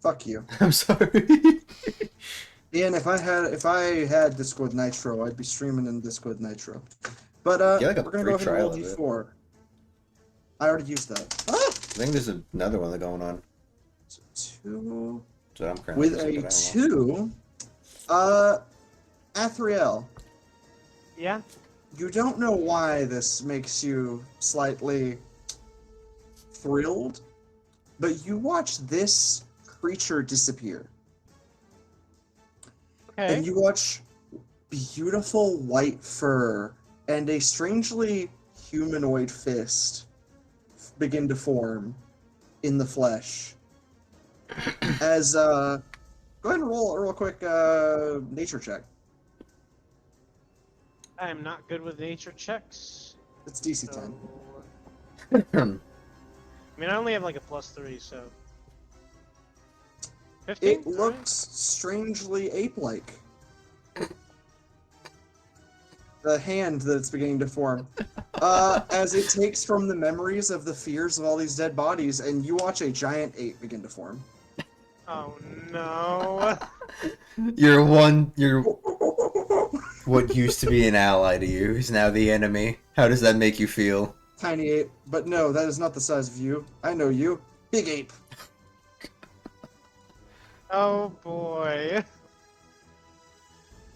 Fuck you. I'm sorry. Ian, if I had Discord Nitro, I'd be streaming in Discord Nitro. But Yeah, like a we're gonna go free ahead and roll trial of it. d4. I already used that. Ah! I think there's another one going on. So 2 So I'm currently with using, a but I don't know. 2. Athriel, Yeah? you don't know why this makes you slightly thrilled, but you watch this creature disappear. Okay. And you watch beautiful white fur and a strangely humanoid fist begin to form in the flesh. As, go ahead and roll a real quick nature check. I am not good with nature checks. It's DC So... 10. I mean, I only have like a +3, so... 15? It looks strangely ape-like. The hand that it's beginning to form. As it takes from the memories of the fears of all these dead bodies, and you watch a giant ape begin to form. Oh no. You're what used to be an ally to you is now the enemy. How does that make you feel? Tiny ape. But no, that is not the size of you. I know you. Big ape. Oh boy.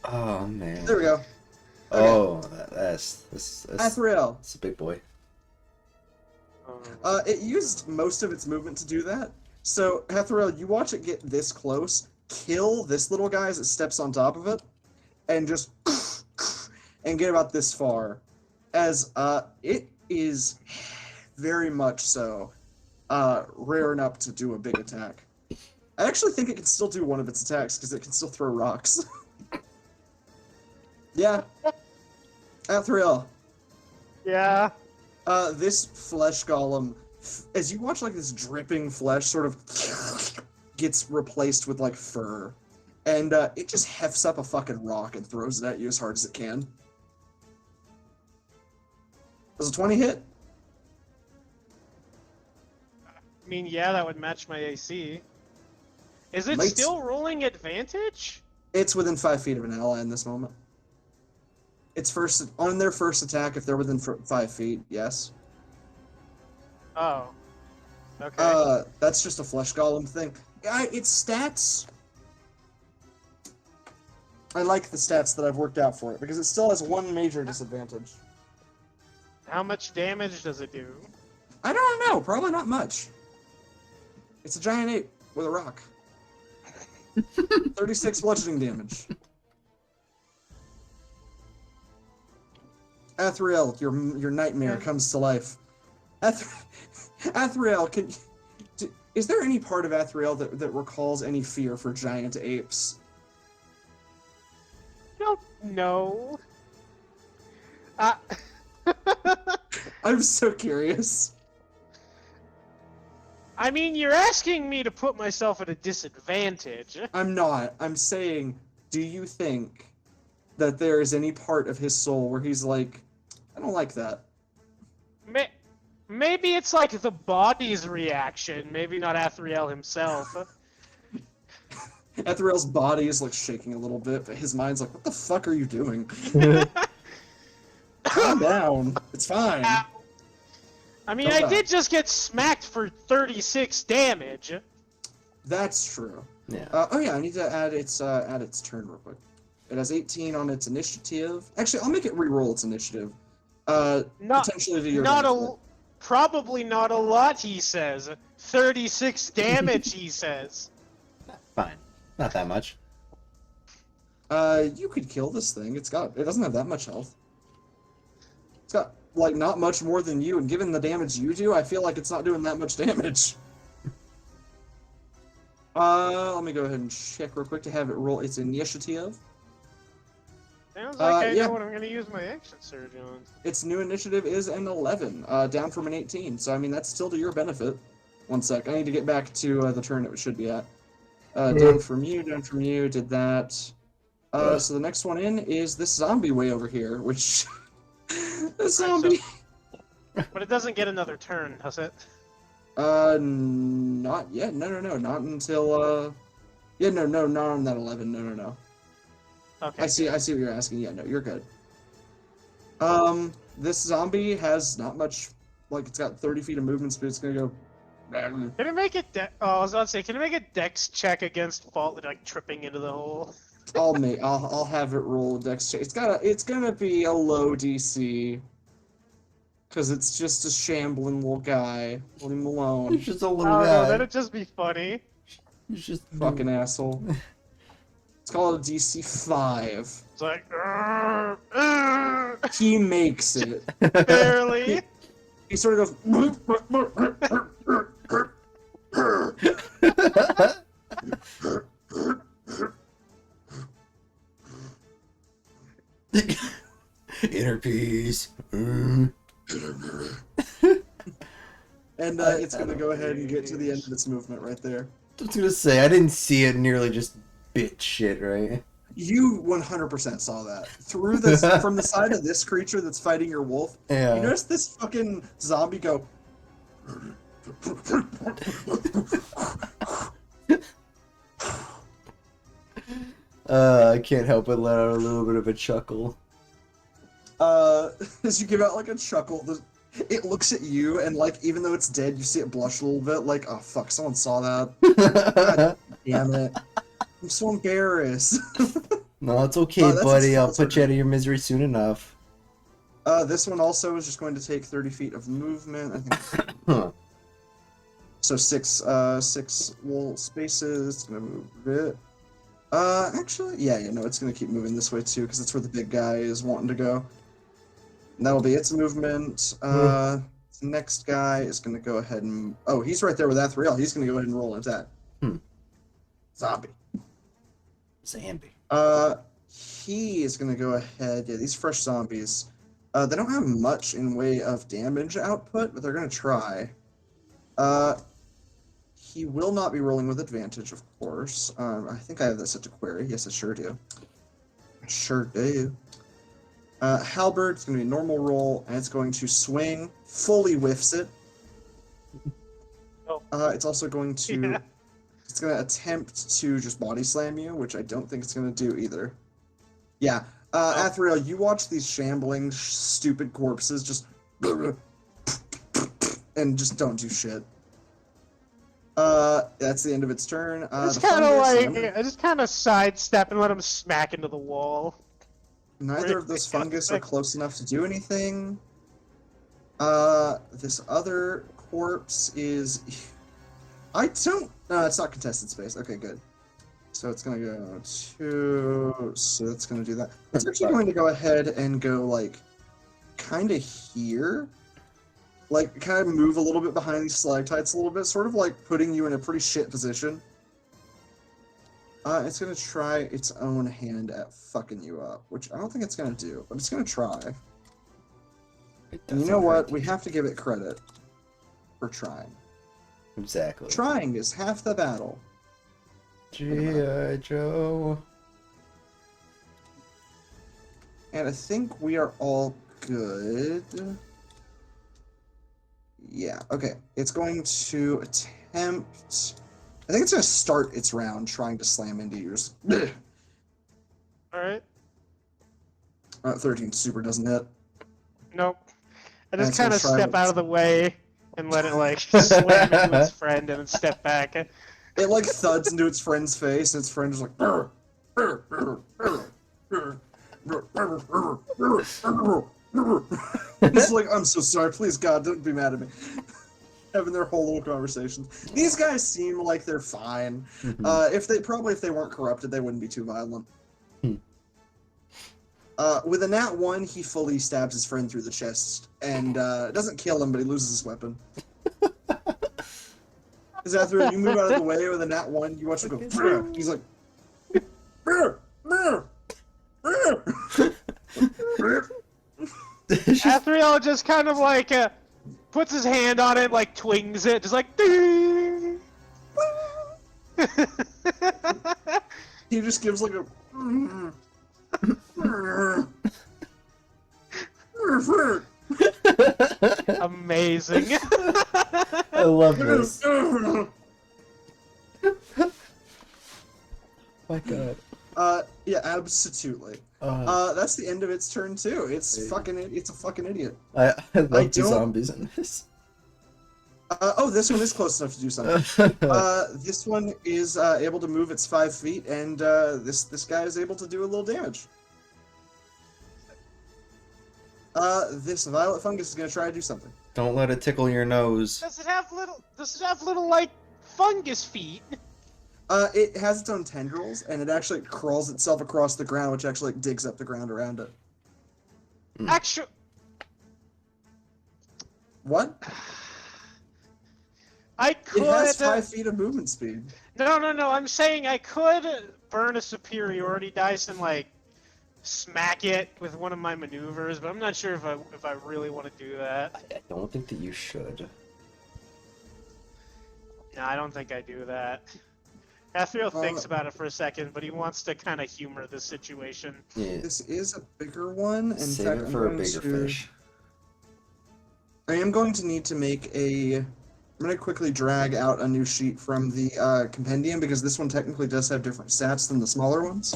Oh man. There we go. Oh, that's Athriel. that's a big boy. It used most of its movement to do that. So, Athriel, you watch it get this close, kill this little guy as it steps on top of it, and just and get about this far. As it is very much so rearing up to do a big attack. I actually think it can still do one of its attacks because it can still throw rocks. Yeah. Athriel. Yeah. This flesh golem, as you watch like this dripping flesh sort of gets replaced with like fur, and it just hefts up a fucking rock and throws it at you as hard as it can. Does a 20 hit? I mean, yeah, that would match my AC. Is it Might- still rolling advantage? It's within 5 feet of an ally in this moment. It's on their first attack if they're within 5 feet, yes. Oh. Okay. That's just a flesh golem thing. Its stats. I like the stats that I've worked out for it because it still has one major disadvantage. How much damage does it do? I don't know. Probably not much. It's a giant ape with a rock. 36 bludgeoning damage. Athriel, your nightmare comes to life. Athriel, is there any part of Athriel that recalls any fear for giant apes? I don't know. I'm so curious. I mean, you're asking me to put myself at a disadvantage. I'm not. I'm saying, do you think that there is any part of his soul where he's like, I don't like that? Maybe it's like the body's reaction, maybe not Athriel himself. Athriel's body is like shaking a little bit, but his mind's like, what the fuck are you doing? Calm down. It's fine. I mean, I did just get smacked for 36 damage. That's true. Yeah. Oh yeah, I need to add its turn real quick. It has 18 on its initiative. Actually, I'll make it re-roll its initiative. Potentially to your benefit. Probably not a lot, he says. 36 damage, he says. Fine. Not that much. You could kill this thing. It doesn't have that much health. It's got, like, not much more than you, and given the damage you do, I feel like it's not doing that much damage. Let me go ahead and check real quick to have it roll its initiative. Sounds like I know what I'm going to use my action surge on. Its new initiative is an 11, down from an 18, so I mean, that's still to your benefit. One sec, I need to get back to the turn it should be at. Down from you, did that. So the next one in is this zombie way over here, which... the zombie... But it doesn't get another turn, does it? Not yet. No, not until, yeah, no, not on that 11, no. Okay. I see what you're asking. Yeah, no, you're good. This zombie has not much, like, it's got 30 feet of movement speed. It's gonna go... Can it make it I was about to say, can it make a dex check against fault, like, tripping into the hole? I'll have it roll a dex check. It's gonna be a low DC. Cause it's just a shambling little guy. Leave him alone. He's just a little Oh guy. no, that'd just be funny. He's just Fucking asshole. It's called a DC 5. It's like, He makes it. barely. He sort of goes... Inner peace. And it's gonna go ahead and get to the end of its movement right there. I was gonna say, I didn't see it nearly just bit shit, right? You 100% saw that. Through this, from the side of this creature that's fighting your wolf, Yeah. you notice this fucking zombie go... I can't help but let out a little bit of a chuckle. As you give out, like, a chuckle, it looks at you, and, like, even though it's dead, you see it blush a little bit, like, oh, fuck, someone saw that. God damn it. I'm so embarrassed. No, it's okay, that's buddy. I'll that's put you okay. out of your misery soon enough. This one also is just going to take 30 feet of movement, I think. Huh. So six wall spaces. It's gonna move a bit. Actually, yeah, no, it's gonna keep moving this way too, because that's where the big guy is wanting to go. And that'll be its movement. The next guy is gonna go ahead and... Oh, he's right there with Athriel. He's gonna go ahead and roll an attack. Zombie. Zambi. He is gonna go ahead... Yeah, these fresh zombies. They don't have much in way of damage output, but they're gonna try. He will not be rolling with advantage, of course. I think I have that set to query. Yes, I sure do. Halberd's going to be a normal roll, and it's going to swing. Fully whiffs it. Oh. It's also going to... Yeah. It's going to attempt to just body slam you, which I don't think it's going to do either. Yeah. Athriel, you watch these shambling, stupid corpses just... and just don't do shit. That's the end of its turn. I just kind of sidestep and let him smack into the wall. Neither of those fungus are close enough to do anything. This other corpse is... I don't... No, it's not contested space. Okay, good. So it's going to go to... So that's going to do that. It's actually going to go ahead and go, like, kind of here. Like, kind of move a little bit behind these stalactites a little bit, sort of like putting you in a pretty shit position. It's going to try its own hand at fucking you up, which I don't think it's going to do, but it's going to try. And you know what? We have to give it credit for trying. Exactly. Trying is half the battle. G.I. Joe. And I think we are all good. Yeah, okay. It's going to attempt... I think it's going to start its round trying to slam into yours. Alright. 13 super doesn't hit. Nope. I just That's gonna kind of try step with- out of the way and let it, like, slam into its friend and then step back. It, like, thuds into its friend's face, and its friend is like... It's like, I'm so sorry, please, God, don't be mad at me. Having their whole little conversations. These guys seem like they're fine. If they weren't corrupted, they wouldn't be too violent. With a nat 1, he fully stabs his friend through the chest, and it doesn't kill him, but he loses his weapon. Because after you move out of the way with a nat 1, you watch him go, "Brr." He's like, "Brr, brr, brr." Athriel just kind of like puts his hand on it, like twings it, just like. Ding! He just gives like a. Amazing. I love this. My God. Yeah, absolutely. That's the end of its turn too. It's a fucking idiot. I love the don't- zombies in this. Oh, this one is close enough to do something. This one is able to move its 5 feet, and this guy is able to do a little damage. This violet fungus is gonna try to do something. Don't let it tickle your nose. Does it have little like fungus feet? It has its own tendrils, and it actually crawls itself across the ground, which actually digs up the ground around it. Actually, What? I It has could. 5 feet of movement speed. No. I'm saying I could burn a superiority dice and like smack it with one of my maneuvers, but I'm not sure if I really want to do that. I don't think that you should. No, I don't think I do that. Athriel thinks about it for a second, but he wants to kind of humor the situation. Yeah. This is a bigger one. In Save fact, it I'm for a going bigger to- fish. I am going to need to make a... I'm going to quickly drag out a new sheet from the compendium, because this one technically does have different stats than the smaller ones.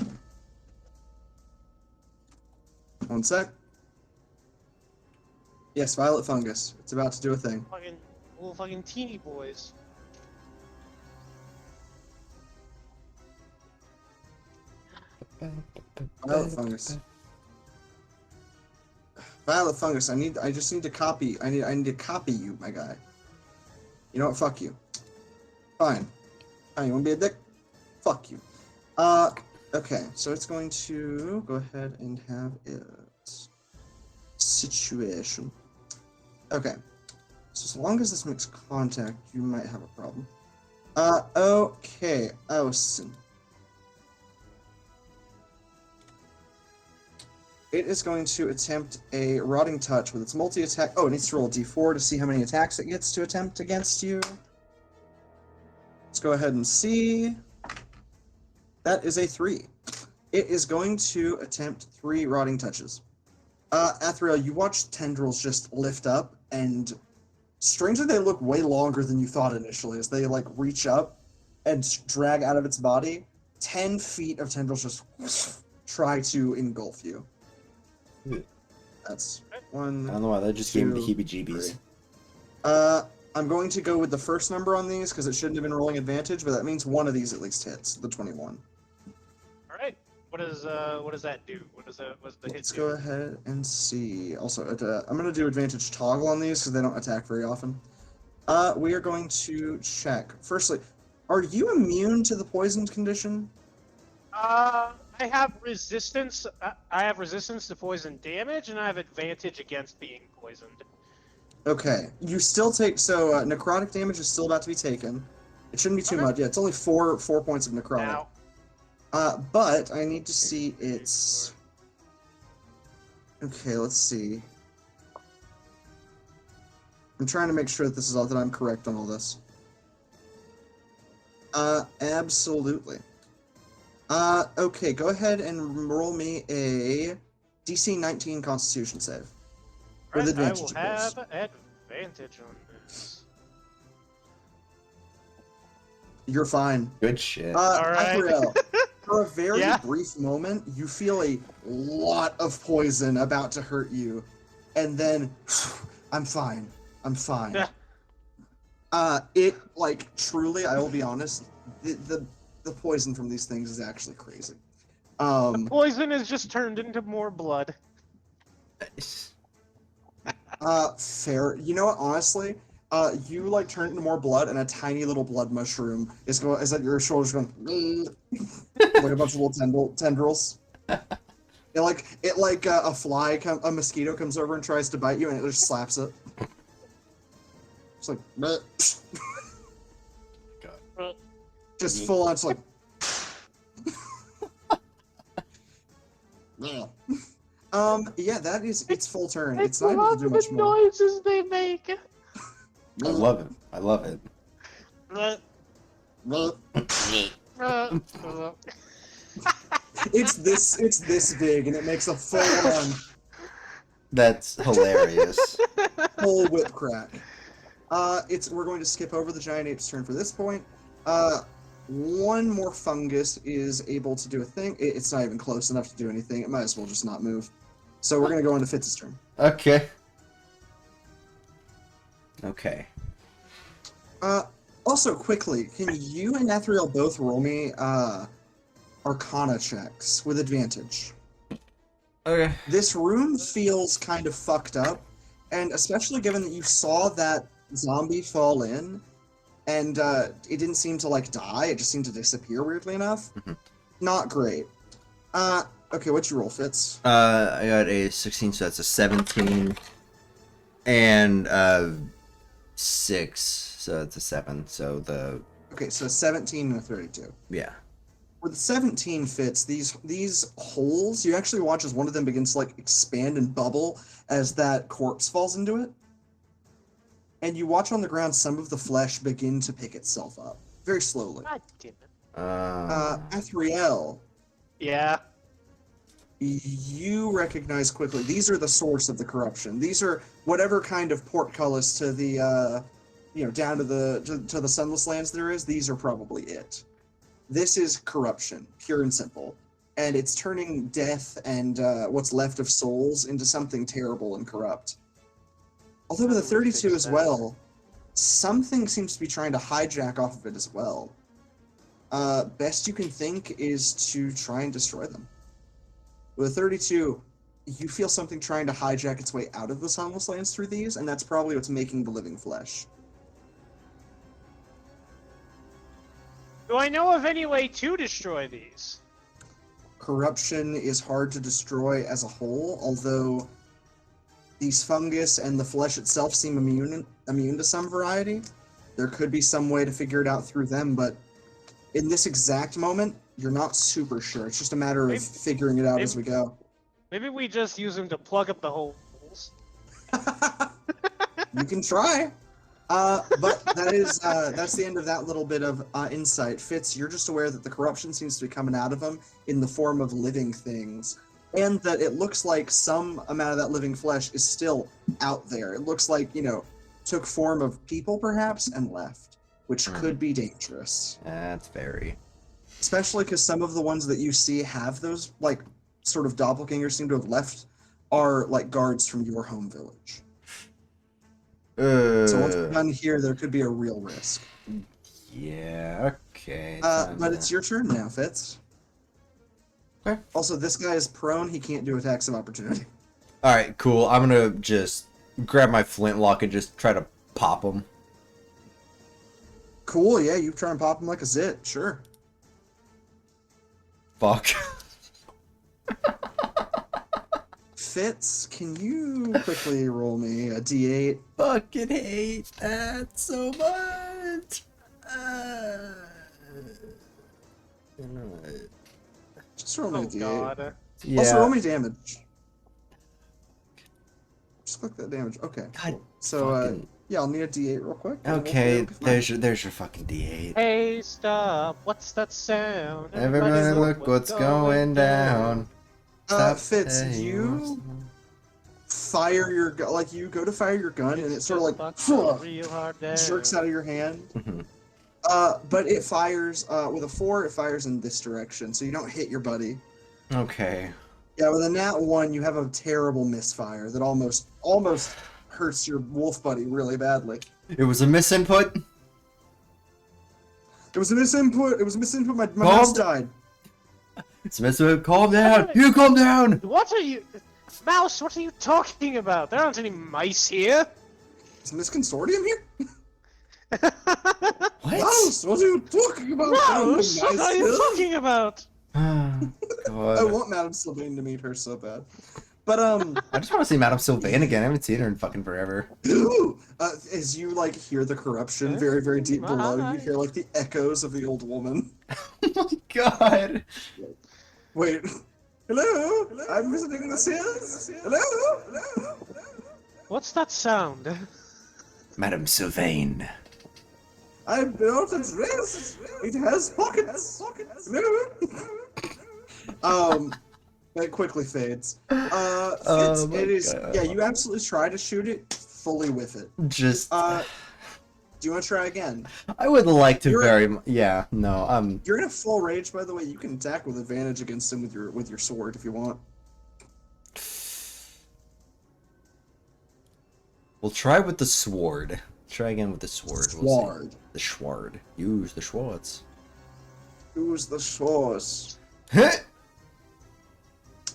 One sec. Yes, violet fungus. It's about to do a thing. Little fucking teeny boys. Violet fungus. Violet fungus. I just need to copy. I need to copy you, my guy. You know what? Fuck you. Fine. Fine. You want to be a dick? Fuck you. Okay. So it's going to go ahead and have its situation. Okay. So as long as this makes contact, you might have a problem. Okay. Osin. It is going to attempt a rotting touch with its multi-attack. Oh, it needs to roll a d4 to see how many attacks it gets to attempt against you. Let's go ahead and see. That is a 3. It is going to attempt 3 rotting touches. Athriel, you watch tendrils just lift up, and strangely they look way longer than you thought initially, as they like reach up and drag out of its body. 10 feet of tendrils just try to engulf you. That's one. I don't know why that just gave me the 2, heebie-jeebies. 3. I'm going to go with the first number on these because it shouldn't have been rolling advantage, but that means one of these at least hits, the 21. All right. what does that do? What's the hit Let's do? go ahead and see. Also, I'm going to do advantage toggle on these because they don't attack very often. We are going to check. Firstly, are you immune to the poisoned condition? I have resistance. I have resistance to poison damage, and I have advantage against being poisoned. Okay. You still take... So, necrotic damage is still about to be taken. It shouldn't be too Okay. much. Yeah, it's only four points of necrotic. Now, But I need to see its... Okay, let's see. I'm trying to make sure that this is all that I'm correct on all this. Absolutely. Okay, go ahead and roll me a DC 19 Constitution save. With right, I advantage, will of course. have advantage on this. You're fine. Good shit. Alright. Athriel, for a very Yeah? brief moment, you feel a lot of poison about to hurt you. And then, I'm fine. I'm fine. Yeah. It, like, truly, I will be honest, the poison from these things is actually crazy. Poison is just turned into more blood. Fair. You know what, honestly, you, like, turn into more blood, and a tiny little blood mushroom is at your shoulders going, like a bunch of little tendrils. It like a fly, a mosquito comes over and tries to bite you, and it just slaps it. It's like, bleh. God. Just full on, it's like, yeah. Yeah, that is its full turn. It's not able to do much more. noises they make. I love it. I love it. It's this big, and it makes a full on That's hilarious. full whip crack. We're going to skip over the giant ape's turn for this point. One more fungus is able to do a thing. It's not even close enough to do anything. It might as well just not move. So we're gonna go into Fitz's turn. Okay. Okay. Also, quickly, can you and Athriel both roll me Arcana checks with advantage? Okay. This room feels kind of fucked up, and especially given that you saw that zombie fall in, and it didn't seem to, like, die, it just seemed to disappear, weirdly enough. Mhm. Not great. Okay, what'd you roll, Fitz? I got a 16, so that's a 17. And 6, so that's a 7. So Okay, so 17 and a 32. yeah. With 17 Fitz, these holes, you actually watch as one of them begins to, like, expand and bubble as that corpse falls into it. And you watch on the ground some of the flesh begin to pick itself up, very slowly. God damn it. Athriel, Yeah. you recognize quickly, these are the source of the corruption. These are whatever kind of portcullis to the, down to the Sunless Lands there is, these are probably it. This is corruption, pure and simple. And it's turning death and what's left of souls into something terrible and corrupt. Although with a 32 as well, something seems to be trying to hijack off of it as well. Best you can think is to try and destroy them. With a 32, you feel something trying to hijack its way out of the Sunless Lands through these, and that's probably what's making the living flesh. Do I know of any way to destroy these? Corruption is hard to destroy as a whole, although these fungus and the flesh itself seem immune to some variety. There could be some way to figure it out through them, but in this exact moment, you're not super sure. It's just a matter of figuring it out as we go. Maybe we just use them to plug up the holes. You can try. But that's the end of that little bit of insight. Fitz, you're just aware that the corruption seems to be coming out of them in the form of living things, and that it looks like some amount of that living flesh is still out there. It looks like, took form of people perhaps and left, which could be dangerous. That's very. Especially because some of the ones that you see have those, like, sort of doppelgangers seem to have left are, like, guards from your home village. So once we're done here, there could be a real risk. Yeah, okay. But it's your turn now, Fitz. Okay. Also, this guy is prone. He can't do attacks of opportunity. All right, cool. I'm gonna just grab my flintlock and just try to pop him. Cool, yeah, you try and pop him like a zit, sure. Fuck. Fitz, can you quickly roll me a d8? Fucking hate that so much. Just roll me Oh a d8. god. Yeah. Also, roll me damage. Just click that damage. Okay. God, Cool. So, fucking- yeah, I'll need a d8 real quick. and Okay, we'll be fine. there's your fucking D8. Hey, stop! What's that sound? Everybody look what's going down. Stop. Fitz, Hey, you fire your gun, like you go to fire your gun, and it It's sort of just like fucking real hard jerks down. out of your hand. Mhm. But it fires with a 4. It fires in this direction, so you don't hit your buddy. Okay. Yeah, with a nat 1, you have a terrible misfire that almost hurts your wolf buddy really badly. It was a misinput. It was a misinput. It was a misinput. My Calm mouse down. died. It's a misinput. Calm down. You calm down. What are you... Mouse, what are you talking about? There aren't any mice here! Is this consortium here? What? Mouse, what are you talking about? Mouse, what Nice are you hill. talking about? I God. want Madame Sylvain to meet her so bad. But I just want to see Madame Sylvain again. I haven't seen her in fucking forever. as you like hear the corruption very, very deep below, you hear like the echoes of the old woman. Oh my god. Wait. Hello? I'm visiting the Sears? Hello? What's that sound? Madame Sylvain. I built a dress. It has pockets. Hello? It quickly fades. Fitz, Oh my it is. God. Yeah, you absolutely try to shoot it fully with it. Just. Do you want to try again? I would like to You're- very much. Yeah, no. You're in a full rage, by the way. You can attack with advantage against him with your sword if you want. We'll try with the sword. Try again with the sword. We'll see. Sword. The sword. Use the swords. Who's the source? Hit.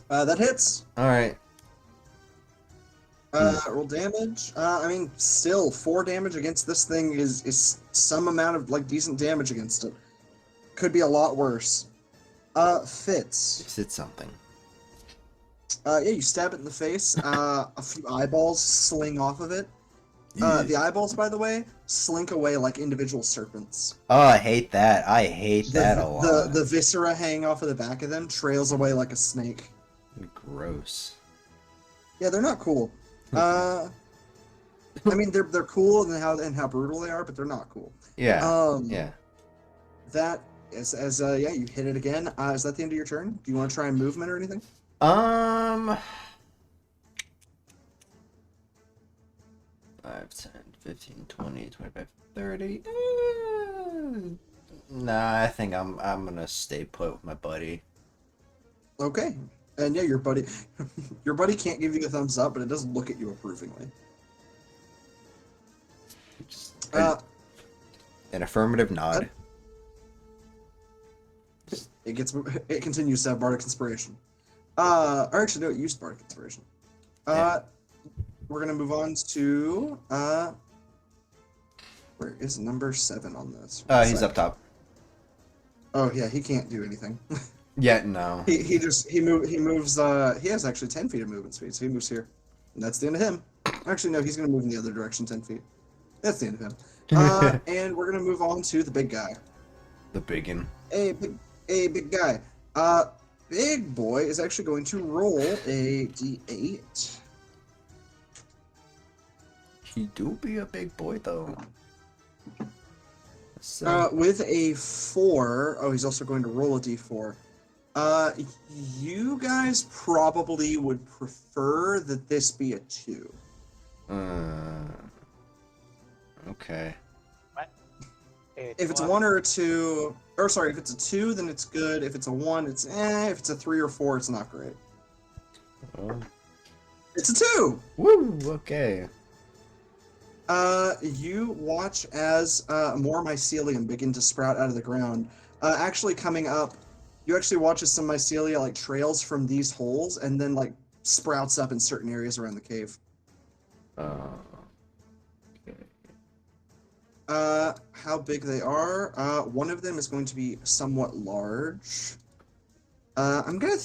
That hits. All right. Roll damage. I mean, still 4 damage against this thing is some amount of like decent damage against it. Could be a lot worse. Fitz. Is it something? Yeah, you stab it in the face. A few eyeballs sling off of it. The eyeballs, by the way, slink away like individual serpents. Oh, I hate that. I hate that a lot. The viscera hanging off of the back of them trails away like a snake. Gross. Yeah, they're not cool. I mean, they're cool and how brutal they are, but they're not cool. Yeah. Yeah. That yeah, you hit it again. Is that the end of your turn? Do you want to try and movement or anything? 5, 10, 15, 20, 25, 30. Nah, I think I'm gonna stay put with my buddy. Okay. And yeah, your buddy can't give you a thumbs up, but it does look at you approvingly. Just an affirmative nod. It continues to have bardic inspiration. Or actually, no, it used bardic inspiration. Yeah. We're gonna move on to where is number 7 on this? He's up top. Oh yeah, he can't do anything. Yeah, no. he moves. He has actually 10 feet of movement speed, so he moves here, and that's the end of him. Actually, no, he's gonna move in the other direction 10 feet. That's the end of him. And we're gonna move on to the big guy. The biggin. Big guy. Big boy is actually going to roll a d8. He do be a big boy though. So, With a 4. Oh, he's also going to roll a d4. You guys probably would prefer that this be a 2. okay. If it's a 1 or a 2, or sorry, if it's a 2, then it's good. If it's a 1, it's eh. If it's a 3 or 4, it's not great. Oh. It's a 2! Woo! Okay. You watch as more mycelium begin to sprout out of the ground. Actually coming up You actually watch as some mycelia like trails from these holes and then like sprouts up in certain areas around the cave. How big they are? One of them is going to be somewhat large. I'm gonna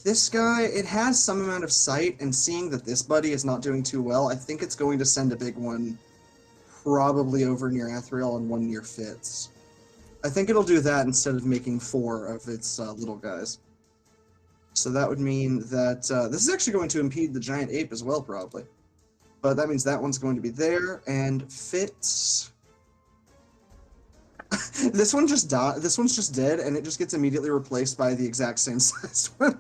this guy, it has some amount of sight, and seeing that this buddy is not doing too well, I think it's going to send a big one probably over near Athriel and one near Fitz. I think it'll do that instead of making 4 of its little guys. So that would mean that this is actually going to impede the giant ape as well, probably. But that means that one's going to be there, and Fitz... This one just died. This one's just dead, and it just gets immediately replaced by the exact same size one.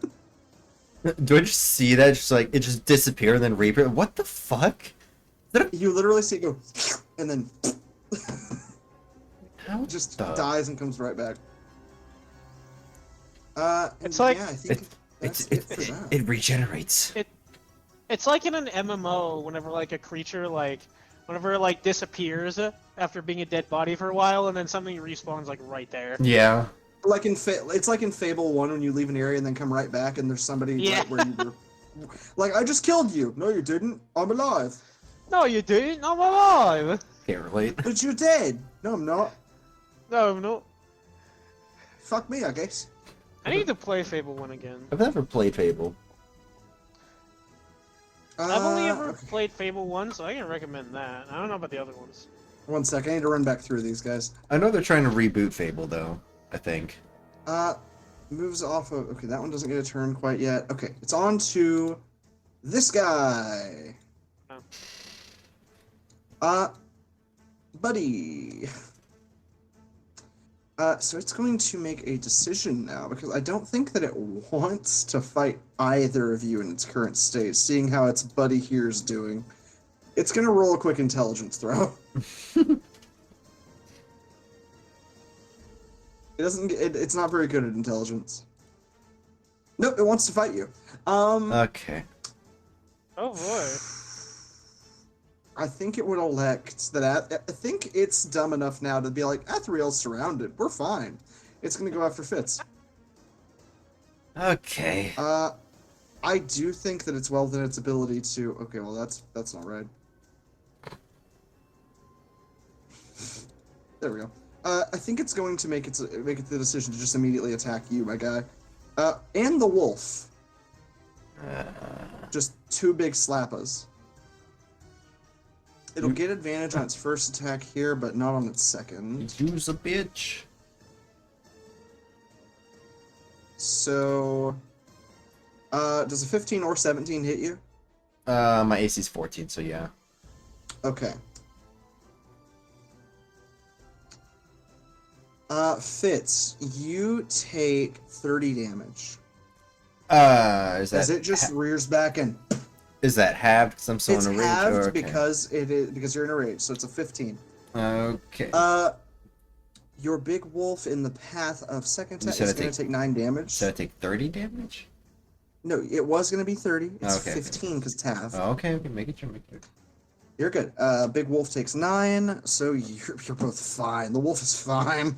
Do I just see that? Just like it just disappear and then reappear? What the fuck? You literally see it go, and then How just the... dies and comes right back. It's like yeah, I think that's it, it for that. it regenerates. It's like in an MMO, whenever like a creature whenever it like disappears after being a dead body for a while, and then something respawns like right there. Yeah. Like it's like in Fable 1 when you leave an area and then come right back and there's somebody right where you were. Like, I just killed you. No, you didn't. I'm alive. No, you didn't. I'm alive. Can't relate. But you're dead. No, I'm not. No. Fuck me, I guess. I need to play Fable 1 again. I've never played Fable. I've only ever Okay. played Fable 1, so I can recommend that. I don't know about the other ones. 1 sec, I need to run back through these guys. I know they're trying to reboot Fable though, I think. Moves off of... Okay, that one doesn't get a turn quite yet. Okay, it's on to this guy. Buddy. So it's going to make a decision now, because I don't think that it wants to fight either of you in its current state, seeing how its buddy here is doing. It's going to roll a quick intelligence throw. It's not very good at intelligence. Nope, it wants to fight you. Okay. Oh boy. I think it would elect that. I think it's dumb enough now to be like, Athriel's surrounded. We're fine. It's going to go after Fitz. Okay. I do think that it's well within its ability to... Okay, well, that's not right. There we go. I think it's going to make it the decision to just immediately attack you, my guy. And the wolf. Just 2 big slappas. It'll get advantage on its first attack here, but not on its second. Use a bitch. So, does a 15 or 17 hit you? My AC's 14, so yeah. Okay. Fitz, you take 30 damage. Is that As it just rears back and... Is that halved? Because I'm still It's in a rage. halved Okay. because you're in a rage, so it's a 15. Okay. Your big wolf in the path of second attack said is I going to take 9 damage. Should I take 30 damage? No, it was going to be 30. It's Okay. 15 because it's half. Oh, okay, make it sure. You're good. Big wolf takes 9, so you're both fine. The wolf is fine.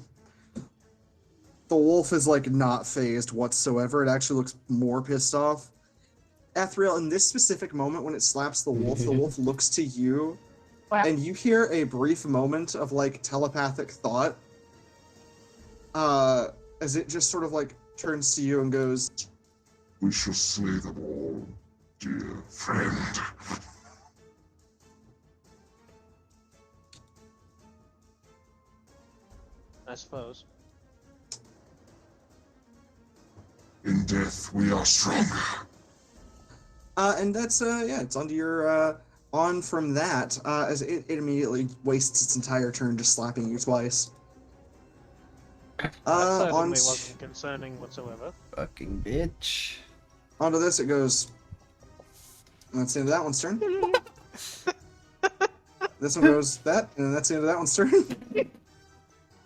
The wolf is like not phased whatsoever. It actually looks more pissed off. Athriel, in this specific moment when it slaps the wolf looks to you, and you hear a brief moment of like telepathic thought. As it just sort of like turns to you and goes, We shall slay them all, dear friend. I suppose. In death we are stronger. And that's it's onto your on from that, as it immediately wastes its entire turn just slapping you twice. That On certainly wasn't concerning whatsoever. Fucking bitch. onto this it goes. And that's the end of that one's turn. This one goes that, and that's the end of that one's turn.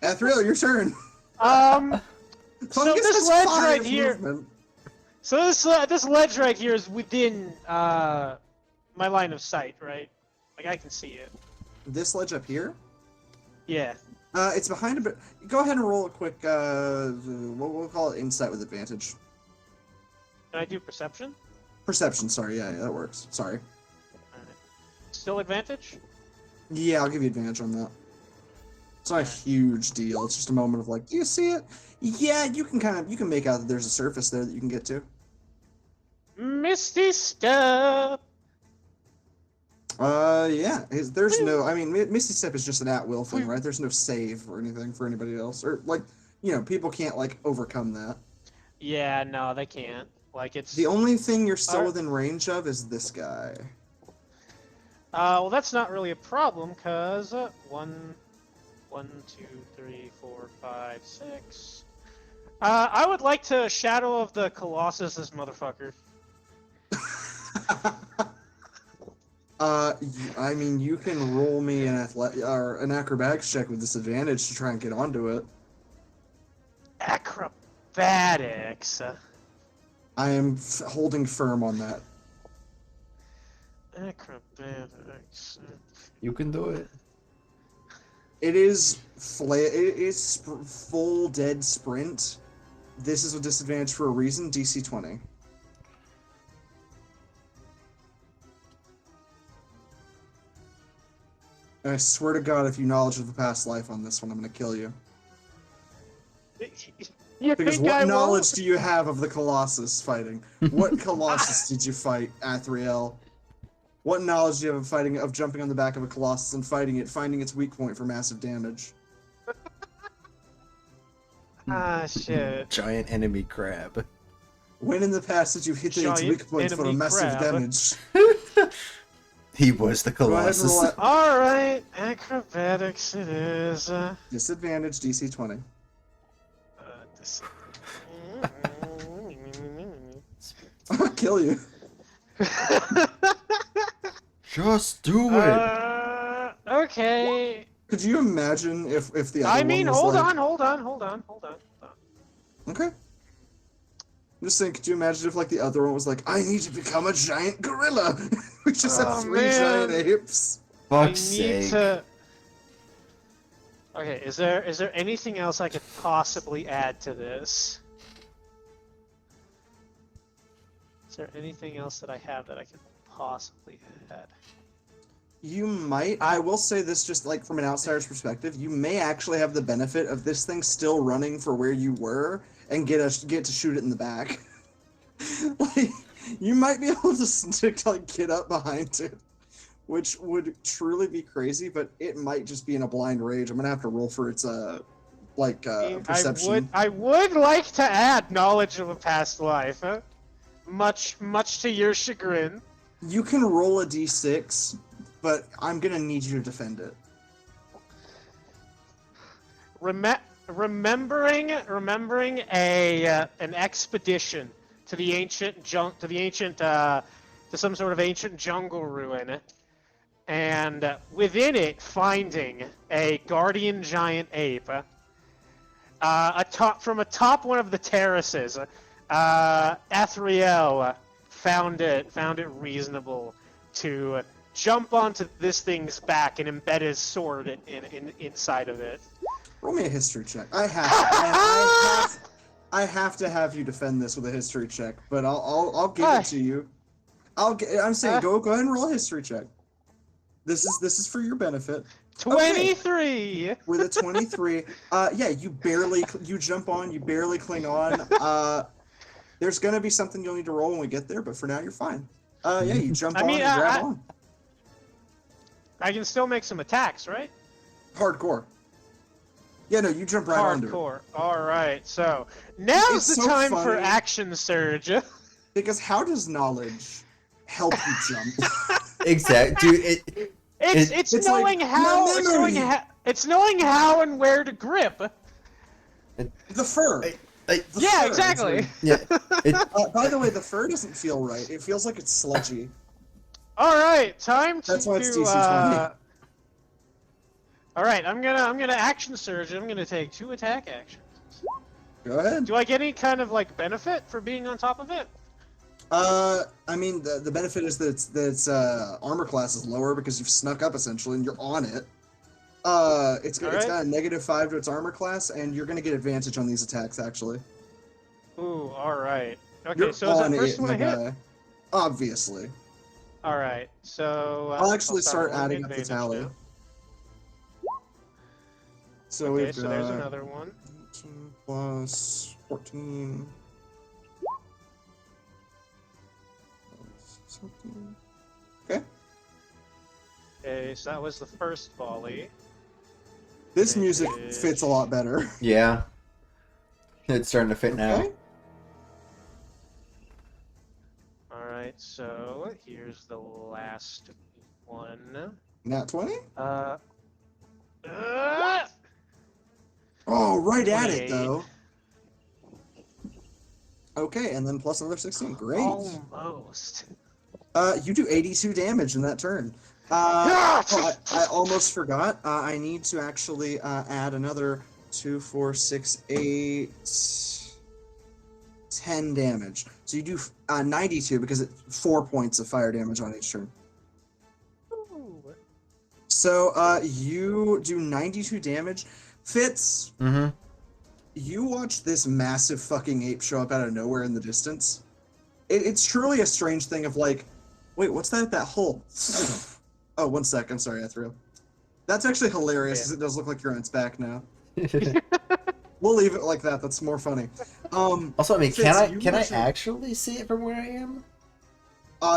Athriel, your turn. So Fungus this has ledge 5 right here. movement. So this ledge right here is within my line of sight, right? Like I can see it. This ledge up here? Yeah. It's behind a bit. Go ahead and roll a quick. We'll call it insight with advantage. Can I do perception? Perception. Sorry. Yeah, that works. Sorry. Alright. Still advantage? Yeah, I'll give you advantage on that. It's not a huge deal. It's just a moment of like, do you see it? Yeah, you can make out that there's a surface there that you can get to. Misty Step! Yeah. There's no. I mean, Misty Step is just an at-will thing, right? There's no save or anything for anybody else, or like, people can't like overcome that. Yeah, no, they can't. Like, it's... The only thing you're still within range of is this guy. Well, that's not really a problem, because 1, 2, 3, 4, 5, 6. I would like to Shadow of the Colossus this motherfucker. I mean, you can roll me an acrobatics check with disadvantage to try and get onto it. Acrobatics. I am holding firm on that. Acrobatics. You can do it. It is full dead sprint. This is a disadvantage for a reason. DC 20. And I swear to God, if you knowledge of the past life on this one, I'm gonna kill you. You Because think I what knowledge won't? do you have of the Colossus fighting? What Colossus did you fight, Athriel? What knowledge do you have of jumping on the back of a Colossus and fighting it, finding its weak point for massive damage? Ah, shit. Giant enemy crab. When in the past did you hit its Giant weak point for a enemy massive crab. damage? He was the Go ahead and Colossus. roll it. Alright, acrobatics it is. Disadvantage, DC 20. This... I'm gonna kill you. Just do it. Okay. Could you imagine if the other I one mean, was hold like... on. Okay. I'm just saying, could you imagine if like the other one was like, I need to become a giant gorilla? We just have 3 man. giant apes. Fuck's I need sake. to... Okay, is there anything else I could possibly add to this? Is there anything else that I have that I could possibly add? You might. I will say this just like from an outsider's perspective, you may actually have the benefit of this thing still running for where you were and get to shoot it in the back. Like, you might be able to like get up behind it, which would truly be crazy, but it might just be in a blind rage. I'm gonna have to roll for its perception. I would like to add knowledge of a past life, much to your chagrin. You can roll a d6, but I'm gonna need you to defend it. Remembering an expedition to some sort of ancient jungle ruin, and within it finding a guardian giant ape, from atop one of the terraces. Athriel found it reasonable to jump onto this thing's back and embed his sword inside of it. Roll me a history check. I have to have you defend this with a history check, but I'll give it to you. I'm saying go ahead and roll a history check. This is for your benefit. 23. Okay. With a 23, yeah, you jump on, you barely cling on. There's gonna be something you'll need to roll when we get there, but for now you're fine. Yeah, you jump on and grab on. I can still make some attacks, right? Hardcore. Yeah, no, you jump right onto it. Hardcore. All right, so now's the time for action surge. Because how does knowledge help you jump? Exactly, dude. It's knowing like how. It's knowing how and where to grip. The fur. Yeah, fur, exactly. Yeah. By the way, the fur doesn't feel right. It feels like it's sludgy. All right, time to. That's why it's DC 20. All right, I'm gonna action surge. I'm gonna take 2 attack actions. Go ahead. Do I get any kind of like benefit for being on top of it? I mean, the benefit is that its armor class is lower because you've snuck up essentially and you're on it. It's Alright. got a -5 to its armor class, and you're gonna get advantage on these attacks. Actually, Ooh, alright. Okay, you're so is that on first it, one my a hit? guy. Obviously, Alright, so I'll actually start rolling adding up the advantage tally. now. So Okay, we've so got there's another one. 18 plus 14. plus 17. Okay. Okay, so that was the first volley. This music Advantage. fits a lot better. Yeah. It's starting to fit now. Okay. Alright, so here's the last one. Nat 20? Uh, Oh, right at it, 28. though. Okay, and then plus another 16. Great. Almost. You do 82 damage in that turn. Yes! Oh, I almost forgot. I need to actually add another 2, 4, 6, 8, 10 damage. So you do 92 because it's 4 points of fire damage on each turn. Ooh. So you do 92 damage. Fitz, Mm-hmm. you watch this massive fucking ape show up out of nowhere in the distance. It's truly a strange thing of like, wait, what's that? That whole... Oh, 1 sec. I'm sorry, Athriel. That's actually hilarious because it does look like you're on its back now. We'll leave it like that. That's more funny. Also, I mean, Fitz, can I watch it- actually see it from where I am?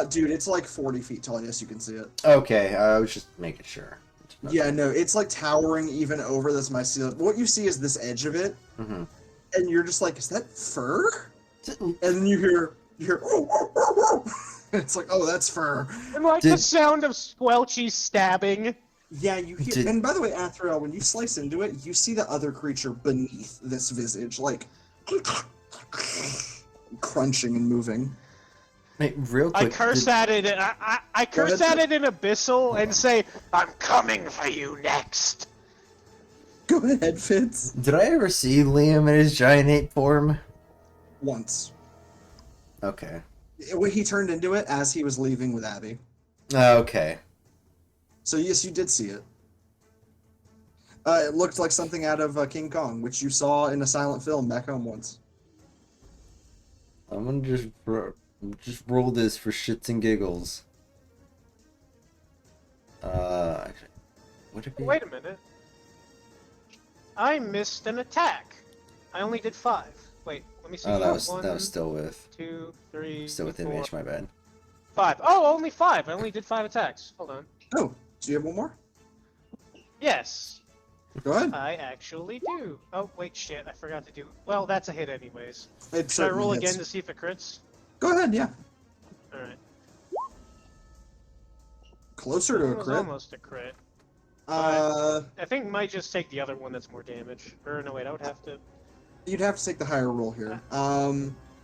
Dude, it's like 40 feet tall. Yes, you can see it. Okay, I was just making sure. Yeah, no, it's like towering even over this mycelium. What you see is this edge of it, Mm-hmm. and you're just like, is that fur? And then you hear, it's like, oh, that's fur. And like Did- the sound of squelchy stabbing. Yeah, you hear. Did- And by the way, Athriel, when you slice into it, you see the other creature beneath this visage, like crunching and moving. Wait, real I quick. curse at it. I curse ahead. at it in abyssal and say, "I'm coming for you next." Go ahead, Fitz. Did I ever see Liam in his giant ape form? Once. Okay. He turned into it as he was leaving with Abby. Okay. So yes, you did see it. It looked like something out of King Kong, which you saw in a silent film back home once. I'm gonna just roll this for shits and giggles. Would it be? Wait a minute. I missed an attack. I only did 5. Wait, let me see. Oh, that was One, still with 2, 3, still with 4, image. My bad. 5. Oh, only 5. I only did 5 attacks. Hold on. Oh, do you have one more? Yes, Go ahead. I actually do. Oh, wait, shit. I forgot to do. Well, that's a hit anyways. It Should I roll certainly again hits. to see if it crits? Go ahead, yeah. Alright. Closer to a It was crit. almost a crit. Uh, I think might just take the other one that's more damage. Or no, wait, I would have to. you'd have to take the higher roll here.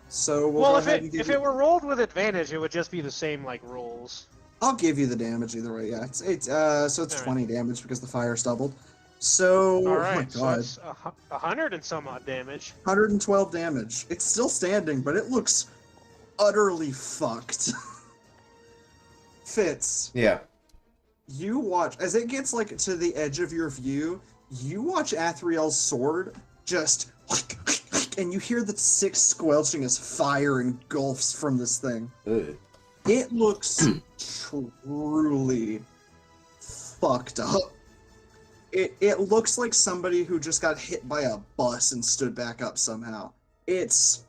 So we'll Well, go if ahead and give if you... it were rolled with advantage, it would just be the same like rolls. I'll give you the damage either way. Yeah, so it's Alright. 20 damage because the fire's doubled. So All oh my right, so god, that's 100 and some odd damage. 112 damage. It's still standing, but it looks utterly fucked. Fitz, Yeah. you watch as it gets like to the edge of your view. You watch Athriel's sword just, and you hear the 6 squelching as fire engulfs from this thing. Ugh. It looks truly fucked up. It looks like somebody who just got hit by a bus and stood back up somehow. It's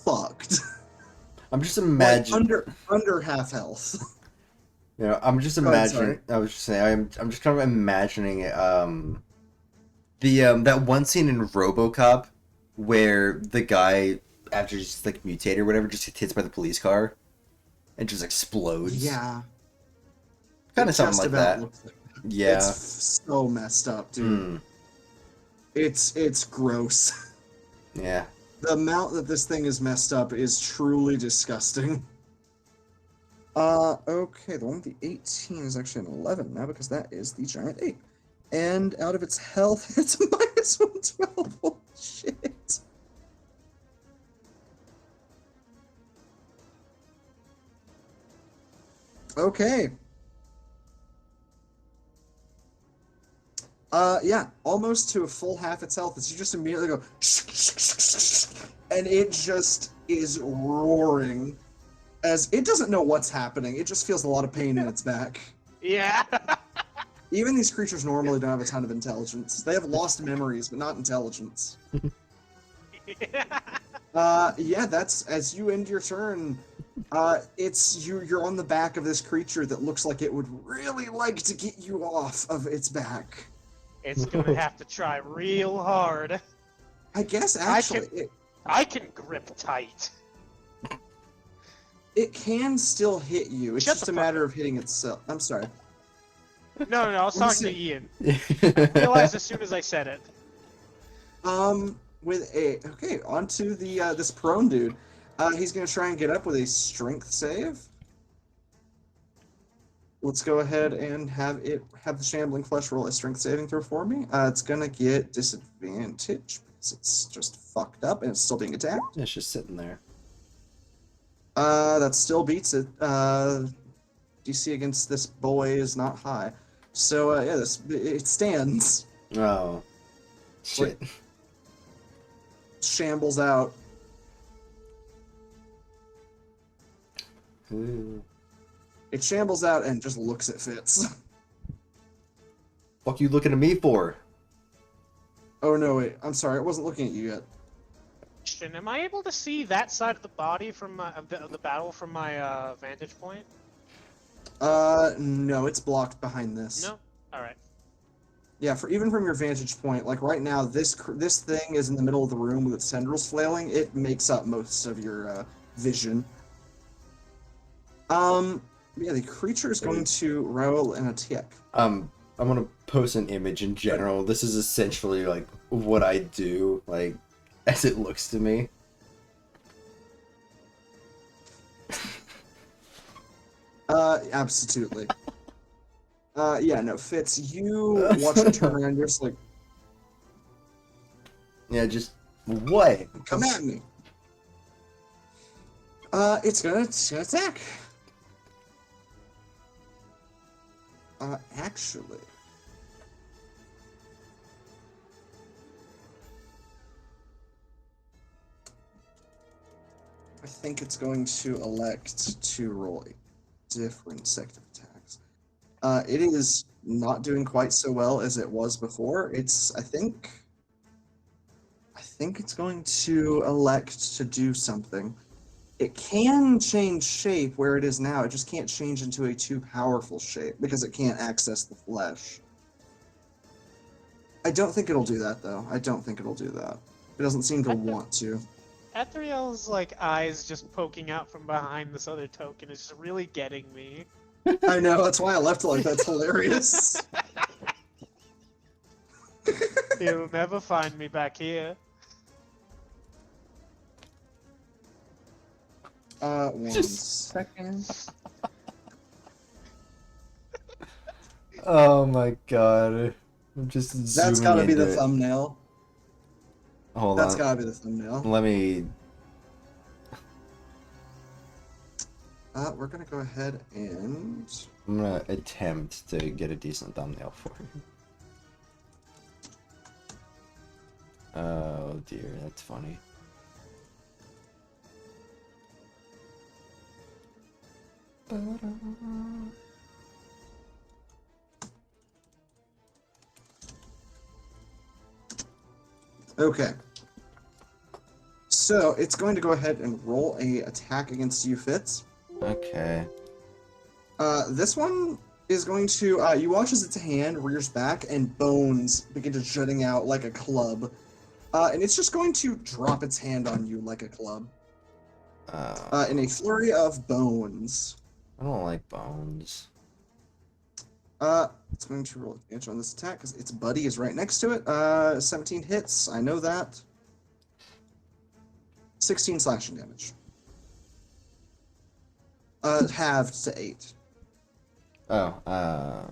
fucked. I'm just Like, imagining. under half health. You know, I'm just Go ahead, imagining. I was just saying. I'm just kind of imagining it. That one scene in RoboCop where the guy, after he's like mutated or whatever, just gets hit by the police car and just explodes. Yeah. Kind It of something just like about that. looks like that. Yeah. It's so messed up, dude. Hmm. It's gross. Yeah. The amount that this thing is messed up is truly disgusting. Okay, the one with the 18 is actually an 11 now because that is the giant ape. And out of its health, it's a minus 112. Oh, shit. Okay. Yeah, almost to a full half its health. As you just immediately go, and it just is roaring. As it doesn't know what's happening, it just feels a lot of pain in its back. Yeah. Even these creatures normally don't have a ton of intelligence. They have lost memories, but not intelligence. Yeah, that's as you end your turn. It's you're on the back of this creature that looks like it would really like to get you off of its back. It's gonna have to try real hard. I guess actually I can grip tight. it can still hit you. It's Shut just the a fuck matter up. of hitting itself. I'm sorry. No, I was Let me talking to see. Ian. I realized as soon as I said it. Okay, onto the this prone dude. He's gonna try and get up with a strength save. Let's go ahead and have the shambling flesh roll a strength saving throw for me. It's gonna get disadvantage because it's just fucked up and it's still being attacked. It's just sitting there. That still beats it. DC against this boy is not high. So yeah, it stands. Oh. Shit. Shambles out. Ooh. It shambles out and just looks at Fitz. Fuck you looking at me for? Oh no, wait. I'm sorry. I wasn't looking at you yet. Question: am I able to see that side of the body from of the battle from my vantage point? No, it's blocked behind this. No. All right. Yeah, even from your vantage point, like right now, this thing is in the middle of the room with its tendrils flailing. It makes up most of your vision. Yeah, the creature is going to roll an attack. I'm gonna post an image in general. This is essentially like what I do, like as it looks to me. Absolutely. Yeah, no, Fitz, you watch it turn around, you're just like, Yeah, just what? come at me. It's gonna attack. Actually. I think it's going to elect to roll a different set of attacks. It is not doing quite so well as it was before. I think it's going to elect to do something. It can change shape where it is now. It just can't change into a too powerful shape because it can't access the flesh. I don't think it'll do that, though. I don't think it'll do that. It doesn't seem to want to. Athriel's like eyes just poking out from behind this other token is just really getting me. I know, that's why I left it like that's hilarious. He'll never find me back here. 1 second. Oh my god. I'm just That's zooming gotta be into the it. thumbnail. Hold That's on. gotta be the thumbnail. Let me. We're gonna go ahead and... I'm gonna attempt to get a decent thumbnail for you. Oh dear, that's funny. Okay. So, it's going to go ahead and roll a attack against you, Fitz. Okay. This one is going to... you watch as its hand rears back and bones begin to jutting out like a club. And it's just going to drop its hand on you like a club. In a flurry of bones. I don't like bones. It's going to roll advantage on this attack because its buddy is right next to it. 17 hits, I know that. 16 slashing damage. Halved to 8. Oh,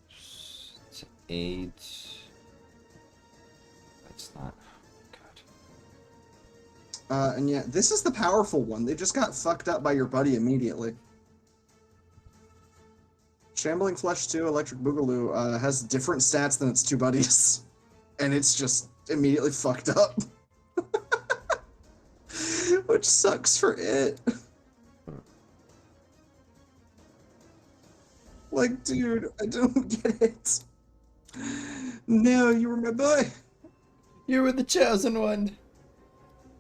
it's 8. That's not good. And yeah, this is the powerful one. They just got fucked up by your buddy immediately. Shambling Flesh 2 Electric Boogaloo has different stats than its two buddies. And it's just immediately fucked up. Which sucks for it. Like, dude, I don't get it. No, you were my boy. You were the chosen one.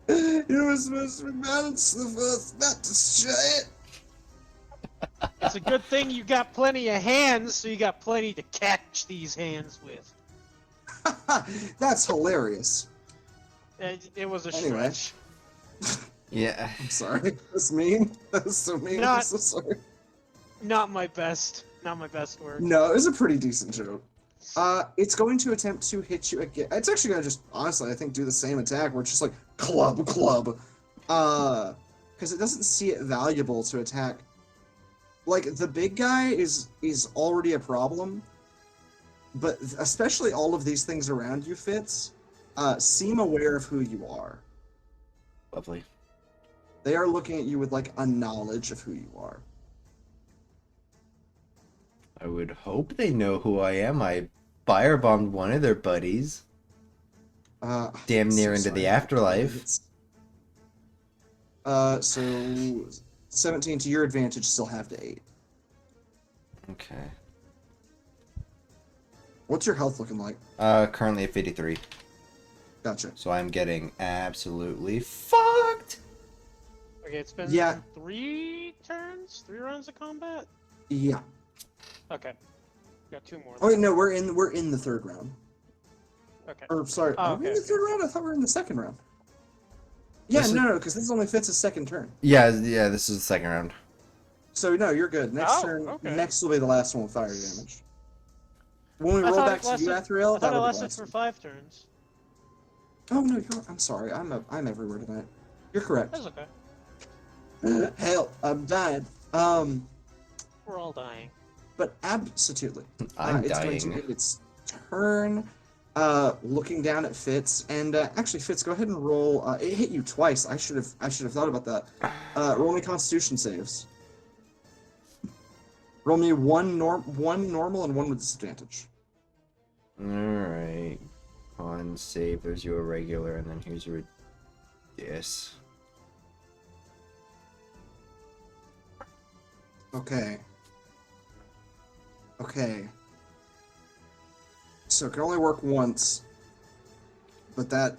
You were supposed to balance the force, not destroy it. It's a good thing you got plenty of hands, so you got plenty to catch these hands with. That's hilarious. It was a Anyway. stretch. Yeah. I'm sorry. That's mean. That's so mean. I'm Not- so sorry. Not my best work. No, it was a pretty decent joke. It's going to attempt to hit you again. It's actually going to just, honestly, I think, do the same attack where it's just like, club. Because it doesn't see it valuable to attack. Like, the big guy is already a problem, but especially all of these things around you, Fitz, seem aware of who you are. Lovely. They are looking at you with, like, a knowledge of who you are. I would hope they know who I am. I firebombed one of their buddies. Damn near into the afterlife. So 17 to your advantage, still have to 8. Okay. What's your health looking like? Currently at 53. Gotcha. So I'm getting absolutely fucked. Okay, it's been Yeah. 3 rounds of combat? Yeah. Okay. Got 2 more. Oh wait, no, we're in the third round. Okay. Or sorry, Oh, are we in okay, the third round? I thought we were in the second round. Yeah, This is- no, because this only fits a second turn. Yeah, this is the second round. So no, you're good. Next Oh, turn, okay. next will be the last one with fire damage. When we I roll thought back it to you, lasted- Athriel, I thought that'll it be the lasted last for one. 5 turns. Oh no, I'm sorry. I'm everywhere tonight. You're correct. That's okay. Hell, I'm dying. We're all dying. But absolutely. I'm it's going to dying. end its turn. Looking down at Fitz, and actually, Fitz, go ahead and roll. It hit you twice. I should have thought about that. Roll me Constitution saves. Roll me one normal and one with disadvantage. Alright. Con save, there's your regular, and then here's your dis. Okay. So it can only work once. But that...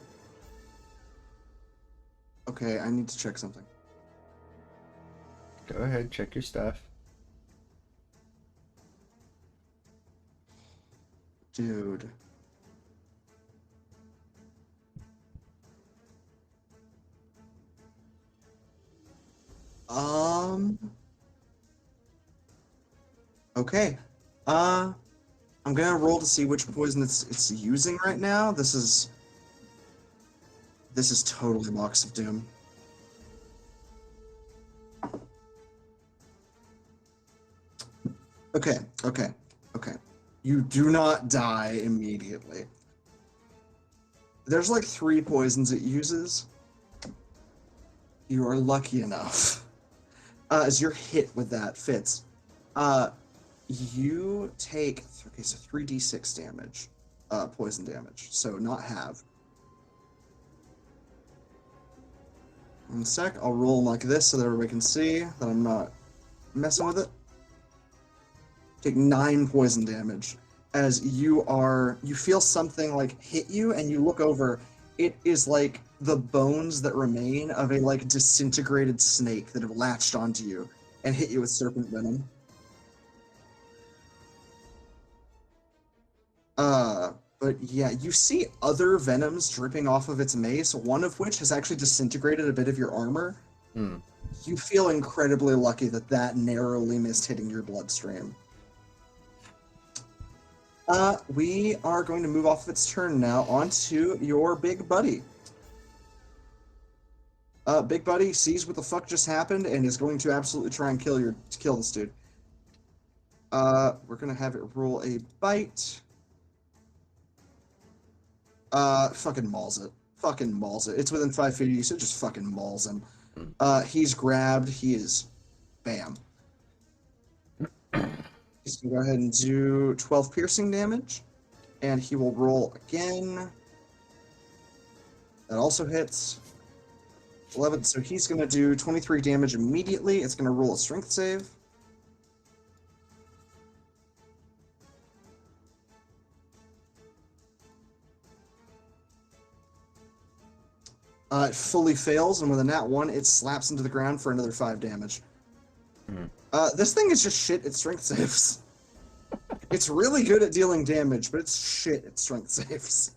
Okay, I need to check something. Go ahead, check your stuff. Dude. Okay. I'm gonna roll to see which poison it's using right now. This is totally Box of Doom. Okay. You do not die immediately. There's like 3 poisons it uses. You are lucky enough. As you're hit with that, Fitz, you take, okay, so 3d6 damage, poison damage, so not half. 1 sec, I'll roll like this so that everybody can see that I'm not messing with it. Take 9 poison damage as you feel something like hit you, and you look over. It is like the bones that remain of a like disintegrated snake that have latched onto you and hit you with serpent venom. But yeah, you see other venoms dripping off of its mace, one of which has actually disintegrated a bit of your armor. You feel incredibly lucky that narrowly missed hitting your bloodstream. We are going to move off of its turn now onto your big buddy. Big buddy sees what the fuck just happened and is going to absolutely try and kill this dude. We're gonna have it roll a bite. Fucking mauls it. It's within 5 feet of you, so it just fucking mauls him. He's grabbed. He is... Bam. He's He's going to go ahead and do 12 piercing damage. And he will roll again. That also hits. 11. So he's going to do 23 damage immediately. It's going to roll a strength save. It fully fails, and with a nat 1, it slaps into the ground for another 5 damage. This thing is just shit at strength saves. It's really good at dealing damage, but it's shit at strength saves.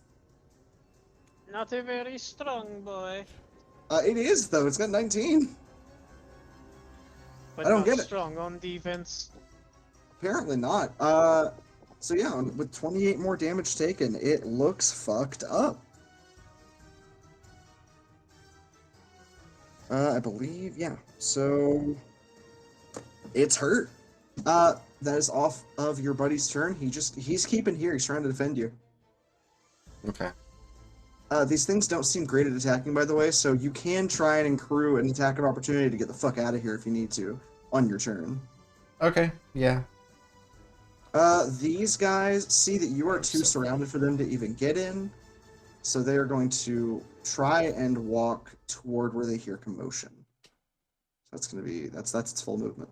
Not a very strong boy. It is, though. It's got 19. But I don't not get it. strong on defense. Apparently not. So yeah, with 28 more damage taken, it looks fucked up. I believe, yeah. So it's hurt. That is off of your buddy's turn. He's keeping here. He's trying to defend you. Okay. These things don't seem great at attacking, by the way, so you can try and accrue an attack of opportunity to get the fuck out of here if you need to on your turn. Okay. Yeah. These guys see that you are too surrounded for them to even get in, so they are going to try and walk toward where they hear commotion. That's gonna be that's its full movement.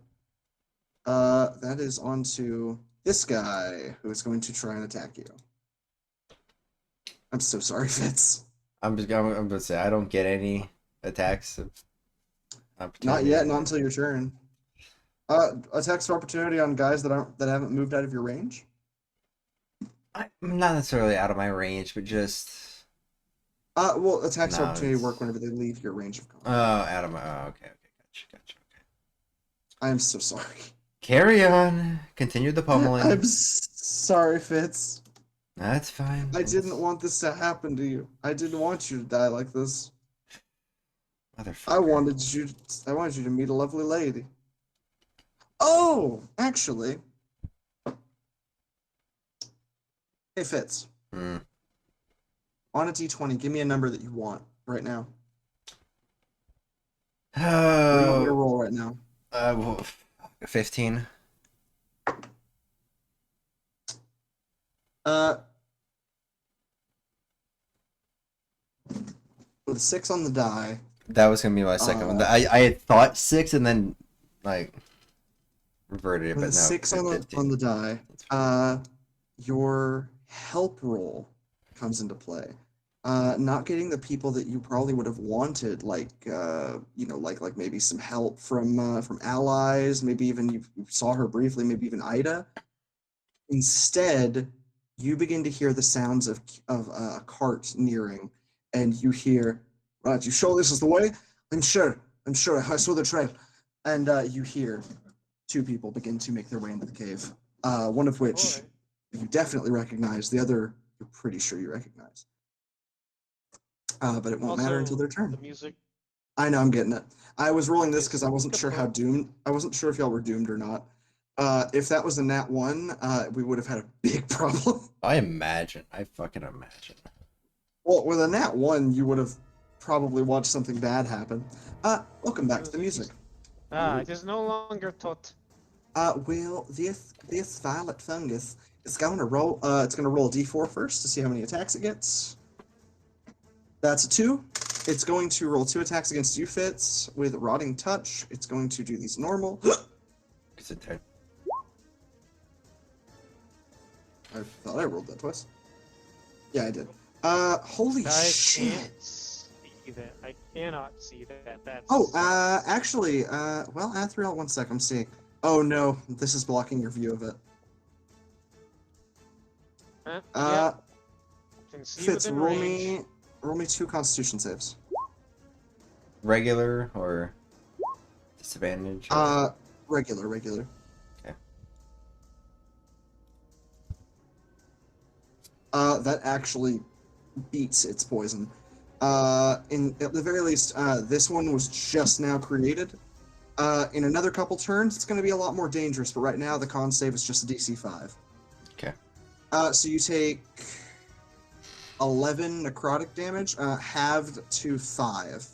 That is on to this guy who is going to try and attack you. I'm so sorry, Fitz. I'm gonna say I don't get any attacks of Not yet, not until your turn. Attacks of opportunity on guys that haven't moved out of your range. I'm not necessarily out of my range, but just Well, attacks of No, opportunity it's- work whenever they leave your range of combat. out of my. Oh, okay, gotcha. Okay. I am so sorry. Carry on. Continue the pummeling. I'm sorry, Fitz. That's fine. I didn't want this to happen to you. I didn't want you to die like this. Motherfucker. I wanted you to meet a lovely lady. Oh, actually. Hey, Fitz. Hmm. On a d20, give me a number that you want right now. What do you want me to roll right now? Well, 15. With a 6 on the die. That was gonna be my second one. I had thought 6 and then like reverted it, With but a no. 6 on the die, your help roll comes into play. Not getting the people that you probably would have wanted, like like maybe some help from allies, maybe even you saw her briefly, maybe even Ida. Instead, you begin to hear the sounds of a cart nearing, and you hear, "Right, you sure this is the way?" I'm sure. I saw the trail." And you hear 2 people begin to make their way into the cave. One of which you definitely recognize. The other, you're pretty sure you recognize. But it won't matter until their turn. The music. I know, I'm getting it. I was rolling this because I wasn't sure how doomed. I wasn't sure if y'all were doomed or not. If that was a nat 1, we would have had a big problem. I imagine. I fucking imagine. Well, with a nat 1, you would have probably watched something bad happen. Welcome back to the music. It is no longer taught. Well, this violet fungus is going to roll. It's going to roll a d4 first to see how many attacks it gets. That's a 2. It's going to roll 2 attacks against you, Fitz, with Rotting Touch. It's going to do these normal. Is it dead? I thought I rolled that twice. Yeah, I did. Holy I shit. can't see that. I cannot see that. That's. Oh, actually, well, Athriel, 1 sec, I'm seeing. Oh no, this is blocking your view of it. Yeah. Can see Fitz, within range. roll me 2 Constitution saves. Regular or disadvantage? Regular. Okay. That actually beats its poison. At the very least, this one was just now created. In another couple turns, it's going to be a lot more dangerous, but right now the con save is just a DC 5. Okay. So you take 11 necrotic damage, halved to 5.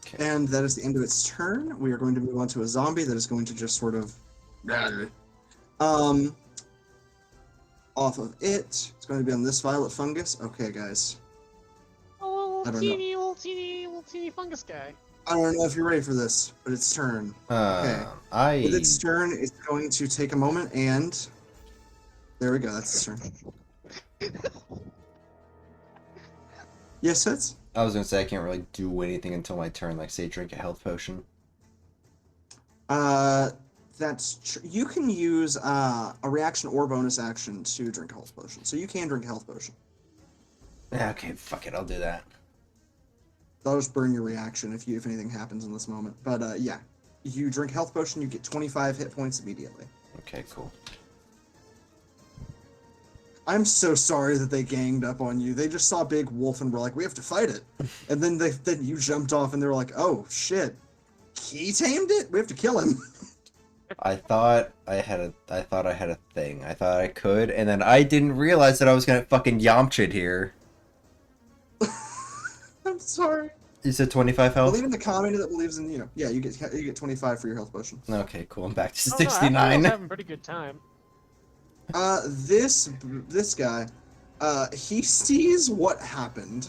Okay. And that is the end of its turn. We are going to move on to a zombie that is going to just sort of off of it. It's going to be on this violet fungus. Okay, guys. Oh, I don't little teeny fungus guy. I don't know if you're ready for this, but it's turn. Okay. With its turn, it's going to take a moment and there we go. That's its turn. Yes, Fitz? I was gonna say I can't really do anything until my turn, like say drink a health potion. You can use a reaction or bonus action to drink a health potion. So you can drink a health potion. Yeah, okay, fuck it, I'll do that. That'll just burn your reaction if anything happens in this moment. But yeah, you drink health potion, you get 25 hit points immediately. Okay, cool. I'm so sorry that they ganged up on you. They just saw a big wolf and were like, "We have to fight it," and then you jumped off and they were like, "Oh shit, he tamed it. We have to kill him." I thought I had a thing. I thought I could, and then I didn't realize that I was gonna fucking Yamcha it here. I'm sorry. You said 25 health? Believe in the community that believes in you. Yeah, you get 25 for your health potion. Okay, cool. I'm back to Oh, 69. No, I was having a pretty good time. This guy, he sees what happened.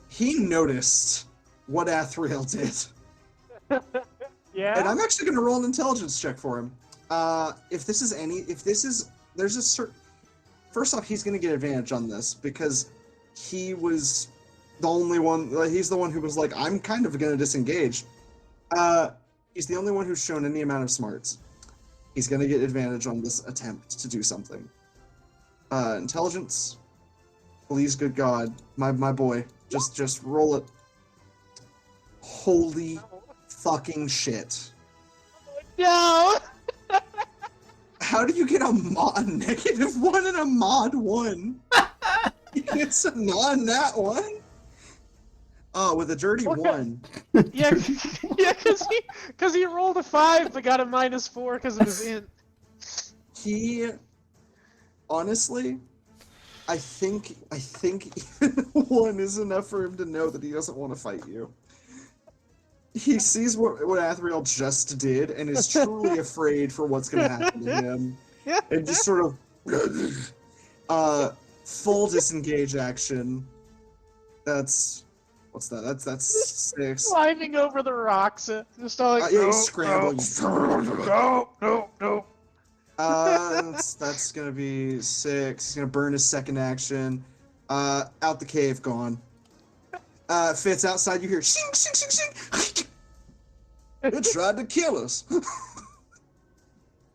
He noticed what Athriel did. Yeah. And I'm actually going to roll an intelligence check for him. First off, he's going to get advantage on this because he was the only one. He's the one who was like, I'm kind of going to disengage. He's the only one who's shown any amount of smarts. He's going to get advantage on this attempt to do something. Intelligence. Please, good God, my boy, just roll it. Holy fucking shit. No! How do you get a -1 and a mod 1? It's a non-nat 1? Oh, with a dirty 1. Yeah, because he rolled a 5 but got a -4 because of his int. He, honestly, I think even 1 is enough for him to know that he doesn't want to fight you. He sees what Athriel just did and is truly afraid for what's going to happen to him. And just sort of full disengage action. What's that? That's 6. Climbing over the rocks, just all like, Yeah, no, he's scrambling. No. That's gonna be 6. He's gonna burn his second action. Out the cave, gone. Fitz, outside, you hear shing, shing, shing, shing. It tried to kill us.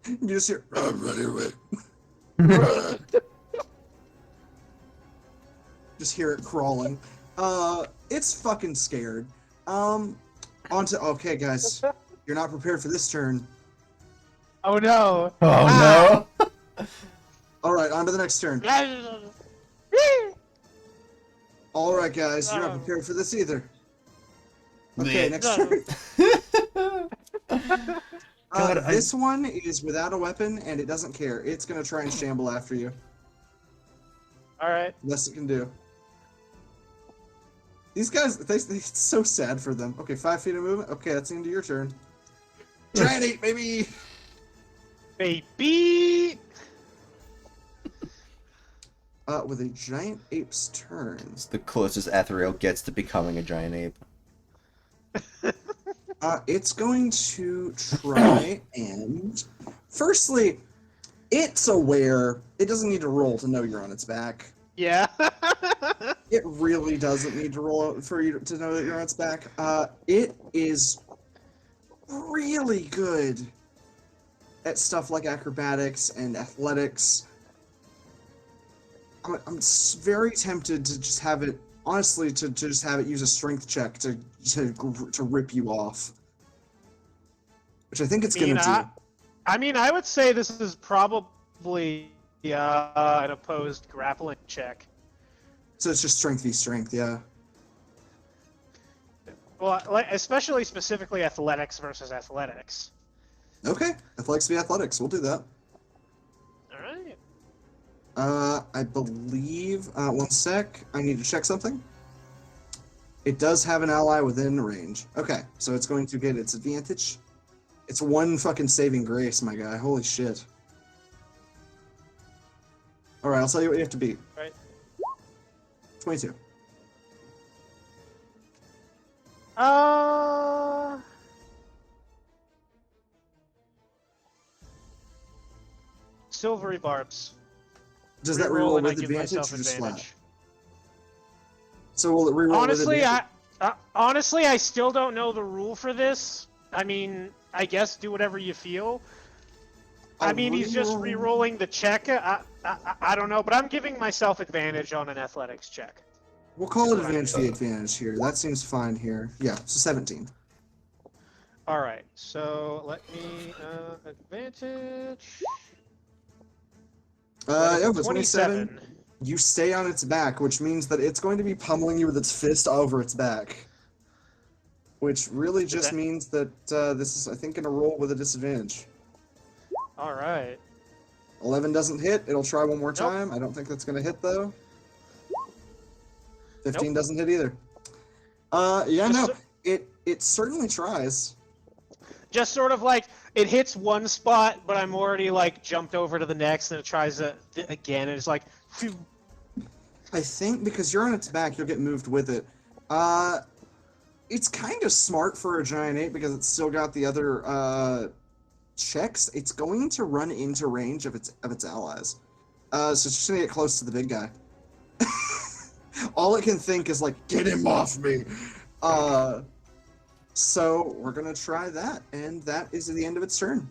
You just hear, I'm ready. Just hear it crawling. It's fucking scared. Okay, guys. You're not prepared for this turn. Oh no. Oh no. Alright, on to the next turn. Alright, guys. You're not prepared for this either. Okay, next turn. God, this one is without a weapon, and it doesn't care. It's gonna try and shamble after you. Alright. Best it can do. These guys, it's so sad for them. Okay, 5 feet of movement. Okay, that's the end of your turn. Giant 8, baby! Baby! With a giant ape's turn. It's the closest Athriel gets to becoming a giant ape. It's going to try and... Firstly, it's aware. It doesn't need to roll to know you're on its back. Yeah. It really doesn't need to roll for you to know that you're on its back. It is really good at stuff like acrobatics and athletics. I'm very tempted to just have it, honestly, to just have it use a strength check to rip you off. Which I think it's going to do. I mean, I would say this is probably an opposed grappling check. So it's just strength v strength, yeah. Well, like, especially specifically athletics versus athletics. Okay, athletics v athletics, we'll do that. Alright. I believe, one sec, I need to check something. It does have an ally within range. Okay, so it's going to get its advantage. It's one fucking saving grace, my guy. Holy shit. Alright, I'll tell you what you have to beat. Right. 22. Silvery barbs. Does that Reroll reroll and I with give advantage myself or just flat? advantage. So will it reroll Honestly, with advantage? honestly, I still don't know the rule for this. I mean, I guess do whatever you feel. I mean, he's just re-rolling the check. I don't know, but I'm giving myself advantage on an athletics check. We'll call it That's what I'm advantage doing. the advantage here. That seems fine here. Yeah, so 17. All right, so let me advantage. Yeah, but 27. You stay on its back, which means that it's going to be pummeling you with its fist over its back. Which really just means that this is, I think, going to roll with a disadvantage. All right. 11 doesn't hit. It'll try one more Nope. time. I don't think that's going to hit, though. 15 Nope. doesn't hit either. Yeah, Just no. It certainly tries. Just sort of like it hits one spot, but I'm already like jumped over to the next, and it tries again, and it's like, phew. I think because you're on its back, you'll get moved with it. It's kind of smart for a giant ape because it's still got the other checks. It's going to run into range of its allies. So it's just gonna get close to the big guy. All it can think is like, get him off me. So we're gonna try that, and that is the end of its turn.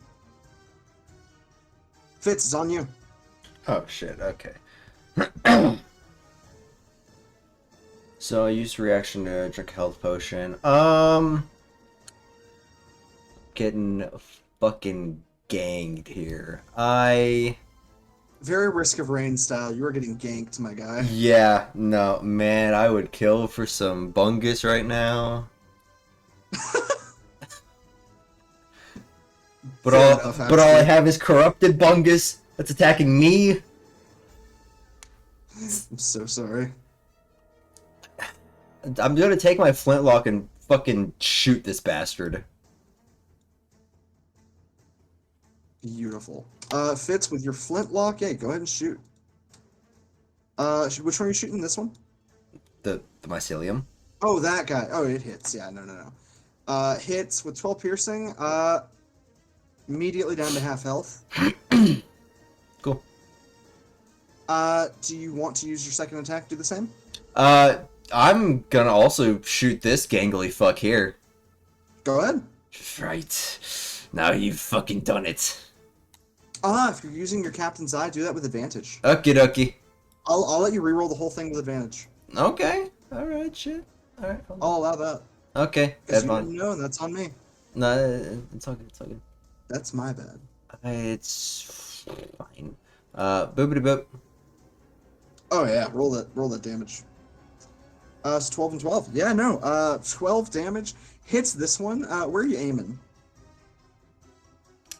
Fitz, it's on you. Oh shit, okay. So I used reaction to drink a health potion. Getting fucking ganged here. Very Risk of Rain style. You are getting ganked, my guy. Yeah, no, man, I would kill for some bungus right now. But all I have is corrupted bungus that's attacking me. I'm so sorry. I'm gonna take my flintlock and fucking shoot this bastard. Beautiful. Fitz, with your flintlock, yeah, go ahead and shoot. Which one are you shooting? This one? The mycelium. Oh, that guy. Oh, it hits. Yeah, no. Hits with 12 piercing. Immediately down to half health. Cool. Do you want to use your second attack? Do the same? I'm gonna also shoot this gangly fuck here. Go ahead. Right. Now you've fucking done it. If you're using your captain's eye, do that with advantage. Okie dokie. I'll let you reroll the whole thing with advantage. Okay. Alright, shit. Alright. I'll allow that. Okay, Because that's you fine. didn't know, and that's on me. No, it's all good, it's all good. That's my bad. It's fine. Boopity boop. Oh yeah, roll that damage. It's 12 and 12. Yeah, no. 12 damage hits this one. Where are you aiming?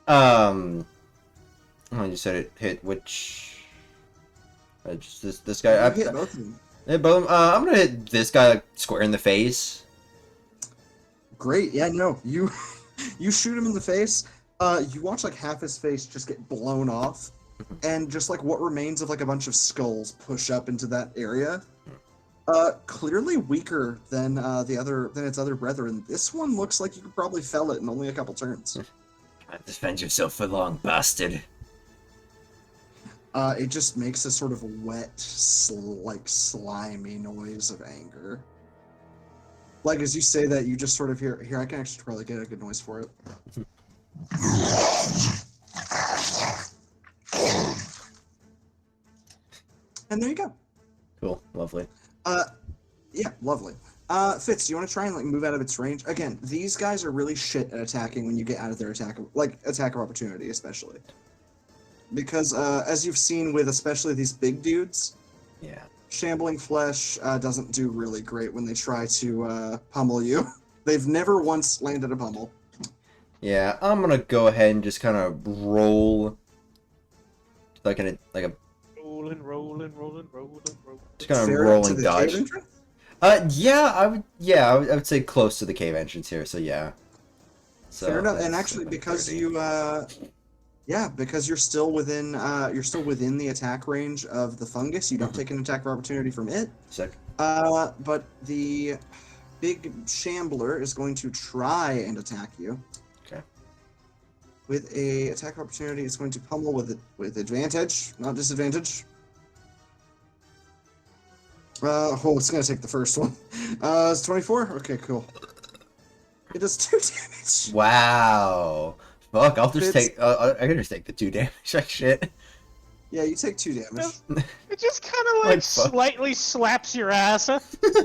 Oh, you said it hit which? Just this guy. You hit both of them. Yeah, both. I'm gonna hit this guy like square in the face. Great. Yeah, no. You you shoot him in the face. You watch like half his face just get blown off, and just like what remains of like a bunch of skulls push up into that area. Clearly weaker than its other brethren. This one looks like you could probably fell it in only a couple turns. Defend yourself for long, bastard. It just makes a sort of wet, like slimy noise of anger. Like as you say that, you just sort of hear. Here, I can actually probably get a good noise for it. And there you go. Cool, lovely. Yeah, lovely. Fitz, do you want to try and like move out of its range? Again, these guys are really shit at attacking when you get out of their attack of opportunity, especially. Because as you've seen with especially these big dudes, Yeah. shambling flesh doesn't do really great when they try to pummel you. They've never once landed a pummel. Yeah, I'm gonna go ahead and just kind of roll, like a Rolling. just kind of Fair to rolling the dodge. cave entrance? Yeah, I would. Yeah, I would say close to the cave entrance here. So yeah. So Fair enough. And that's actually, because 30. you, yeah, because you're still within the attack range of the fungus, you don't take an attack of opportunity from it. Sick. But the big shambler is going to try and attack you. Okay. With a attack of opportunity, it's going to pummel with advantage, not disadvantage. It's gonna take the first one. It's 24. Okay, cool. It does 2 damage. Wow. Fuck, I'll just Fitz. take. I can just take the 2 damage. Like shit. Yeah, you take 2 damage. It just kind of Like like fuck. slightly slaps your ass.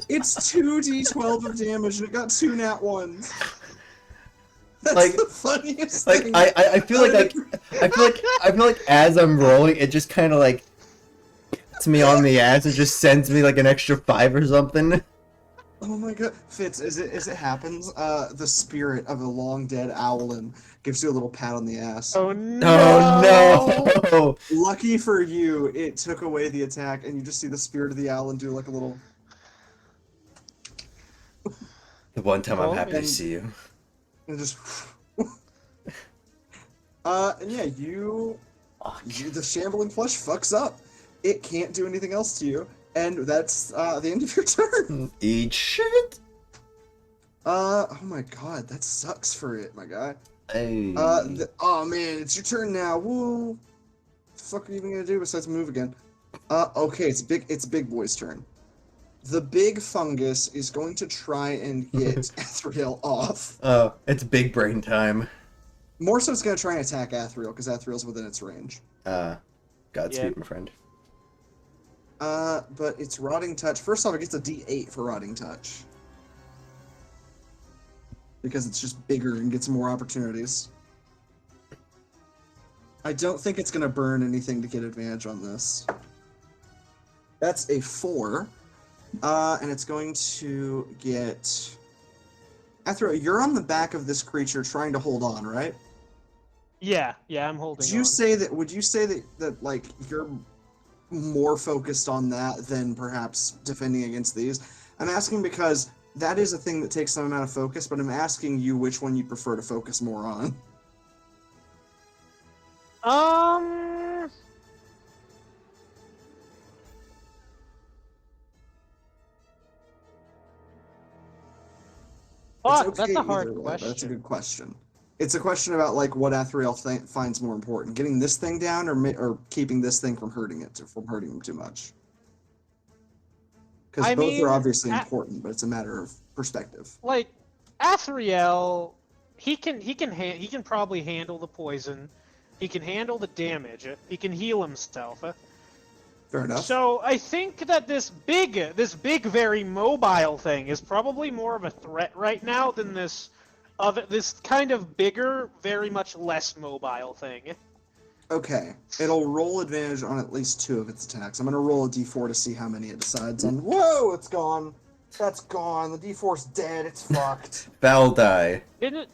It's 2d12 of damage, and it got 2 nat ones. That's Like- the funniest Like thing. I feel like I feel like as I'm rolling, it just kind of like hits me on the ass and just sends me like an extra 5 or something. Oh my god, Fitz! As it happens, the spirit of a long dead owlin gives you a little pat on the ass. Oh no! Oh no! Lucky for you, it took away the attack, and you just see the spirit of the owlin do like a little. The one time I'm Oh, happy to and- see you. And just. And yeah, the shambling flesh fucks up. It can't do anything else to you, and that's the end of your turn. Eat shit. Oh my god, that sucks for it, my guy. Hey. Oh man, it's your turn now. Woo! What the fuck are you even gonna do besides move again? Okay, it's big boy's turn. The big fungus is going to try and get Athriel off. Oh, it's big brain time. More so, it's gonna try and attack Athriel because Athriel's within its range. Godspeed, Yeah. my friend. But it's rotting touch. First off, it gets a D8 for rotting touch. Because it's just bigger and gets more opportunities. I don't think it's gonna burn anything to get advantage on this. That's a 4. And it's going to get... Athriel, you're on the back of this creature trying to hold on, right? Yeah, I'm holding Would you on. say that like you're more focused on that than perhaps defending against these? I'm asking because that is a thing that takes some amount of focus, but I'm asking you which one you prefer to focus more on. It's Fuck, that's okay a hard either way, but question. that's a good question. It's a question about like what Athriel finds more important: getting this thing down, or keeping this thing from hurting him too much. Because I both mean, are obviously important, but it's a matter of perspective. Like, Athriel, he can probably handle the poison. He can handle the damage. He can heal himself. Fair enough. So I think that this big, very mobile thing is probably more of a threat right now than this kind of bigger, very much less mobile thing. Okay, it'll roll advantage on at least 2 of its attacks. I'm gonna roll a d4 to see how many it decides on. Whoa, it's gone. That's gone. The d4's dead. It's fucked. Foul die. Didn't it?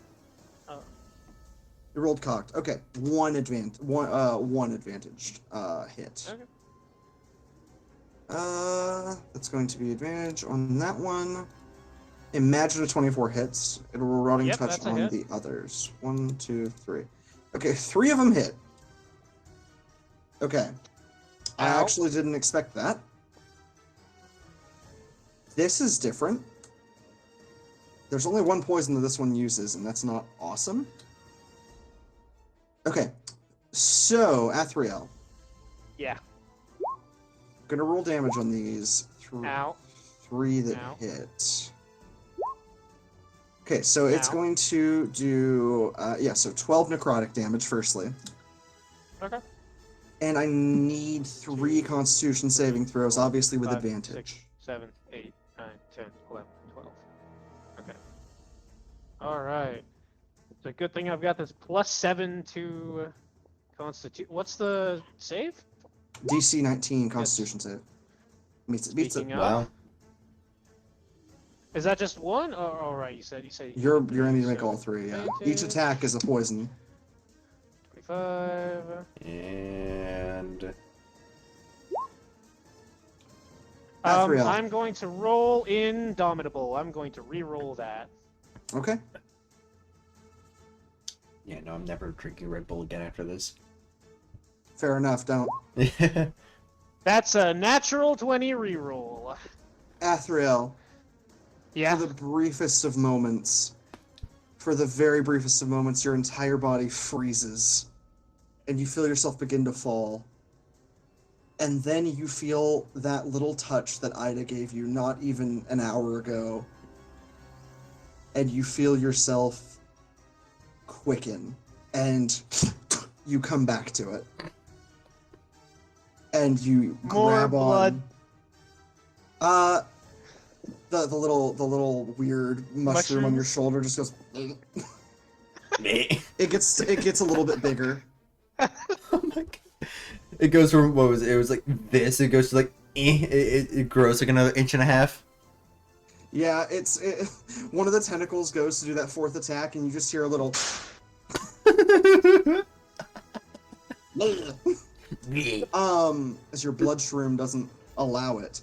You rolled cocked. Okay, one advantaged hit. Okay. That's going to be advantage on that one. Imagine a 24 hits. It'll roll rotting Yep, touch that's a on hit. the others. 1, 2, 3. Okay, 3 of them hit. Okay. I Ow. actually didn't expect that. This is different. There's only 1 poison that this one uses, and that's not awesome. Okay. So, Athriel. Yeah. Gonna roll damage on these. Ow. 3 that Ow. hit. Okay, so it's Ow. going to do, so 12 necrotic damage, firstly. Okay. And I need 3 constitution saving throws, obviously with 5, advantage. 6, 7, 8, 9, 10, 11, 12. Okay. Alright. It's a good thing I've got this +7 to Constitution. What's the save? DC 19 constitution save. Beats it. Speaking of- Wow. Is that just one? Oh, alright, you said You're going to make so all 3, yeah. advantage. Each attack is a poison. 25. And Athriel. I'm going to roll Indomitable. I'm going to re-roll that. Okay. Yeah, no, I'm never drinking Red Bull again after this. Fair enough. Don't. That's a natural 20 re-roll. Athriel. Yeah. For the briefest of moments, your entire body freezes, and you feel yourself begin to fall. And then you feel that little touch that Ida gave you not even an hour ago, and you feel yourself quicken, and you come back to it. And you More grab blood. on... The little weird mushroom on your shoulder just goes. It gets a little bit bigger. Oh my god! It goes from what was it? It was like this. It goes to like it grows like another inch and a half. Yeah, one of the tentacles goes to do that fourth attack, and you just hear a little. As your blood shroom doesn't allow it.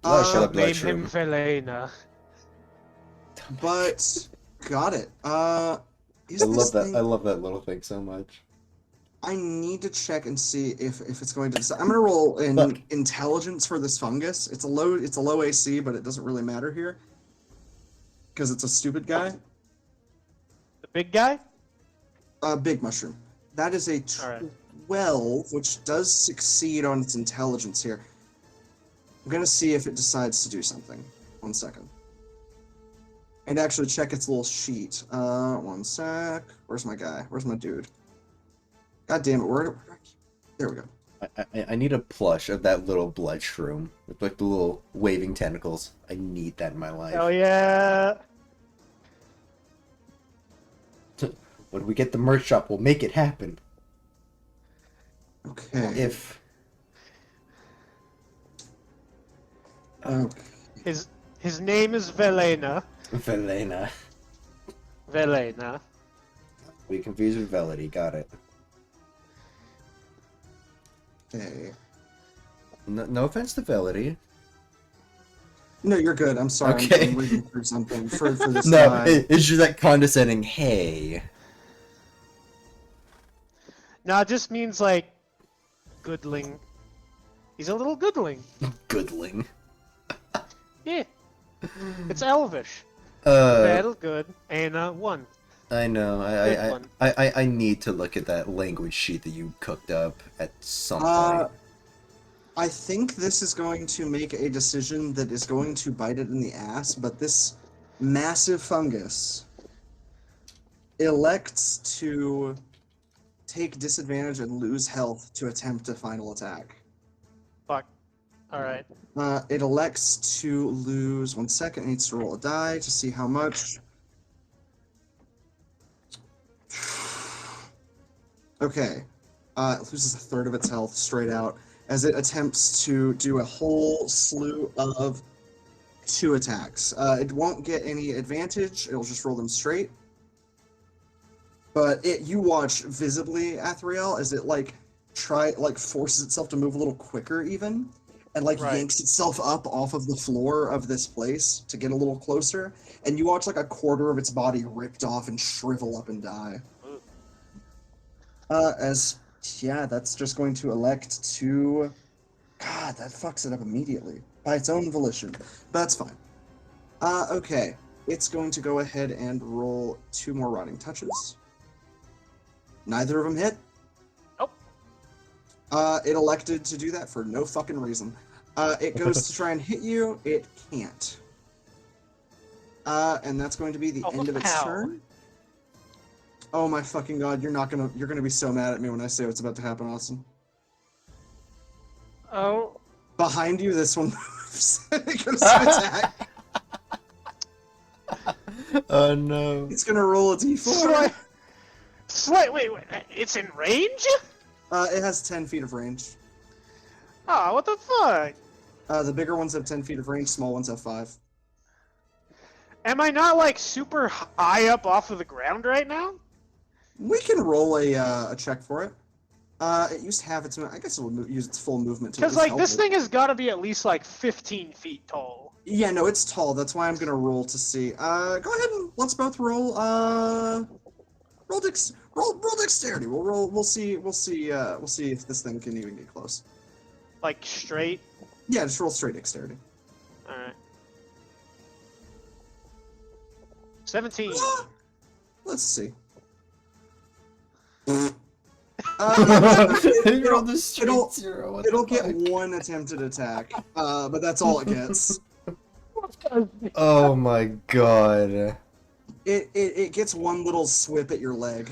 Blush Shall the blood name him shroom. Velena. But got it. I love that. I love that little thing so much. I need to check and see if it's going to decide. I'm gonna roll in intelligence for this fungus. It's a low AC, but it doesn't really matter here because it's a stupid guy. The big guy? Big mushroom. That is a Alright. 12, which does succeed on its intelligence here. I'm gonna see if it decides to do something. 1 second. And actually check its little sheet. 1 sec. Where's my guy? Where's my dude? God damn it, there we go. I need a plush of that little blood shroom with like the little waving tentacles. I need that in my life. Oh yeah. When we get the merch shop, we'll make it happen. Okay. If Okay. His name is Velena. Velena. Velena. We confused with Velity. Got it. Okay. No offense to Velity. No, you're good. I'm sorry. Okay. I'm reading through something for this No, guy. it's just that condescending. Hey. No, it just means like goodling. He's a little goodling. Goodling. Yeah. It's Elvish. Uh, Battle good. And one. I know. Good one. I need to look at that language sheet that you cooked up at some point. I think this is going to make a decision that is going to bite it in the ass, but this massive fungus elects to take disadvantage and lose health to attempt a final attack. Fuck. Alright. It elects to lose 1 second. It needs to roll a die to see how much. Okay. It loses a third of its health straight out as it attempts to do a whole slew of 2 attacks. It won't get any advantage. It'll just roll them straight. But you watch visibly, Athriel, as it forces itself to move a little quicker even. And Right. yanks itself up off of the floor of this place to get a little closer, and you watch like a quarter of its body ripped off and shrivel up and die. That's just going to elect to. God, that fucks it up immediately by its own volition. But that's fine. Okay, it's going to go ahead and roll 2 more rotting touches. Neither of them hit. It elected to do that for no fucking reason. It goes to try and hit you. It can't. And that's going to be the end of its ow. turn. Oh my fucking god, you're gonna be so mad at me when I say what's about to happen, Austin. Oh. Behind you, this one moves. It goes to attack. Oh no. It's gonna roll a d4. Wait. It's in range? It has 10 feet of range. Oh, what the fuck? The bigger ones have 10 feet of range, small ones have 5. Am I not like super high up off of the ground right now? We can roll a check for it. It used to have its. I guess it would use its full movement to. Because at least like this help it. thing has got to be at least like 15 feet tall. Yeah, no, it's tall. That's why I'm gonna roll to see. Go ahead and let's both roll. Roll dexterity. We'll roll. We'll see. We'll see if this thing can even get close. Like straight. Yeah, just roll straight dexterity. All right. 17. Let's see. You're on the street it'll- zero. What It'll the get fuck? one attempted attack, but that's all it gets. Oh my god. It gets one little swip at your leg.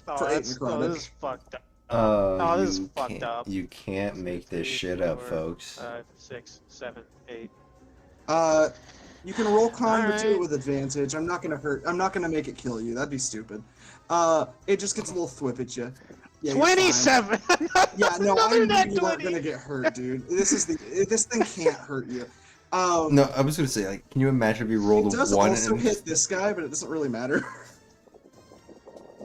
For 8 This necrotic. is fucked up. Oh, this is you fucked can't, up. You can't make this shit up, folks. 5, 6, 7, 8. You can roll con, but do it Alright. with advantage. I'm not gonna make it kill you. That'd be stupid. It just gets a little thwip at you. Yeah, you're fine. 27. Yeah, no, I Another knew nat you weren't 20. gonna get hurt, dude. This thing can't hurt you. No, I was gonna say, like, can you imagine if you rolled It a does 1 also and hit this guy, but it doesn't really matter.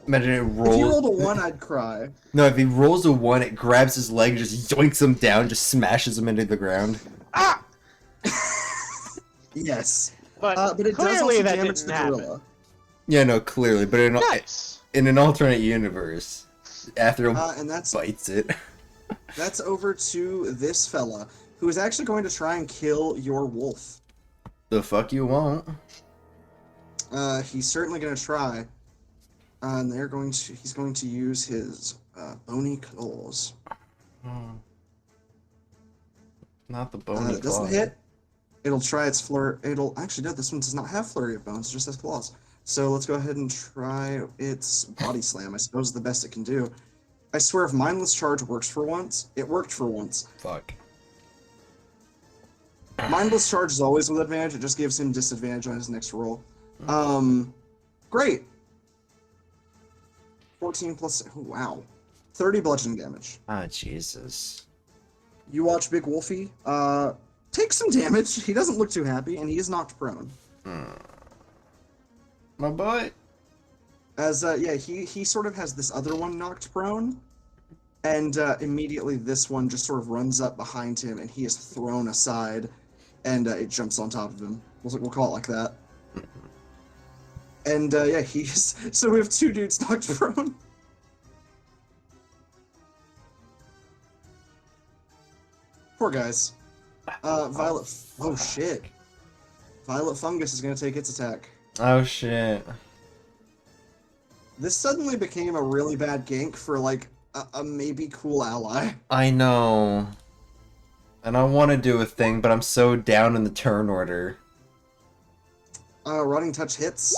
imagine it If you rolled rolled. a 1, I'd cry. No, if he rolls a 1, it grabs his leg, just yoinks him down, just smashes him into the ground. Ah! Yes. But, But it does clearly also that damage didn't the happen. gorilla. Yeah, no, clearly, but Nice. in an alternate universe, Athriel And that's bites it. over to this fella, who is actually going to try and kill your wolf. The fuck you won't. He's certainly going to try. And he's going to use his bony claws. Not the bony It doesn't claw. hit. It'll try its flurry. Actually, no, this one does not have flurry of bones, it just has claws. So let's go ahead and try its body slam. I suppose is the best it can do. I swear, if mindless charge works for once, it worked for once. Fuck. Mindless charge is always with advantage. It just gives him disadvantage on his next roll. Great. 14 plus. Oh, wow. 30 bludgeoning damage. Ah, Jesus. You watch Big Wolfie take some damage. He doesn't look too happy, and he is knocked prone. My boy. As he sort of has this other one knocked prone, and immediately this one just sort of runs up behind him, and he is thrown aside, and it jumps on top of him. We'll call it like that. And he's so we have 2 dudes knocked prone. Poor guys. Violet. Oh shit. Violet fungus is gonna take its attack. Oh shit. This suddenly became a really bad gank for like a maybe cool ally. I know. And I want to do a thing, but I'm so down in the turn order. Running touch hits.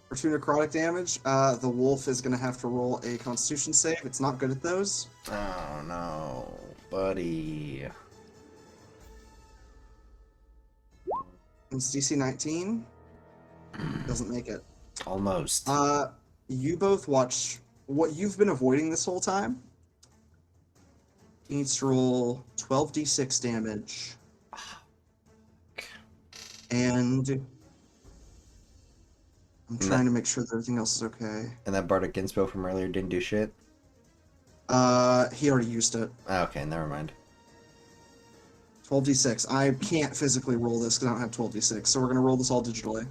For 2 necrotic damage. The wolf is gonna have to roll a Constitution save. It's not good at those. Oh no, buddy. It's DC 19. Doesn't make it. Almost. You both watch what you've been avoiding this whole time. He needs to roll 12d6 damage. And I'm trying to make sure that everything else is okay. And that Bardic Inspo from earlier didn't do shit? He already used it. Ah, okay, never mind. 12d6. I can't physically roll this because I don't have 12d6, so we're gonna roll this all digitally.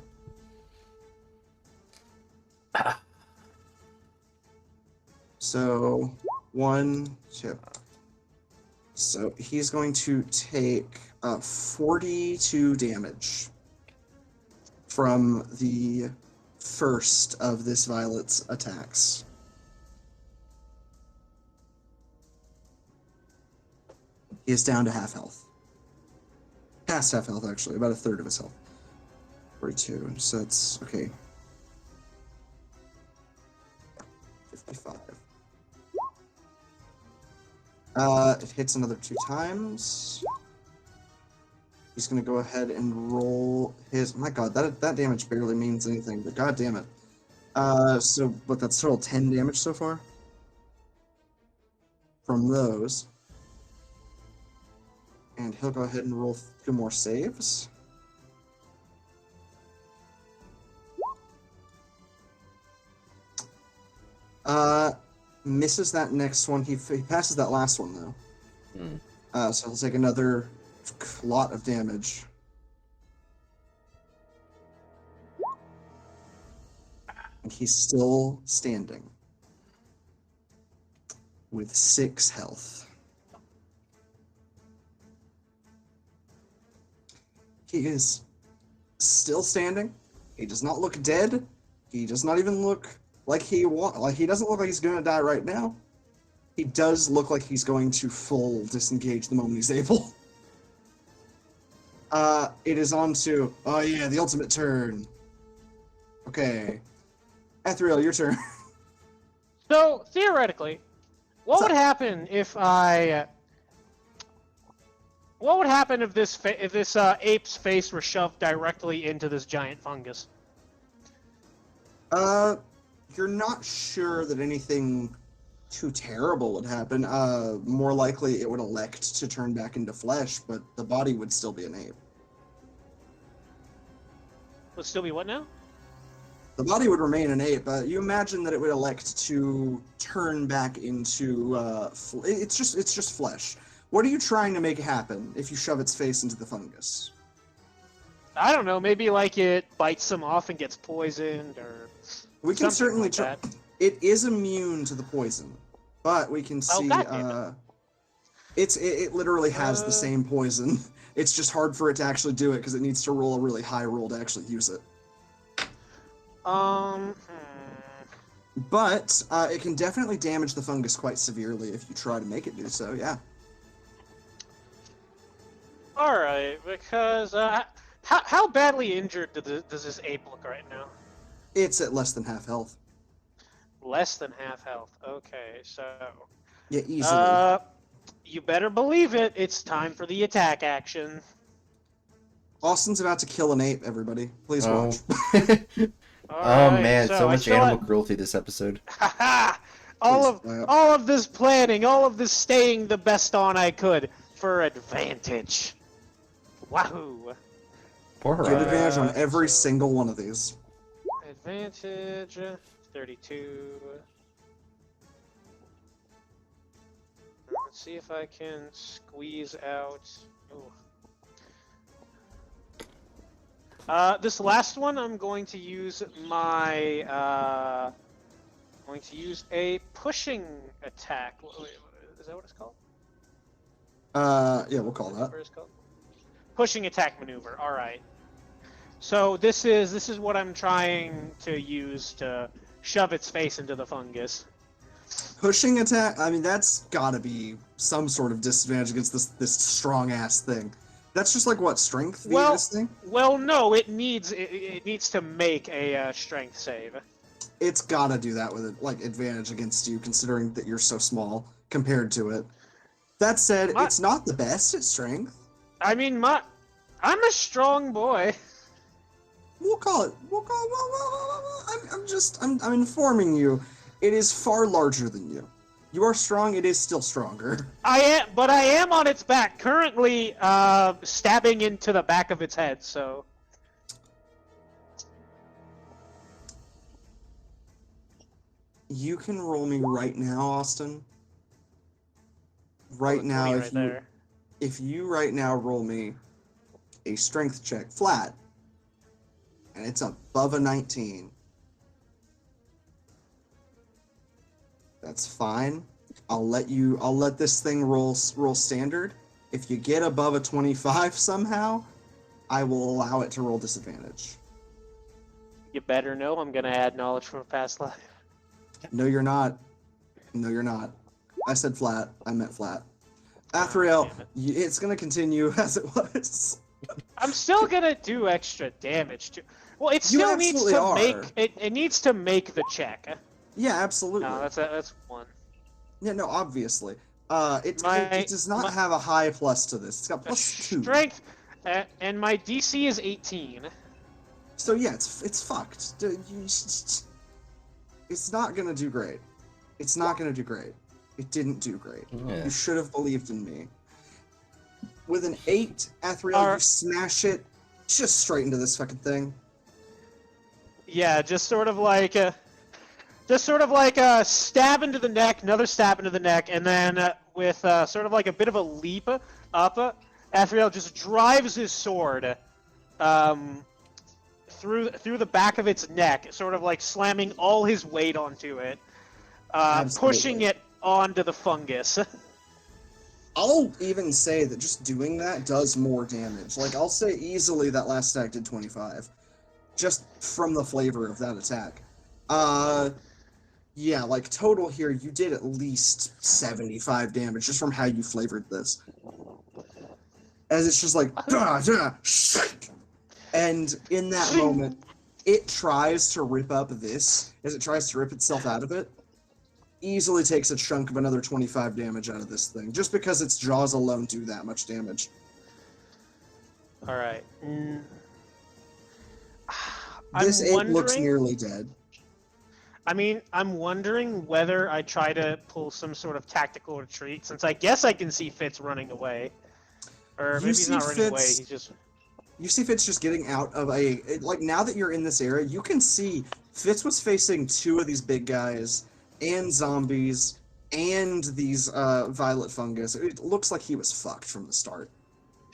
So, 1, 2. So he's going to take 42 damage from the first of this Violet's attacks. He is down to half health. Past half health, actually, about a third of his health. 42, so that's okay. 55. It hits another 2 times. He's gonna go ahead and roll his. My God, that damage barely means anything, but God damn it. So, but that's total 10 damage so far from those. And he'll go ahead and roll 2 more saves. misses that next one. He passes that last one, though. So he'll take another lot of damage. And he's still standing. With 6 health. He is still standing. He does not look dead. He does not even look like he doesn't look like he's gonna die right now. He does look like he's going to full disengage the moment he's able. It is on to the ultimate turn. Okay. Athriel, your turn. So theoretically, what would happen if what would happen if this ape's face were shoved directly into this giant fungus? You're not sure that anything too terrible would happen. More likely it would elect to turn back into flesh, but the body would still be an ape. Would still be what now? The body would remain an ape. You imagine that it would elect to turn back into it's just flesh. What are you trying to make happen if you shove its face into the fungus? I don't know. Maybe like it bites him off and gets poisoned, or we can certainly like try. that. It is immune to the poison, but we can see it literally has the same poison. It's just hard for it to actually do it because it needs to roll a really high roll to actually use it. But it can definitely damage the fungus quite severely if you try to make it do so, yeah. Alright, because how badly injured does this ape look right now? It's at less than half health. Less than half health. Okay, so... Yeah, easily. You better believe it. It's time for the attack action. Austin's about to kill an ape, everybody. Please watch. Oh man, so much animal cruelty this episode. all of this planning, all of this staying the best on I could for advantage. Wahoo! Poor Get advantage on every single one of these. Advantage 32. Let's see if I can squeeze out. Ooh. This last one, I'm going to use my, going to use a pushing attack. Is that what it's called? Yeah, we'll call that. What it's called? Pushing attack maneuver. All right. So this is what I'm trying to use to shove its face into the fungus. Pushing attack. I mean, that's gotta be some sort of disadvantage against this strong ass thing. That's just like what, strength? This thing? Well, no. It needs to make a strength save. It's gotta do that with like advantage against you, considering that you're so small compared to it. That said, it's not the best at strength. I mean, I'm a strong boy. We'll call it. I'm informing you. It is far larger than you. You are strong. It is still stronger. But I am on its back, currently stabbing into the back of its head. So. You can roll me right now, Austin. Right now, if you right now roll me a strength check flat, and it's above a 19. That's fine. I'll let this thing roll standard. If you get above a 25 somehow, I will allow it to roll disadvantage. You better know I'm gonna add knowledge from a past life. No, you're not. No, you're not. I said flat. I meant flat. Athriel, it's gonna continue as it was. I'm still gonna do extra damage too. Well, it still needs to make it needs to make the check. Yeah, absolutely. No, that's one. Yeah, no, obviously. It does not have a high plus to this. It's got plus 2. Strength, and my DC is 18. So yeah, it's fucked. It's not gonna do great. It's not gonna do great. It didn't do great. Yeah. You should have believed in me. With an 8, Athriel, you smash it just straight into this fucking thing. Yeah, just sort of like Just sort of like a stab into the neck, another stab into the neck, and then with sort of like a bit of a leap up, Athriel just drives his sword through the back of its neck, sort of like slamming all his weight onto it, pushing it onto the fungus. I'll even say that just doing that does more damage. Like, I'll say easily that last attack did 25. Just from the flavor of that attack. Yeah, like, total here, you did at least 75 damage just from how you flavored this. As it's just like, and in that moment, it tries to rip up this, as it tries to rip itself out of it, easily takes a chunk of another 25 damage out of this thing, just because its jaws alone do that much damage. Alright. This ape looks nearly dead. I mean, I'm wondering whether I try to pull some sort of tactical retreat, since I guess I can see Fitz running away. Or maybe he's not running away, he's just... You see Fitz just getting out of a... Like, now that you're in this area, you can see Fitz was facing two of these big guys, and zombies, and these violet fungus. It looks like he was fucked from the start.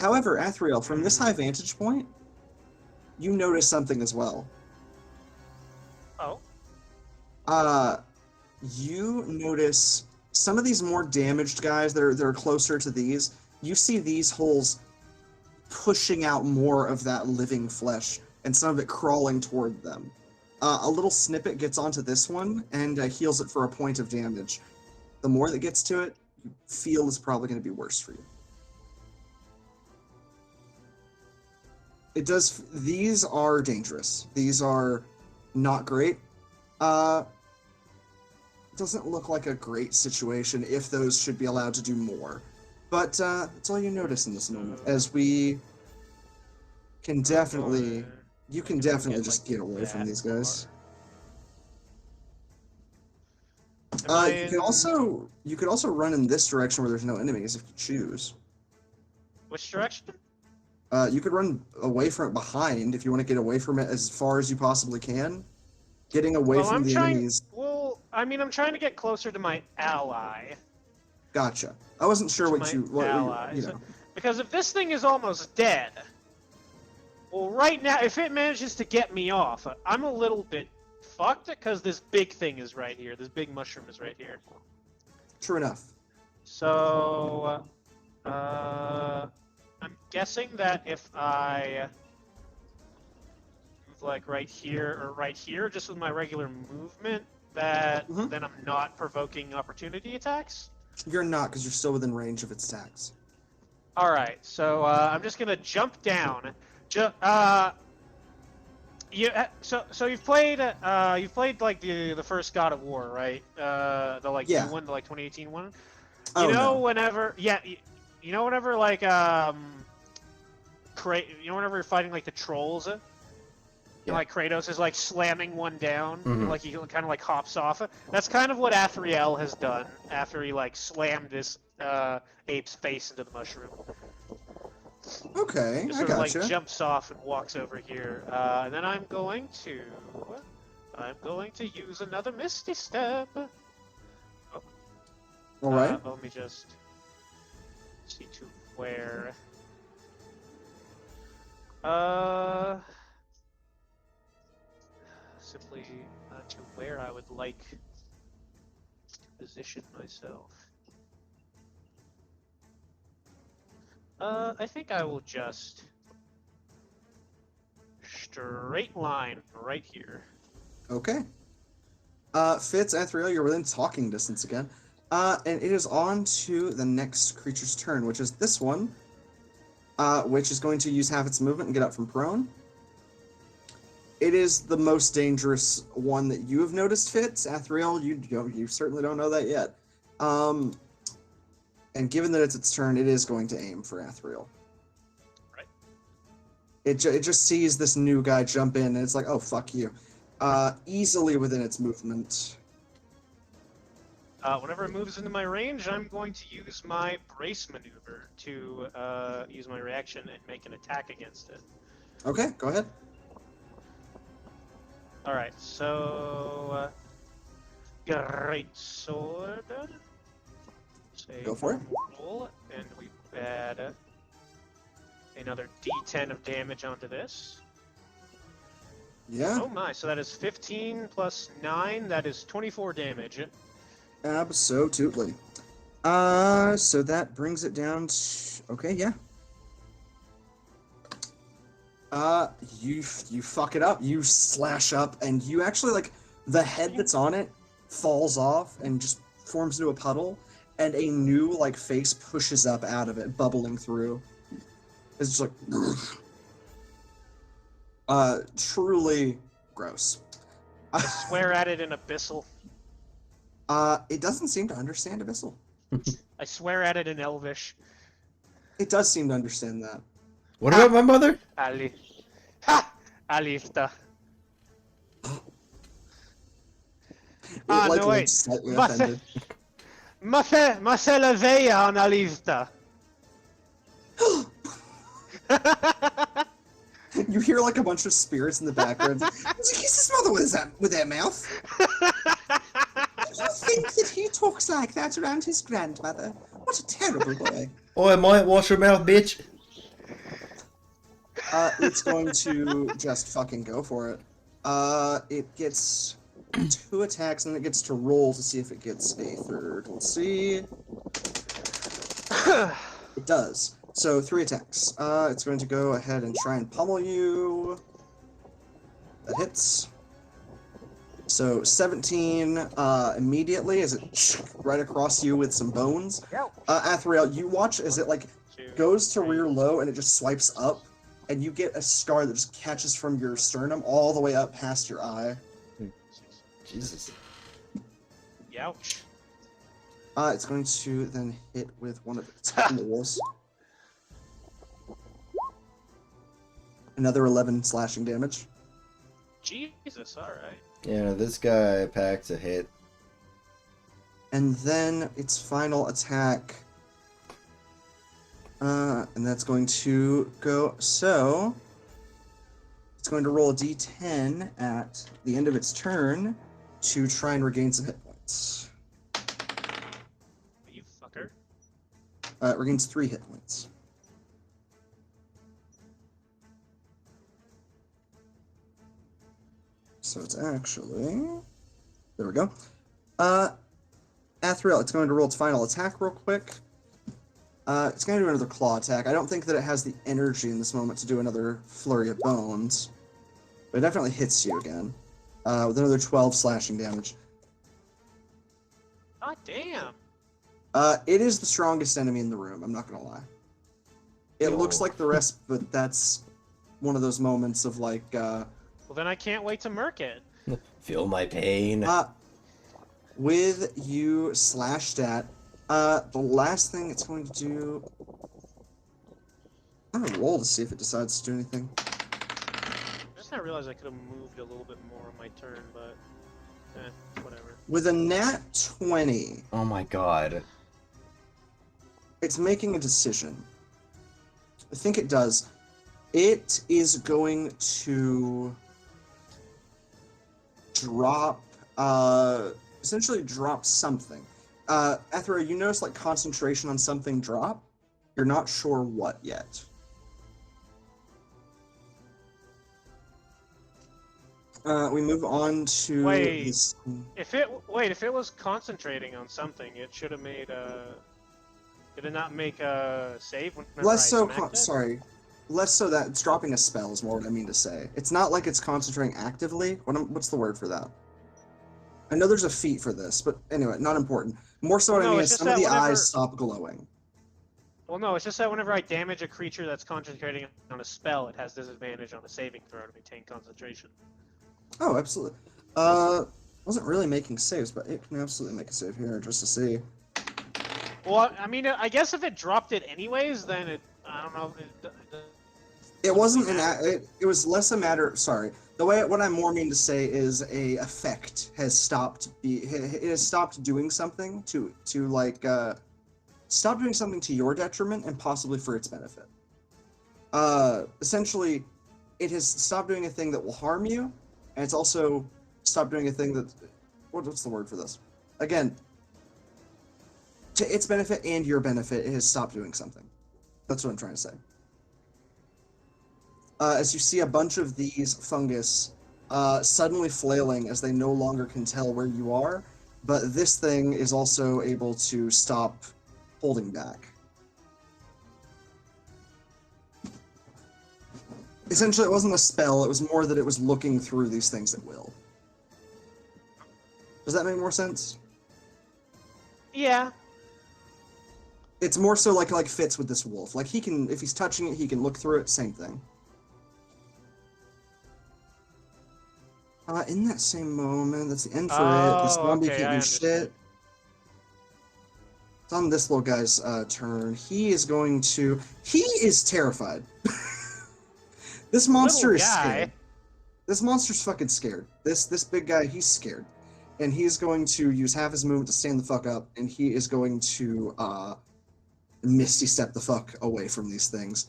However, Athriel, from this high vantage point, you notice something as well. Oh? You notice some of these more damaged guys that are closer to these, you see these holes pushing out more of that living flesh, and some of it crawling toward them. A little snippet gets onto this one, and heals it for a point of damage. The more that gets to it, you feel is probably going to be worse for you. It does... These are dangerous. These are not great. Doesn't look like a great situation if those should be allowed to do more. But that's all you notice in this moment, as we can definitely... You can definitely just get away from these guys. You could also run in this direction where there's no enemies if you choose. Which direction? You could run away from it behind if you want to get away from it as far as you possibly can. Getting away from the enemies. Well, I mean, I'm trying to get closer to my ally. Gotcha. I wasn't sure what you know. Because if this thing is almost dead, well, right now, if it manages to get me off, I'm a little bit fucked because this big thing is right here. This big mushroom is right here. True enough. So, I'm guessing that if I move like right here or right here, just with my regular movement, that then I'm not provoking opportunity attacks? You're not, because you're still within range of its attacks. Alright, so I'm just gonna jump down. So you've played like the first God of War, right? The new one, the 2018 one. Whenever whenever like whenever you're fighting like the trolls, and like Kratos is like slamming one down, and, like he kind of like hops off. That's kind of what Athriel has done after he like slammed this ape's face into the mushroom. Okay, Just sort of like jumps off and walks over here, and then I'm going to use another Misty Step. Oh. All right. Let me just see to where. Simply to where I would like to position myself. I think I will just straight line right here. Okay. Fitz, Athriel, you're within talking distance again. And it is on to the next creature's turn, which is this one, which is going to use half its movement and get up from prone. It is the most dangerous one that you have noticed, Fitz. Athriel, you certainly don't know that yet. And given that it's its turn, it is going to aim for Athriel. Right. It just sees this new guy jump in, and it's like, oh, fuck you. Easily within its movement. Whenever it moves into my range, I'm going to use my brace maneuver to use my reaction and make an attack against it. Okay, go ahead. Alright, so... great sword. Save Go for it. roll, and we add another D10 of damage onto this. Yeah, Oh my, so that is 15 plus 9, that is 24 damage. absolutely. So that brings it down to... Okay, yeah. You fuck it up. You slash up, and you actually, like, the head that's on it falls off and just forms into a puddle, and a new, like, face pushes up out of it, bubbling through. It's just like... truly gross. I swear at it in Abyssal. It doesn't seem to understand Abyssal. I swear at it in Elvish. It does seem to understand that. What about my mother? Ali. Ha! Alifta. Ah, It, no, wait. looks slightly Mase offended. la veia on Alifta. You hear like a bunch of spirits in the background. Does he kiss his mother with that mouth? Do you think that he talks like that around his grandmother? What a terrible boy. Oh, I might wash your mouth, bitch. It's going to just fucking go for it. It gets 2 attacks and it gets to roll to see if it gets a third. Let's see. It does. So 3 attacks. It's going to go ahead and try and pummel you. That hits. So 17 immediately as it right across you with some bones. Athriel, you watch as it like goes to rear low and it just swipes up, and you get a scar that just catches from your sternum all the way up past your eye. Jesus. Youch. It's going to then hit with one of its claws. Another 11 slashing damage. Jesus, alright. Yeah, this guy packs a hit. And then its final attack. And that's going to go so. It's going to roll a d10 at the end of its turn to try and regain some hit points. You fucker. It regains 3 hit points. So it's actually... There we go. Athriel, it's going to roll its final attack real quick. It's going to do another claw attack. I don't think that it has the energy in this moment to do another flurry of bones. But it definitely hits you again. With another 12 slashing damage. God damn. It is the strongest enemy in the room, I'm not going to lie. It looks like the rest, but that's one of those moments of like... Well, then I can't wait to murk it. Feel my pain. With you slashed at, the last thing it's going to do... I'm going to roll to see if it decides to do anything. I just now realized I could have moved a little bit more on my turn, but... whatever. With a nat 20, Oh my god. it's making a decision. I think it does. It is going to drop, essentially drop something. Athriel, you notice like concentration on something drop. You're not sure what yet. We move on to Wait. this. If it was concentrating on something, it should have made a... Did it not make a save whenever Less so, I smacked it? sorry. Less so that it's dropping a spell is more what I mean to say. It's not like it's concentrating actively. What's the word for that? I know there's a feat for this, but anyway, not important. More so what I No, mean it's is just some of that the whenever- eyes stop glowing. Well, no, it's just that whenever I damage a creature that's concentrating on a spell, it has disadvantage on a saving throw to maintain concentration. Oh, absolutely. Wasn't really making saves, but it can absolutely make a save here just to see. Well, I mean, I guess if it dropped it anyways, then it... I don't know. It wasn't it was less a matter. Sorry, what I more mean to say is a effect has stopped. It has stopped doing something to like stop doing something to your detriment and possibly for its benefit. Essentially, it has stopped doing a thing that will harm you, and it's also stopped doing a thing that what's the word for this? Again, to its benefit and your benefit, it has stopped doing something. That's what I'm trying to say. As you see a bunch of these fungus suddenly flailing as they no longer can tell where you are, but this thing is also able to stop holding back. Essentially, it wasn't a spell, it was more that it was looking through these things at will. Does that make more sense? Yeah. It's more so like Fitz with this wolf. Like, he can, if he's touching it, he can look through it, same thing. In that same moment, that's the end for it. This zombie okay, can't I do shit. It's on this little guy's turn. He is going to... He is terrified. This monster is scared. This monster's fucking scared. This big guy, he's scared. And he's going to use half his movement to stand the fuck up, and he is going to misty step the fuck away from these things.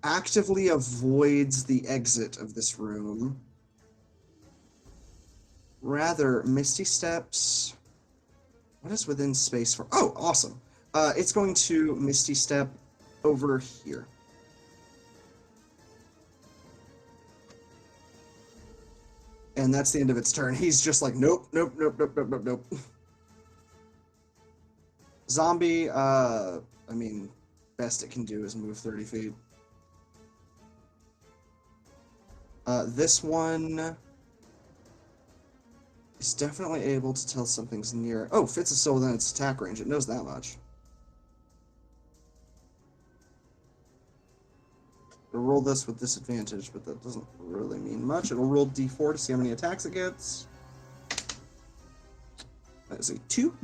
Actively avoids the exit of this room. Rather, misty steps... What is within space for... Oh, awesome. It's going to misty step over here. And that's the end of its turn. He's just like, nope, nope, nope, nope, nope, nope, nope. Zombie, I mean, best it can do is move 30 feet. This one is definitely able to tell something's near. Oh, Fitz is still within its attack range. It knows that much. It'll roll this with disadvantage, but that doesn't really mean much. It'll roll d4 to see how many attacks it gets. That is a 2.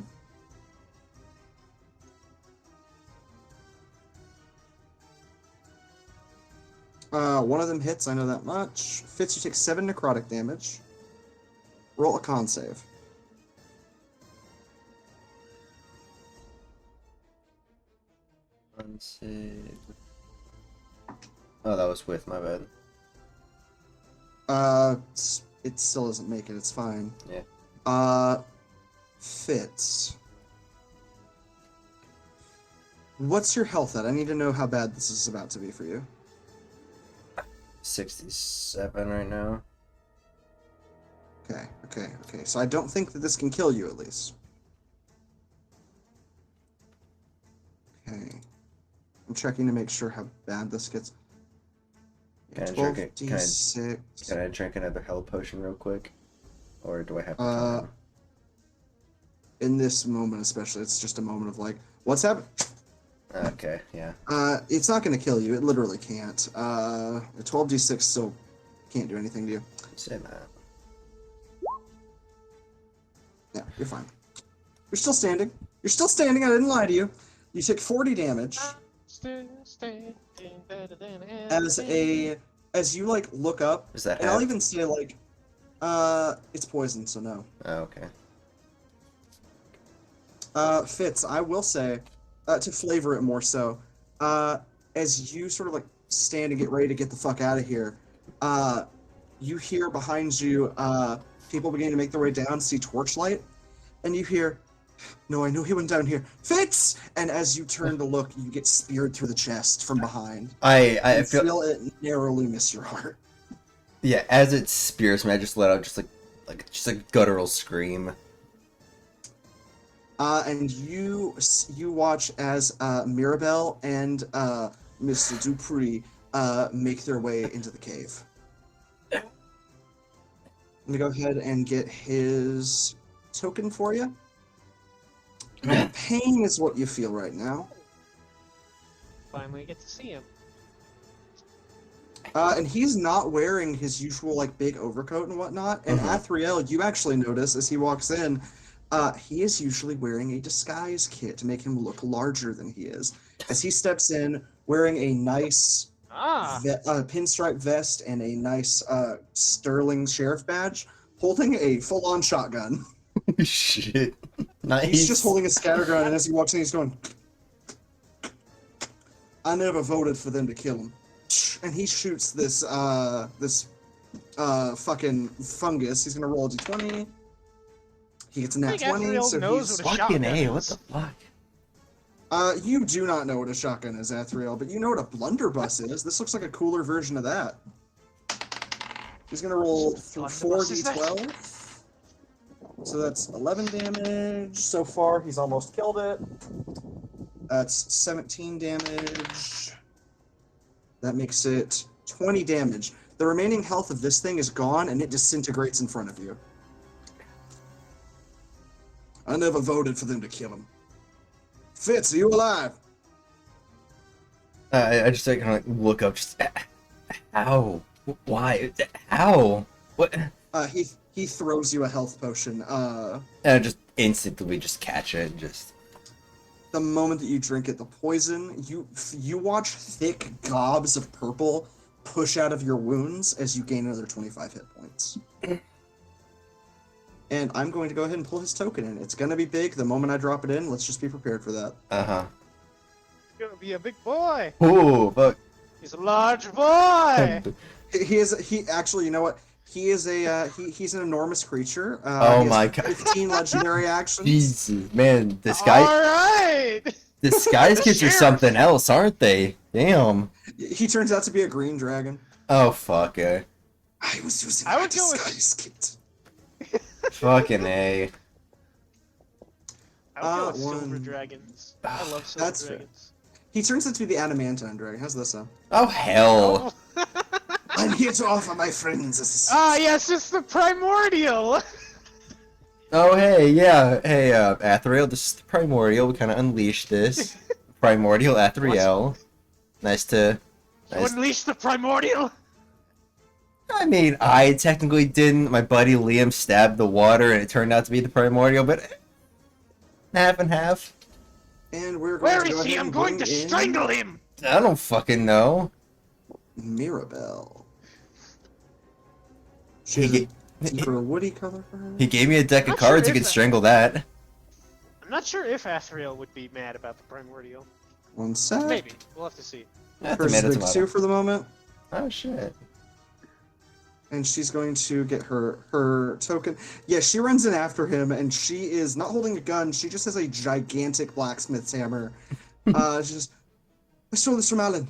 One of them hits, I know that much. Fitz, you take 7 necrotic damage. Roll a con save. Con save. Oh, that was with, my bad. It still doesn't make it, it's fine. Yeah. Fitz. What's your health at? I need to know how bad this is about to be for you. 67 right now. Okay. So I don't think that this can kill you, at least. Okay. I'm checking to make sure how bad this gets. Can I 12 drink it? D6. Can I drink another health potion real quick? Or do I have to? In this moment especially, it's just a moment of like, what's happening? Okay, yeah. It's not going to kill you. It literally can't. A 12d6 still can't do anything to you. Say that. Yeah, you're fine. You're still standing. You're still standing. I didn't lie to you. You take 40 damage. As you like look up, Is that and I'll half? even say like, it's poison, so no. Oh, okay. Fitz, I will say, to flavor it more so, as you sort of like stand and get ready to get the fuck out of here, you hear behind you, people beginning to make their way down, see torchlight, and you hear, no, I knew he went down here. Fitz! And as you turn to look, you get speared through the chest from behind. I You feel it narrowly miss your heart. Yeah, as it spears me, I just let out just a guttural scream. And you watch as Mirabelle and Mr. Dupree make their way into the cave. I'm gonna go ahead and get his token for you. Pain is what you feel right now. Finally get to see him. And he's not wearing his usual like big overcoat and whatnot. And Athriel, you actually notice as he walks in, he is usually wearing a disguise kit to make him look larger than he is. As he steps in wearing a nice pinstripe vest and a nice sterling sheriff badge, holding a full-on shotgun. Shit. Nice. He's just holding a scattergun, and as he walks in, he's going, I never voted for them to kill him. And he shoots this fucking fungus. He's gonna roll a d20. He gets a I nat think 20, Athriel so knows he's... what a Fucking shotgun A, what is. the fuck? You do not know what a shotgun is, Athriel, but you know what a blunderbuss is. This looks like a cooler version of that. He's gonna roll Blunderbuss is that? 4d12. So that's 11 damage. So far, he's almost killed it. That's 17 damage. That makes it 20 damage. The remaining health of this thing is gone, and it disintegrates in front of you. I never voted for them to kill him. Fitz, are you alive? I just like, kind of like look up, just how? Why? How? What? He throws you a health potion. And I just instinctively just catch it and just. The moment that you drink it, the poison, you watch thick gobs of purple push out of your wounds as you gain another 25 hit points. And I'm going to go ahead and pull his token in. It's going to be big the moment I drop it in. Let's just be prepared for that. Uh-huh. He's gonna be a big boy. Ooh, fuck. He's a large boy. He actually, you know what? He is he's an enormous creature. Oh he has my god. 15 legendary actions. Jesus, man, this guy. All right. Disguise kids are Sheriff. something else, aren't they? Damn. He turns out to be a green dragon. Oh, fuck. I was using I my would go with- disguise kit. Fucking A. I would go with one. silver dragons. I love silver That's fair. dragons. He turns out to be the adamantine dragon. How's this sound? Oh, hell. Oh. I'm here to offer my friends assistance. Ah, yes, it's the primordial. Oh, hey, yeah. Hey, Athriel, this is the Primordial. We kind of unleashed this. Primordial Athriel. Nice to... You Nice. unleashed the primordial. I mean, I technically didn't. My buddy Liam stabbed the water, and it turned out to be the Primordial, but... half and half. And we're going Where to go is he? ahead I'm and going to bring in strangle him. I don't fucking know. Mirabelle. He, She's ga- a deeper woody color for her. he gave me a deck of Not sure cards, you if could that- strangle that. I'm not sure if Athriel would be mad about the primordial. One sec. Maybe. We'll have to see. Yeah, Versus tomato, big tomato. two for the moment. Oh, shit. And she's going to get her token. Yeah, she runs in after him, and she is not holding a gun. She just has a gigantic blacksmith's hammer. She just, I stole this from Alan.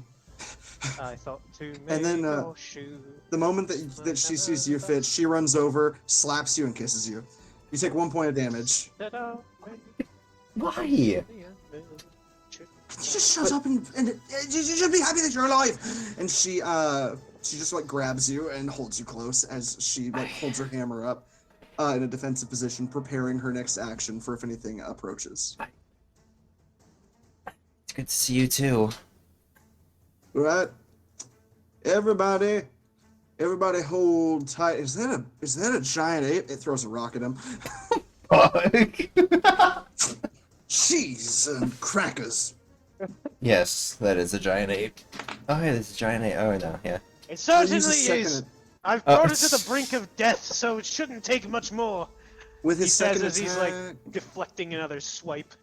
I thought to make And then, your shoe. The moment that she sees you, Fitz, she runs over, slaps you, and kisses you. You take 1 point of damage. Why? He just shows up and you should be happy that you're alive. And she just like grabs you and holds you close as she like holds her hammer up in a defensive position, preparing her next action for if anything approaches. It's good to see you, too. Right? Everybody hold tight. Is that a giant ape? It throws a rock at him. Fuck. Cheese and crackers. Yes, that is a giant ape. Oh, yeah, there's a giant ape. Oh, no, yeah. It certainly Use a second- is. I've brought it to the brink of death, so it shouldn't take much more. With He his says second as he's attack, like deflecting another swipe.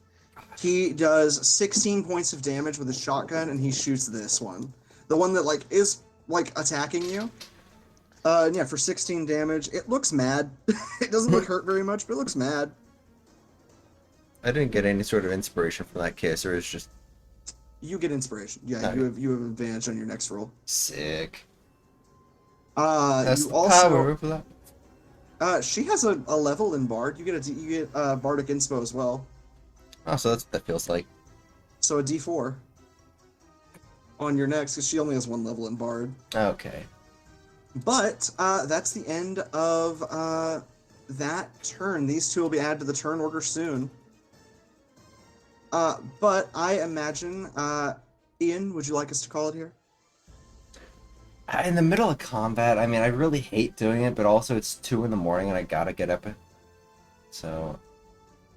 he does 16 points of damage with his shotgun, and he shoots this one. The one that like is like attacking you. Yeah, for 16 damage. It looks mad. It doesn't look hurt very much, but it looks mad. I didn't get any sort of inspiration from that kiss, or it's just You get inspiration. Yeah, Okay. you have advantage on your next roll. sick. That's You the also power of love. she has a level in Bard. You get Bardic Inspo as well. Oh, so that's what that feels like. So a D4 on your next, because she only has 1 level in Bard. Okay. But that's the end of that turn. These two will be added to the turn order soon. But I imagine, Ian, would you like us to call it here? In the middle of combat, I mean, I really hate doing it, but also it's 2 in the morning and I gotta get up. So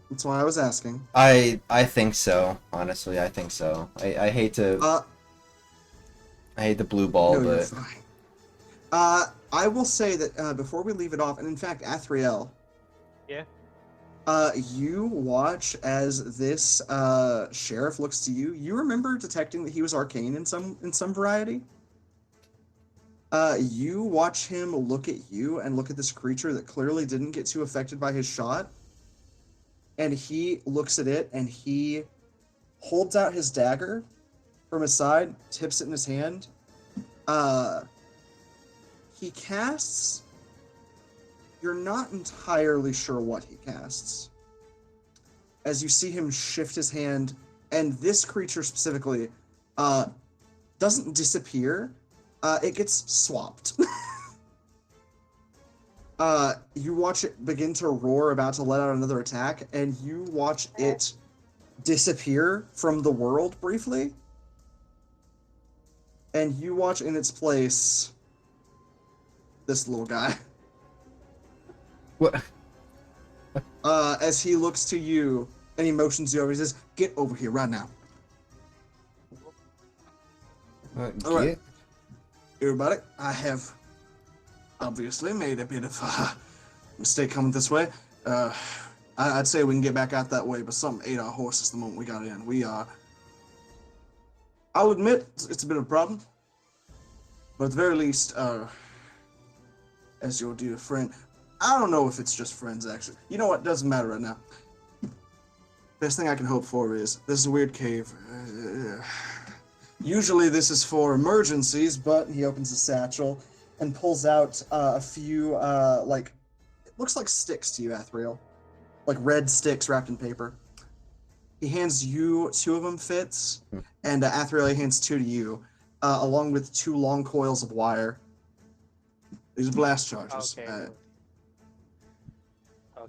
That's why I was asking. I think so. Honestly, I think so. I hate to blue ball, No, you're but fine. I will say that before we leave it off, and in fact, Athriel. Yeah? You watch as this sheriff looks to you. You remember detecting that he was arcane in some variety. You watch him look at you and look at this creature that clearly didn't get too affected by his shot. And he looks at it and he holds out his dagger from his side, tips it in his hand. He casts. You're not entirely sure what he casts. As you see him shift his hand, and this creature specifically doesn't disappear. It gets swapped. You watch it begin to roar, about to let out another attack, and you watch it disappear from the world briefly. And you watch in its place this little guy. What? As he looks to you and he motions you over, he says, "Get over here right now." All right. Everybody, I have obviously made a bit of a mistake coming this way. I'd say we can get back out that way, but something ate our horses the moment we got in. I'll admit, it's a bit of a problem. But at the very least, as your dear friend, I don't know if it's just friends, actually. You know what? Doesn't matter right now. Best thing I can hope for is, this is a weird cave. Usually this is for emergencies, but he opens a satchel and pulls out a few, it looks like sticks to you, Athriel. Like red sticks wrapped in paper. He hands you 2 of them, Fitz, and Athriel hands 2 to you, along with 2 long coils of wire. These are blast charges. Okay.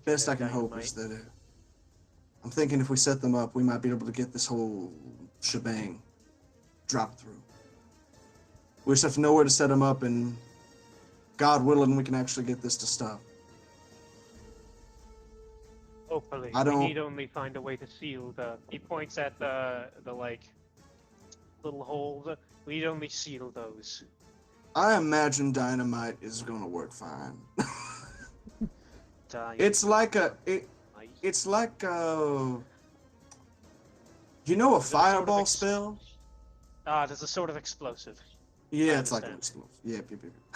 Best I can hope is that I'm thinking if we set them up, we might be able to get this whole shebang dropped through. We just have to know where to set them up, and God willing, we can actually get this to stop. Hopefully. I don't- We need only find a way to seal the... He points at the little holes. We need only seal those. I imagine dynamite is gonna work fine. Dynamite. It's like a you know a fireball spell? There's a sort of explosive. Yeah, it's like an explosive. Yeah.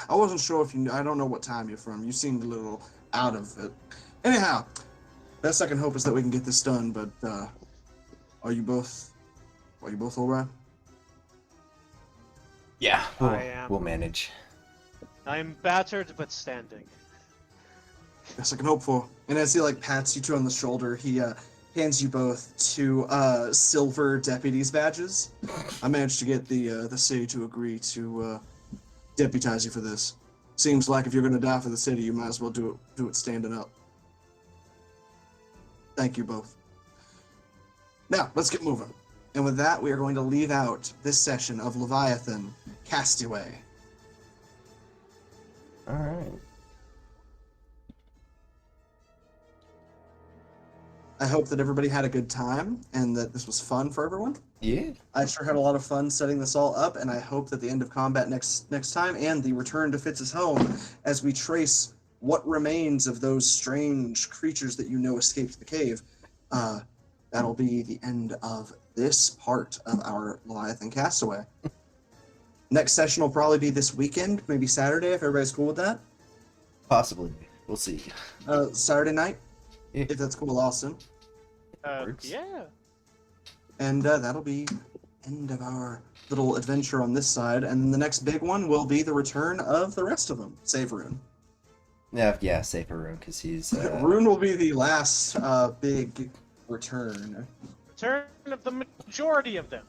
I wasn't sure if you knew. I don't know what time you're from. You seemed a little out of it. Anyhow, best I can hope is that we can get this done, but are you both all right? Yeah, I am. we'll manage. I'm battered but standing. Best I can hope for. And as he pats you 2 on the shoulder, he hands you both 2 silver deputies badges. I managed to get the city to agree to deputize you for this. Seems like if you're gonna die for the city, you might as well do it standing up. Thank you both. Now, let's get moving. And with that, we are going to leave out this session of Leviathan Castaway. All right. I hope that everybody had a good time and that this was fun for everyone. Yeah. I sure had a lot of fun setting this all up, and I hope that the end of combat next time and the return to Fitz's home, as we trace what remains of those strange creatures that you know escaped the cave, that'll be the end of this part of our Leviathan Castaway. Next session will probably be this weekend, maybe Saturday, if everybody's cool with that. Possibly. We'll see. Saturday night, Yeah. if that's cool with Austin. Works. Yeah. And that'll be end of our little adventure on this side. And the next big one will be the return of the rest of them, save Rune. Yeah, safer room, because he's... Rune will be the last big return. Return of the majority of them.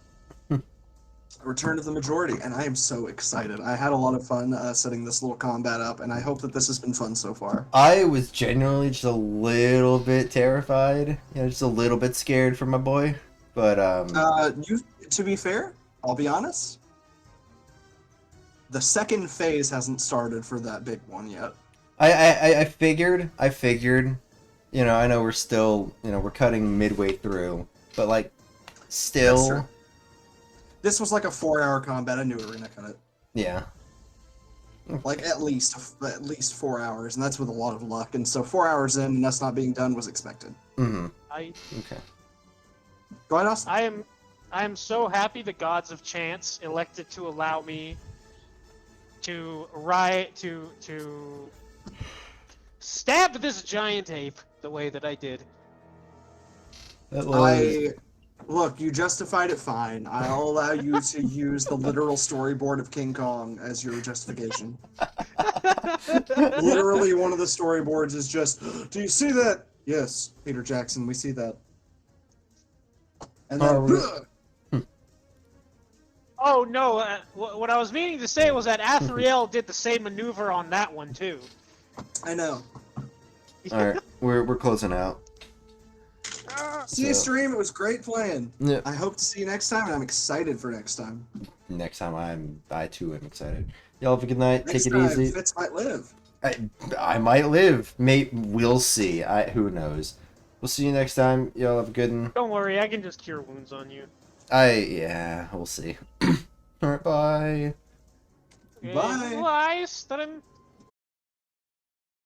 Return of the majority, and I am so excited. I had a lot of fun setting this little combat up, and I hope that this has been fun so far. I was genuinely just a little bit terrified. Just a little bit scared for my boy. But, To be fair, I'll be honest, the second phase hasn't started for that big one yet. I figured, I know we're still, we're cutting midway through, but, still... That's true. This was like a 4-hour combat. I knew we were gonna cut it. Yeah. At least 4 hours, and that's with a lot of luck. And so 4 hours in, and that's not being done was expected. Mm-hmm. Okay. Go ahead, Austin. I am so happy the gods of chance elected to allow me to stab this giant ape the way that I did. That was Look, you justified it fine. I'll allow you to use the literal storyboard of King Kong as your justification. Literally, one of the storyboards is just, do you see that? Yes, Peter Jackson, we see that. And then, Oh no! What I was meaning to say was that Athriel did the same maneuver on that one too. I know. all right. We're closing out. See you, So- stream. It was great playing. Yeah. I hope to see you next time, and I'm excited for next time. Next time, I too am excited. Y'all have a good night. Next Take it time, easy. Fitz might live. I might live. We'll see. Who knows? We'll see you next time. Y'all have a good one. Don't worry, I can just cure wounds on you. Yeah, we'll see. Alright, bye. Bye. Bye, Slim.